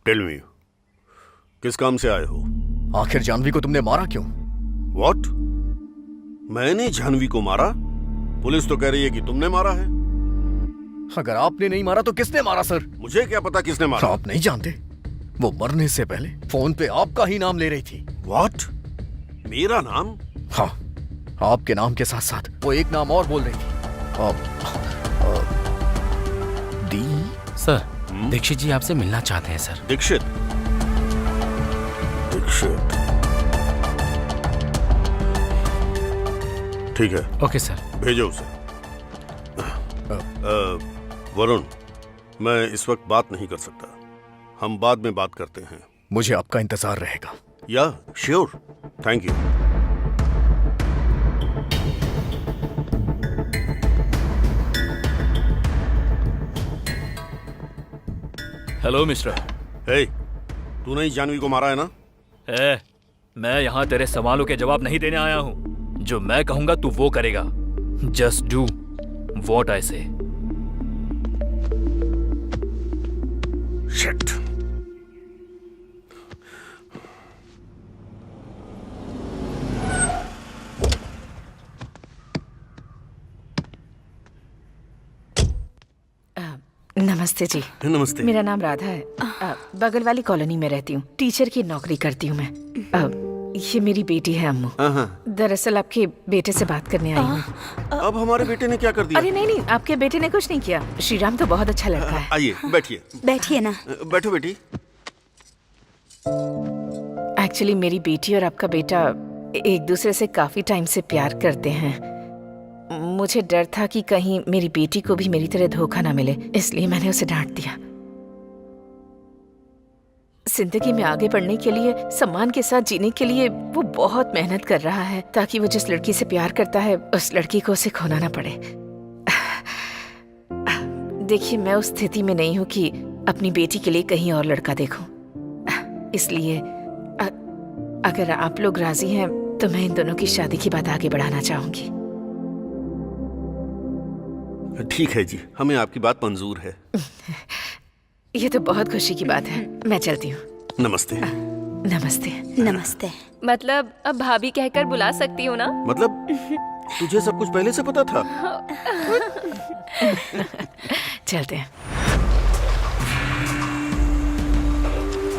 J: टेल मी, किस काम से आए हो?
N: आखिर जानवी को तुमने मारा क्यों?
J: व्हाट? मैंने जानवी को मारा? पुलिस तो कह रही है कि तुमने मारा है।
N: अगर आपने नहीं मारा तो किसने मारा सर?
J: मुझे क्या पता किसने मारा।
N: आप नहीं जानते? वो मरने से पहले फोन पे आपका ही नाम ले रही थी।
J: व्हाट? मेरा नाम?
N: हाँ, आपके नाम के साथ साथ वो एक नाम और बोल रही थी।
B: सर, दीक्षित जी आपसे मिलना चाहते हैं सर।
J: दीक्षित? दीक्षित, ठीक है।
B: Okay sir.
J: भेजो उसे। वरुण, मैं इस वक्त बात नहीं कर सकता, हम बाद में बात करते हैं।
N: मुझे आपका इंतजार रहेगा।
J: Yeah sure, thank you.
D: Hello mister.
J: Hey, तूने ही जानवी को मारा है ना?
D: मैं यहाँ तेरे सवालों के जवाब नहीं देने आया हूँ। जो मैं कहूंगा तू वो करेगा। जस्ट डू व्हाट आई से।
J: शिट।
E: नमस्ते जी।
J: नमस्ते।
E: मेरा नाम राधा है। बगल वाली कॉलोनी में रहती हूँ। टीचर की नौकरी करती हूँ मैं। ये मेरी बेटी है अम्मू। दरअसल आपके बेटे से बात करने आई हूँ।
J: अब हमारे बेटे ने क्या कर दिया?
E: अरे नहीं, आपके बेटे ने कुछ नहीं किया। श्रीराम तो बहुत अच्छा लड़का है।
J: आइए, बैठिए।
K: बैठिए ना।
J: बैठो बेटी।
E: एक्चुअली मेरी बेटी और आपका बेटा एक दूसरे से काफी टाइम से प्यार करते हैं। मुझे डर था कि कहीं मेरी बेटी को भी मेरी तरह धोखा ना मिले, इसलिए मैंने उसे डांट दिया। जिंदगी में आगे बढ़ने के लिए, सम्मान के साथ जीने के लिए वो बहुत मेहनत कर रहा है, ताकि वो जिस लड़की से प्यार करता है उस लड़की को उसे खोना ना पड़े। देखिए, मैं उस स्थिति में नहीं हूँ कि अपनी बेटी के लिए कहीं और लड़का देखूं। इसलिए अगर आप लोग राजी हैं तो मैं इन दोनों की शादी की बात आगे बढ़ाना चाहूंगी।
J: ठीक है जी, हमें आपकी बात मंजूर है।
E: ये तो बहुत खुशी की बात है। मैं चलती हूँ।
J: नमस्ते।
E: नमस्ते।
K: नमस्ते।
Q: मतलब अब भाभी कहकर बुला सकती हूँ ना?
J: मतलब तुझे सब कुछ पहले से पता था?
E: चलते हैं।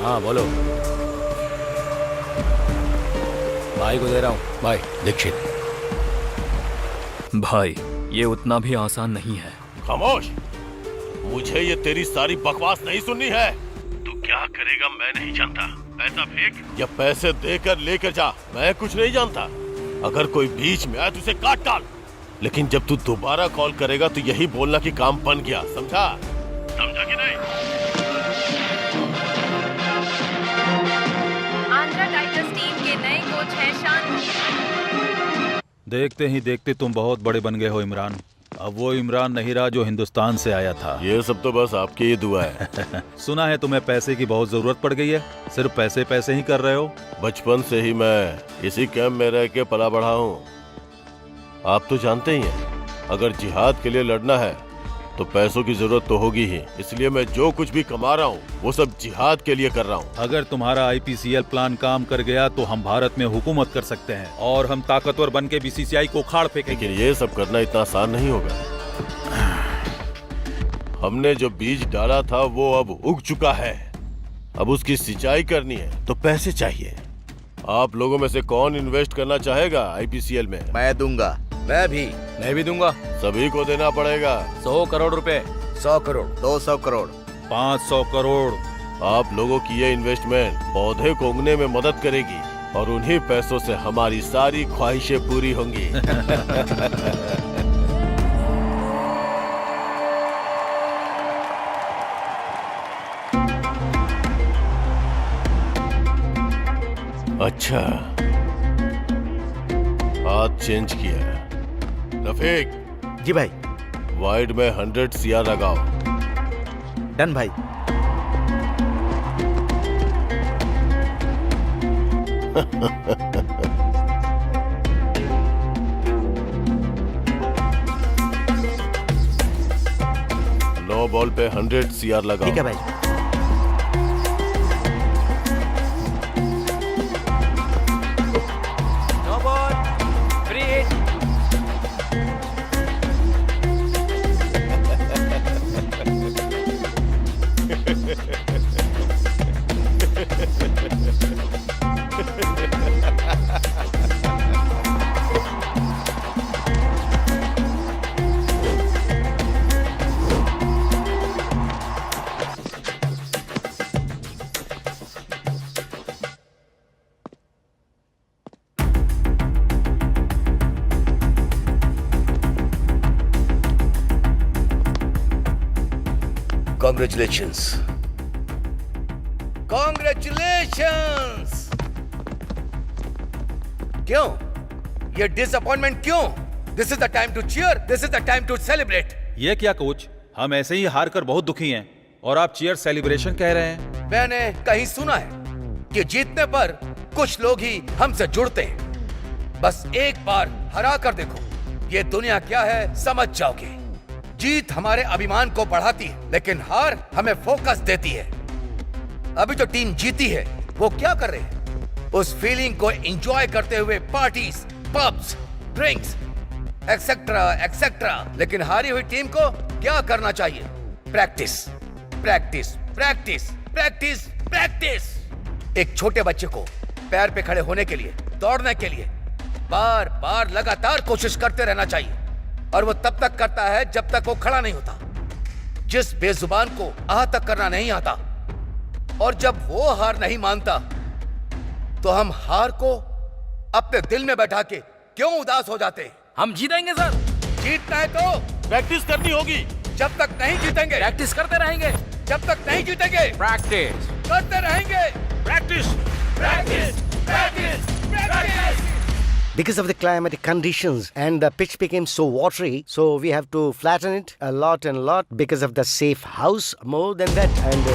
G: हाँ बोलो। भाई को दे रहा हूँ। भाई दीक्षित।
D: भाई, ये उतना भी आसान नहीं है।
H: खामोश। मुझे ये तेरी सारी बकवास नहीं सुननी है। तू क्या करेगा मैं नहीं जानता। पैसा फेंक या पैसे देकर लेकर जा, मैं कुछ नहीं जानता। अगर कोई बीच में आए तो उसे काट डाल। लेकिन जब तू दोबारा कॉल करेगा तो यही बोलना कि काम बन गया। समझा? समझा कि नहीं?
Q: आंध्रा टाइगर्स टीम के नए कोच हैं शांत।
C: देखते ही देखते तुम बहुत बड़े बन गए हो इमरान। अब वो इमरान नहीं रहा जो हिंदुस्तान से आया था।
H: ये सब तो बस आपकी ही दुआ है।
C: सुना है तुम्हें पैसे की बहुत जरूरत पड़ गई है, सिर्फ पैसे पैसे ही कर रहे हो।
H: बचपन से ही मैं इसी कैंप में रह के पला बढ़ा हूँ। आप तो जानते ही हैं, अगर जिहाद के लिए लड़ना है तो पैसों की जरूरत तो होगी ही। इसलिए मैं जो कुछ भी कमा रहा हूँ वो सब जिहाद के लिए कर रहा हूँ।
C: अगर तुम्हारा IPCL प्लान काम कर गया तो हम भारत में हुकूमत कर सकते हैं और हम ताकतवर बन के BCCI को उखाड़ फेंकेंगे।
H: लेकिन ये सब करना इतना आसान नहीं होगा। हमने जो बीज डाला था वो अब उग चुका है, अब उसकी सिंचाई करनी है तो पैसे चाहिए। आप लोगों में से कौन इन्वेस्ट करना चाहेगा IPCL में?
M: मैं दूंगा।
G: मैं भी दूंगा।
H: सभी को देना पड़ेगा।
G: 100 करोड़ रुपए। 100 करोड़।
M: 200 करोड़।
C: 500 करोड़।
H: आप लोगों की ये इन्वेस्टमेंट पौधे को उगने में मदद करेगी और उन्हीं पैसों से हमारी सारी ख्वाहिशें पूरी होंगी। अच्छा, हाथ चेंज किया। रफीक।
M: जी भाई।
H: वाइड में 100 CR लगाओ।
M: डन भाई।
H: नो बॉल पे 100 CR लगाओ।
M: ठीक है भाई।
G: Congratulations. Congratulations. क्यों? ये डिसअपॉइंटमेंट क्यों? This is the time to cheer. This is the time to celebrate.
C: ये क्या कोच, हम ऐसे ही हार कर बहुत दुखी हैं और आप चीयर सेलिब्रेशन कह रहे हैं।
G: मैंने कहीं सुना है कि जीतने पर कुछ लोग ही हमसे जुड़ते हैं। बस एक बार हरा कर देखो, ये दुनिया क्या है समझ जाओगे। जीत हमारे अभिमान को बढ़ाती है, लेकिन हार हमें फोकस देती है। अभी जो टीम जीती है वो क्या कर रहे हैं? उस फीलिंग को एंजॉय करते हुए parties, pubs, drinks, etcetera etcetera. लेकिन हारी हुई टीम को क्या करना चाहिए? Practice, practice, practice, practice, practice. एक छोटे बच्चे को पैर पे खड़े होने के लिए, दौड़ने के लिए बार बार लगातार कोशिश करते रहना चाहिए, और वो तब तक करता है जब तक वो खड़ा नहीं होता। जिस बेजुबान को आह तक करना नहीं आता और जब वो हार नहीं मानता, तो हम हार को अपने दिल में बैठा के क्यों उदास हो जाते हैं?
B: हम जीतेंगे सर।
G: जीतना है तो
H: प्रैक्टिस करनी होगी।
G: जब तक नहीं जीतेंगे
B: प्रैक्टिस करते रहेंगे।
G: जब तक नहीं जीतेंगे
B: प्रैक्टिस
G: करते रहेंगे।
H: Practice,
G: practice, practice, practice.
A: Because of the climatic conditions and the pitch became so watery, so we have to flatten it a lot and lot because of the safe house more than that. And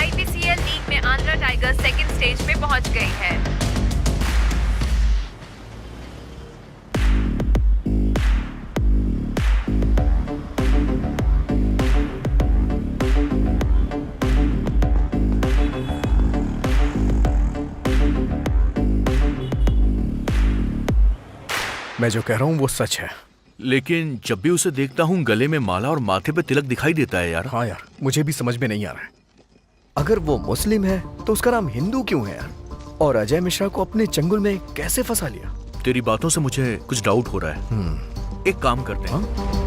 Q: IPCL league में Andhra tigers second stage में पहुंच गई है।
N: मैं जो कह रहा हूँ वो सच है।
I: लेकिन जब भी उसे देखता हूँ गले में माला और माथे पे तिलक दिखाई देता है यार।
N: हाँ यार, मुझे भी समझ में नहीं आ रहा है। अगर वो मुस्लिम है तो उसका नाम हिंदू क्यों है यार? और अजय मिश्रा को अपने चंगुल में कैसे फंसा लिया?
I: तेरी बातों से मुझे कुछ डाउट हो रहा है। एक काम करते हैं।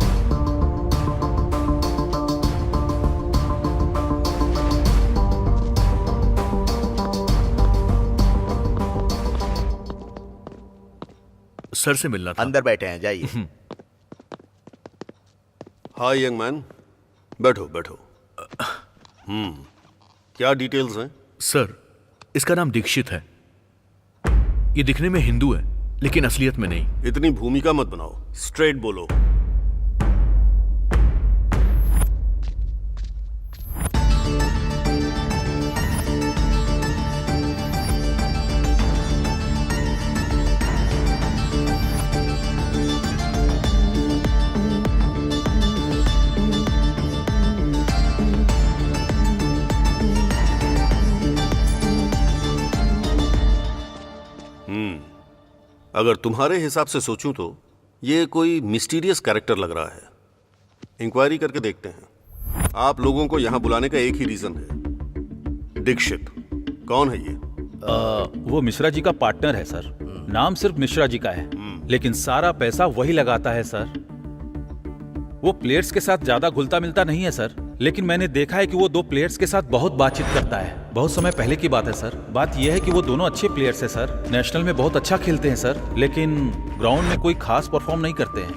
I: सर से मिलना था।
M: अंदर बैठे हैं, जाइए।
J: हाय यंग मैन, बैठो बैठो। क्या डिटेल्स हैं?
I: सर, इसका नाम दीक्षित है। ये दिखने में हिंदू है, लेकिन असलियत में नहीं।
J: इतनी भूमिका मत बनाओ, स्ट्रेट बोलो। अगर तुम्हारे हिसाब से सोचूं तो ये कोई मिस्टीरियस कैरेक्टर लग रहा है। इंक्वायरी करके देखते हैं। आप लोगों को यहां बुलाने का एक ही रीजन है, दीक्षित। कौन है ये?
C: वो मिश्रा जी का पार्टनर है सर। नाम सिर्फ मिश्रा जी का है, लेकिन सारा पैसा वही लगाता है सर। वो प्लेयर्स के साथ ज्यादा घुलता मिलता नहीं है सर, लेकिन मैंने देखा है कि वो 2 प्लेयर्स के साथ बहुत बातचीत करता है। बहुत समय पहले की बात है सर। बात यह है कि वो दोनों अच्छे प्लेयर्स हैं सर, नेशनल में बहुत अच्छा खेलते हैं सर, लेकिन ग्राउंड में कोई खास परफॉर्म नहीं करते हैं।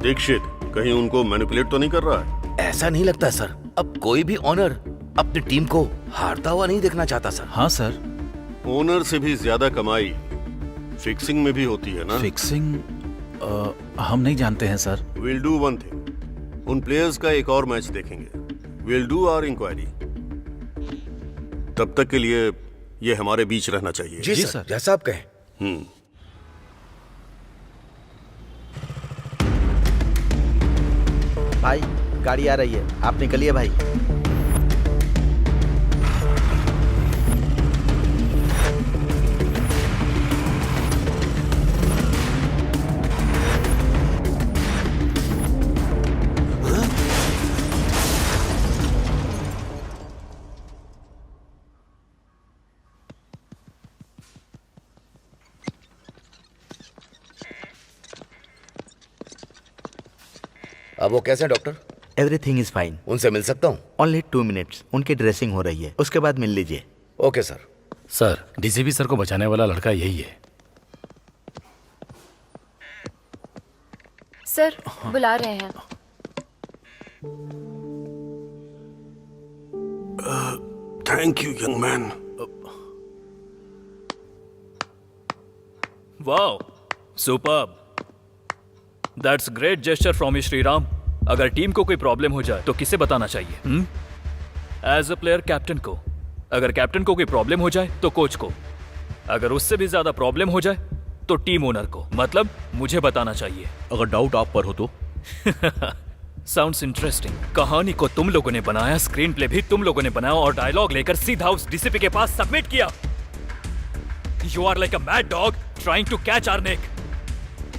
J: दीक्षित कहीं उनको मैनिपुलेट तो नहीं कर रहा है?
G: ऐसा नहीं लगता सर। अब कोई भी ओनर अपनी टीम को हारता हुआ नहीं देखना चाहता सर।
C: हाँ सर।
J: ओनर से भी ज्यादा कमाई फिक्सिंग में भी होती है ना?
C: फिक्सिंग हम नहीं जानते हैं sir.
J: Will do one thing, उन प्लेयर्स का एक और मैच देखेंगे। Will do our inquiry. तब तक के लिए ये हमारे बीच रहना चाहिए।
G: जी सर, जैसा आप कहें।
M: भाई गाड़ी आ रही है, आप निकलिए भाई।
G: अब वो कैसे हैं डॉक्टर?
M: Everything is fine.
G: उनसे मिल सकता हूँ?
M: Only 2 minutes. उनकी ड्रेसिंग हो रही है, उसके बाद मिल लीजिए।
G: Okay sir.
R: Sir, DCP sir को बचाने वाला लड़का यही है।
Q: सर, बुला रहे हैं।
J: Thank you young man.
D: Wow, superb. That's great gesture from you Shriram. अगर टीम को कोई प्रॉब्लम हो जाए तो किसे बताना चाहिए? एज अ प्लेयर कैप्टन को। अगर कैप्टन को कोई प्रॉब्लम हो जाए तो कोच को। अगर उससे भी ज्यादा प्रॉब्लम हो जाए तो टीम ओनर को, मतलब मुझे बताना चाहिए।
I: अगर डाउट आप पर हो तो?
D: Sounds interesting. कहानी को तुम लोगों ने बनाया, स्क्रीन प्ले भी तुम लोगों ने बनाया और डायलॉग लेकर सीधा उस डीसीपी के पास सबमिट किया। You are like a mad dog trying to catch our neck.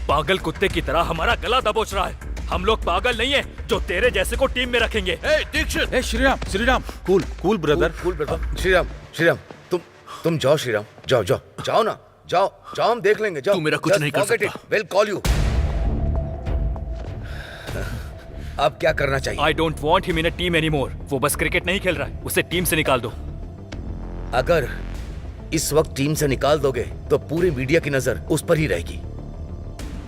D: पागल कुत्ते की तरह हमारा गला दबोच रहा है। हम लोग पागल नहीं है जो तेरे जैसे को टीम में रखेंगे।
C: Dikshit, Shriram, Shriram, cool cool brother.
G: Cool brother. Shriram, Shriram, तुम जाओ श्रीराम, जाओ जाओ जाओ ना, जाओ जाओ, हम देख लेंगे। जाओ।
I: तू मेरा कुछ नहीं कर सकता।
G: Will call you. अब क्या करना चाहिए?
D: I don't want him in a team anymore. वो बस क्रिकेट नहीं खेल रहा है, उसे टीम से निकाल दो।
G: अगर इस वक्त टीम से निकाल दोगे तो पूरी मीडिया की नजर उस पर ही रहेगी।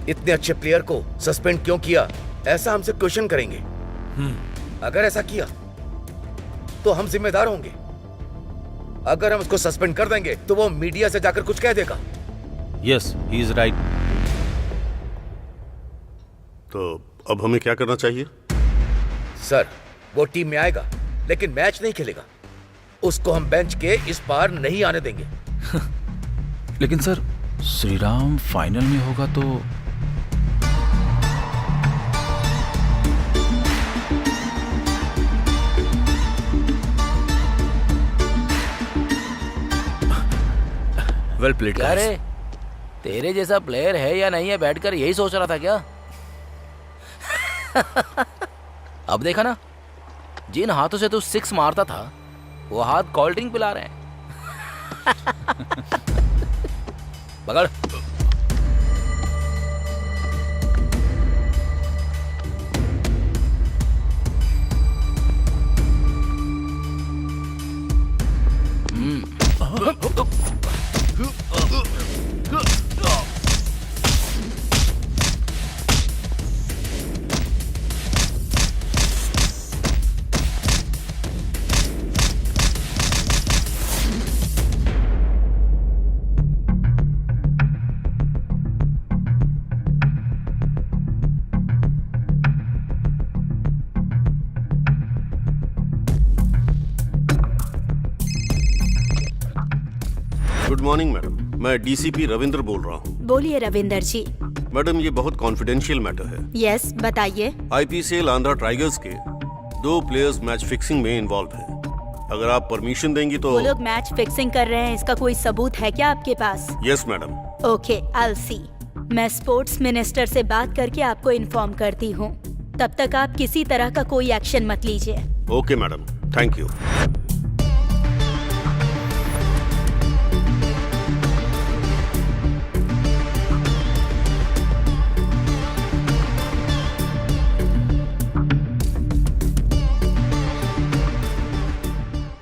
G: इतने अच्छे प्लेयर को सस्पेंड क्यों किया, ऐसा हमसे क्वेश्चन करेंगे। अगर ऐसा किया तो हम जिम्मेदार होंगे। अगर हम उसको सस्पेंड कर देंगे तो वो मीडिया से जाकर कुछ कह देगा।
C: Yes, he is right.
J: तो अब हमें क्या करना चाहिए?
G: सर, वो टीम में आएगा लेकिन मैच नहीं खेलेगा। उसको हम बेंच के इस पार नहीं आने देंगे।
C: लेकिन सर, श्रीराम फाइनल में होगा तो?
I: Well played.
B: अरे तेरे जैसा प्लेयर है या नहीं है बैठकर यही सोच रहा था क्या? अब देखा ना, जिन हाथों से तू 6 मारता था वो हाथ कोल्ड ड्रिंक पिला रहे हैं। पकड़।
J: मॉर्निंग मैडम, मैं डीसीपी रविंद्र बोल रहा हूँ।
K: बोलिए रविंदर जी।
J: मैडम ये बहुत कॉन्फिडेंशियल मैटर है।
K: यस बताइए।
J: आईपीसीएल आंध्रा टाइगर्स के 2 प्लेयर्स मैच फिक्सिंग में इन्वॉल्व हैं। अगर आप परमिशन देंगी तो।
K: वो लोग मैच फिक्सिंग कर रहे हैं, इसका कोई सबूत है क्या आपके पास?
J: Yes madam.
K: Okay, I will see. मैं स्पोर्ट्स मिनिस्टर से बात करके आपको इन्फॉर्म करती हूँ। तब तक आप किसी तरह का कोई एक्शन मत लीजिए।
J: Okay madam, thank you.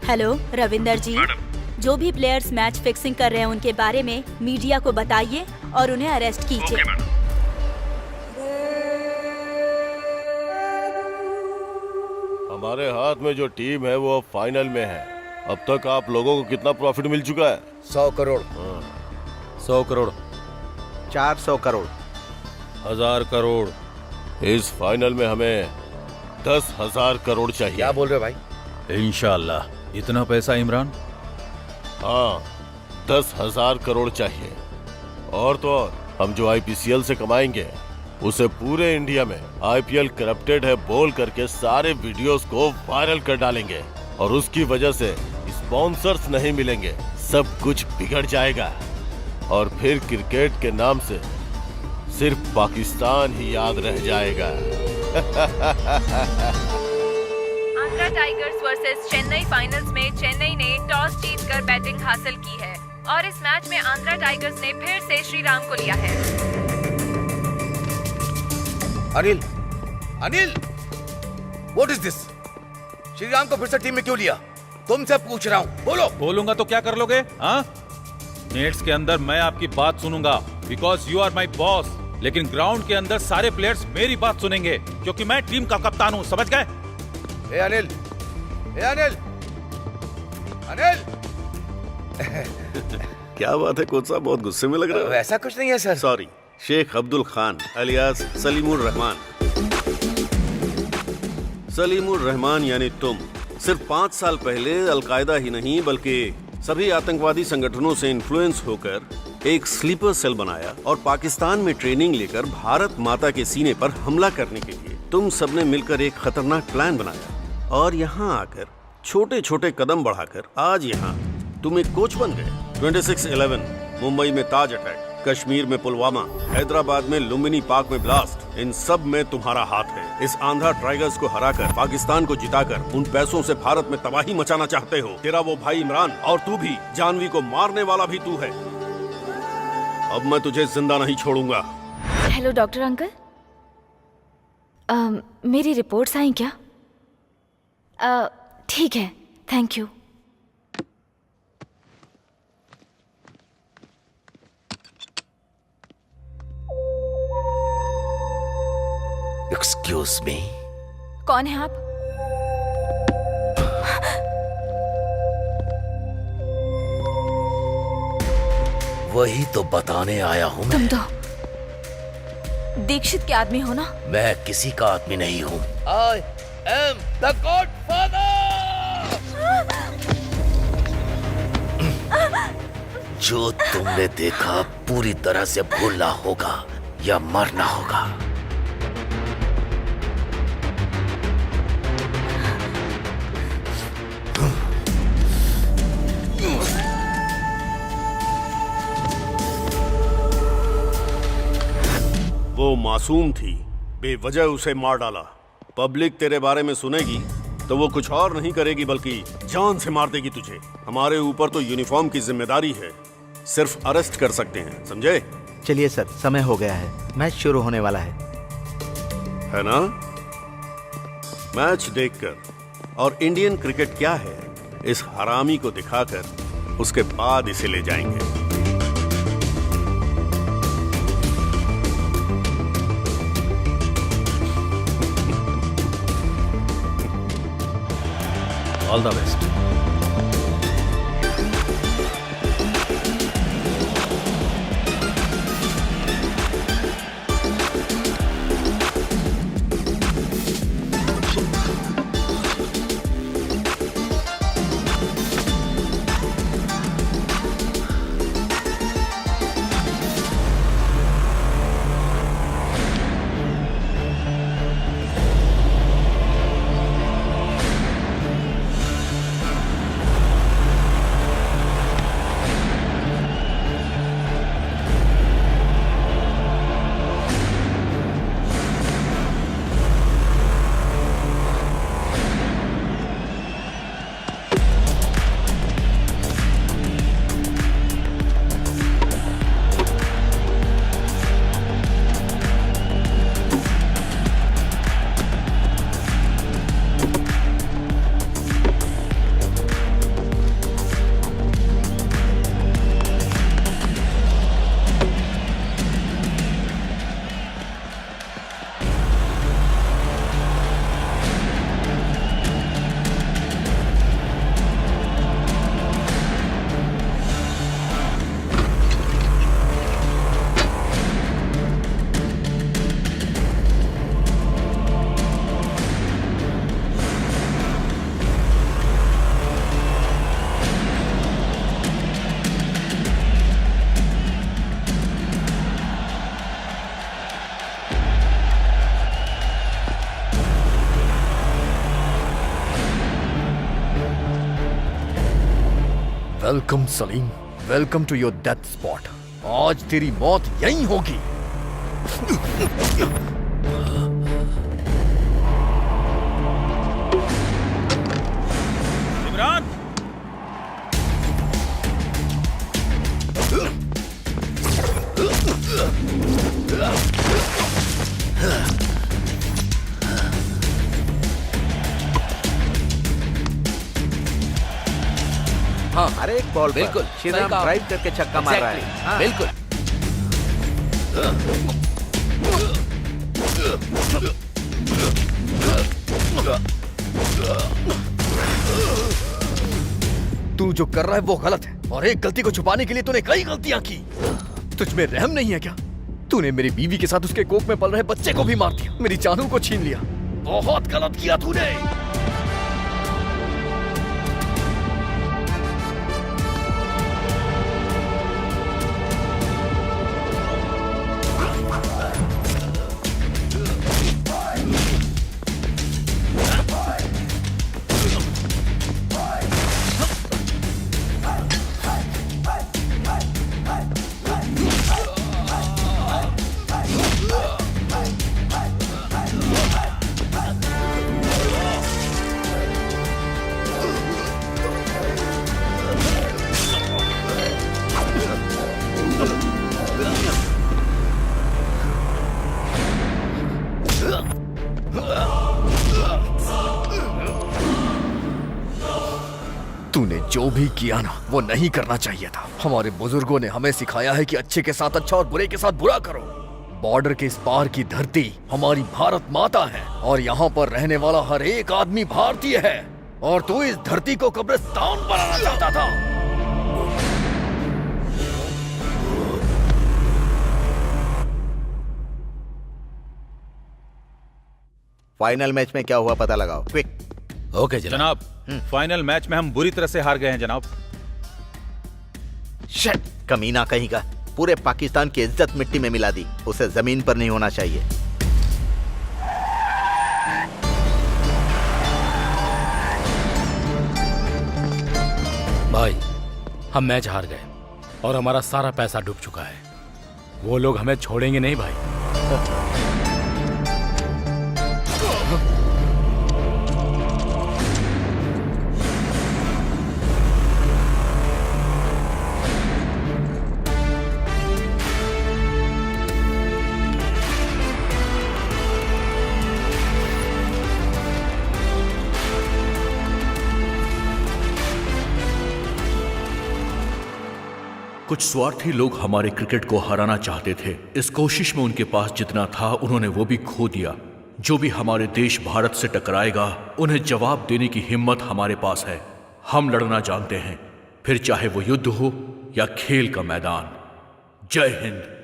K: Hello Ravinder ji, जो भी प्लेयर्स मैच फिक्सिंग कर रहे हैं उनके बारे में मीडिया को बताइए और उन्हें अरेस्ट कीजिए।
H: हमारे हाथ में जो टीम है वो अब फाइनल में है। अब तक आप लोगों को कितना प्रॉफिट मिल चुका है?
G: 100 करोड़।
C: 100 करोड़,
M: 400 करोड़,
C: 1000 करोड़।
H: इस फाइनल में हमें 10,000 करोड़ चाहिए।
G: क्या बोल रहे हो भाई?
C: इंशाल्लाह। इतना पैसा इमरान?
H: हाँ, 10,000 करोड़ चाहिए। और तो और हम जो आईपीसीएल से कमाएंगे उसे पूरे इंडिया में आईपीएल करप्टेड है बोल करके सारे वीडियोस को वायरल कर डालेंगे और उसकी वजह से स्पॉन्सर्स नहीं मिलेंगे, सब कुछ बिगड़ जाएगा और फिर क्रिकेट के नाम से सिर्फ पाकिस्तान ही याद रह जाएगा।
L: Andhra tigers versus Chennai finals में चेन्नई ने टॉस जीतकर बैटिंग हासिल की है और इस मैच में आंध्रा टाइगर्स ने फिर से श्रीराम को लिया है।
G: Anil, Anil, what is this? Shriram को फिर से टीम में क्यों लिया? तुमसे पूछ रहा हूँ, बोलो।
C: बोलूंगा तो क्या कर लोगे? हाँ, नेट्स के अंदर मैं आपकी बात सुनूंगा because you are my boss, लेकिन ग्राउंड के अंदर सारे प्लेयर्स मेरी बात सुनेंगे क्योंकि मैं टीम का कप्तान हूँ, समझ गए?
G: ए अनिल, ए अनिल, अनिल।
J: क्या बात है कोच साहब, बहुत गुस्से में लग रहा है।
G: ऐसा कुछ नहीं है sir.
J: Sorry, Sheikh Abdul Khan alias Salimur Rahman. Salimur Rahman यानी तुम सिर्फ 5 साल पहले अलकायदा ही नहीं बल्कि सभी आतंकवादी संगठनों से इन्फ्लुएंस होकर एक स्लीपर सेल बनाया और पाकिस्तान में ट्रेनिंग लेकर भारत माता के सीने पर हमला करने के लिए तुम सबने मिलकर एक खतरनाक प्लान बनाया और यहाँ आकर छोटे छोटे कदम बढ़ाकर आज यहाँ तुम एक कोच बन गए। 26/11 मुंबई में ताज अटैक, कश्मीर में पुलवामा, हैदराबाद में लुम्बिनी पार्क में ब्लास्ट, इन सब में तुम्हारा हाथ है। इस आंध्रा टाइगर्स को हराकर पाकिस्तान को जिताकर उन पैसों से भारत में तबाही मचाना चाहते हो। तेरा वो भाई इमरान और तू भी, जानवी को मारने वाला भी तू है। अब मैं तुझे जिंदा नहीं छोड़ूंगा।
L: हेलो डॉक्टर अंकल, मेरी रिपोर्ट्स आई क्या? ठीक है, थैंक यू।
G: Excuse me.
L: कौन है आप?
G: वही तो बताने आया हूँ।
L: तुम तो दीक्षित के आदमी हो ना?
G: मैं किसी का आदमी नहीं हूँ। I am the godfather. जो तुमने देखा पूरी तरह से भूलना होगा या मरना होगा।
J: वो मासूम थी, बेवजह उसे मार डाला। पब्लिक तेरे बारे में सुनेगी तो वो कुछ और नहीं करेगी बल्कि जान से मार देगी तुझे। हमारे ऊपर तो यूनिफॉर्म की जिम्मेदारी है, सिर्फ अरेस्ट कर सकते हैं, समझे?
M: चलिए सर, समय हो गया है, मैच शुरू होने वाला
J: है ना? मैच देखकर और इंडियन क्रिकेट क्या है इस हरामी को दिखाकर उसके बाद इसे ले जाएंगे।
C: All the best.
N: Welcome Salim, welcome to your death spot. आज तेरी मौत यहीं होगी।
C: इमरान,
M: हाँ, हर एक बॉल पर
B: बिल्कुल,
M: श्रीराम
B: सही कहा।
M: ड्राइव करके छक्का मार रहा है।
B: Exactly,
M: हाँ।
B: बिल्कुल।
N: तू जो कर रहा है वो गलत है, और एक गलती को छुपाने के लिए तूने कई गलतियां की। तुझ में रहम नहीं है क्या? तूने मेरी बीवी के साथ उसके कोख में पल रहे बच्चे को भी मार दिया, मेरी जानू को छीन लिया। बहुत गलत किया तूने। तूने जो भी किया ना, वो नहीं करना चाहिए था। हमारे बुजुर्गों ने हमें सिखाया है कि अच्छे के साथ अच्छा और बुरे के साथ बुरा करो। बॉर्डर के इस पार की धरती हमारी भारत माता है, और यहाँ पर रहने वाला हर एक आदमी भारतीय है, और तू इस धरती को कब्रिस्तान बनाना चाहता था।
M: फाइनल मैच में क्या हुआ पता लगाओ, क्विक।
R: ओके
C: जनाब, फाइनल मैच में हम बुरी तरह से हार गए हैं जनाब।
M: शिट, कमीना कहीं का, पूरे पाकिस्तान की इज्जत मिट्टी में मिला दी। उसे जमीन पर नहीं होना चाहिए।
R: भाई, हम मैच हार गए और हमारा सारा पैसा डूब चुका है। वो लोग हमें छोड़ेंगे नहीं भाई।
I: कुछ स्वार्थी लोग हमारे क्रिकेट को हराना चाहते थे। इस कोशिश में उनके पास जितना था उन्होंने वो भी खो दिया। जो भी हमारे देश भारत से टकराएगा उन्हें जवाब देने की हिम्मत हमारे पास है। हम लड़ना जानते हैं, फिर चाहे वो युद्ध हो या खेल का मैदान। जय हिंद।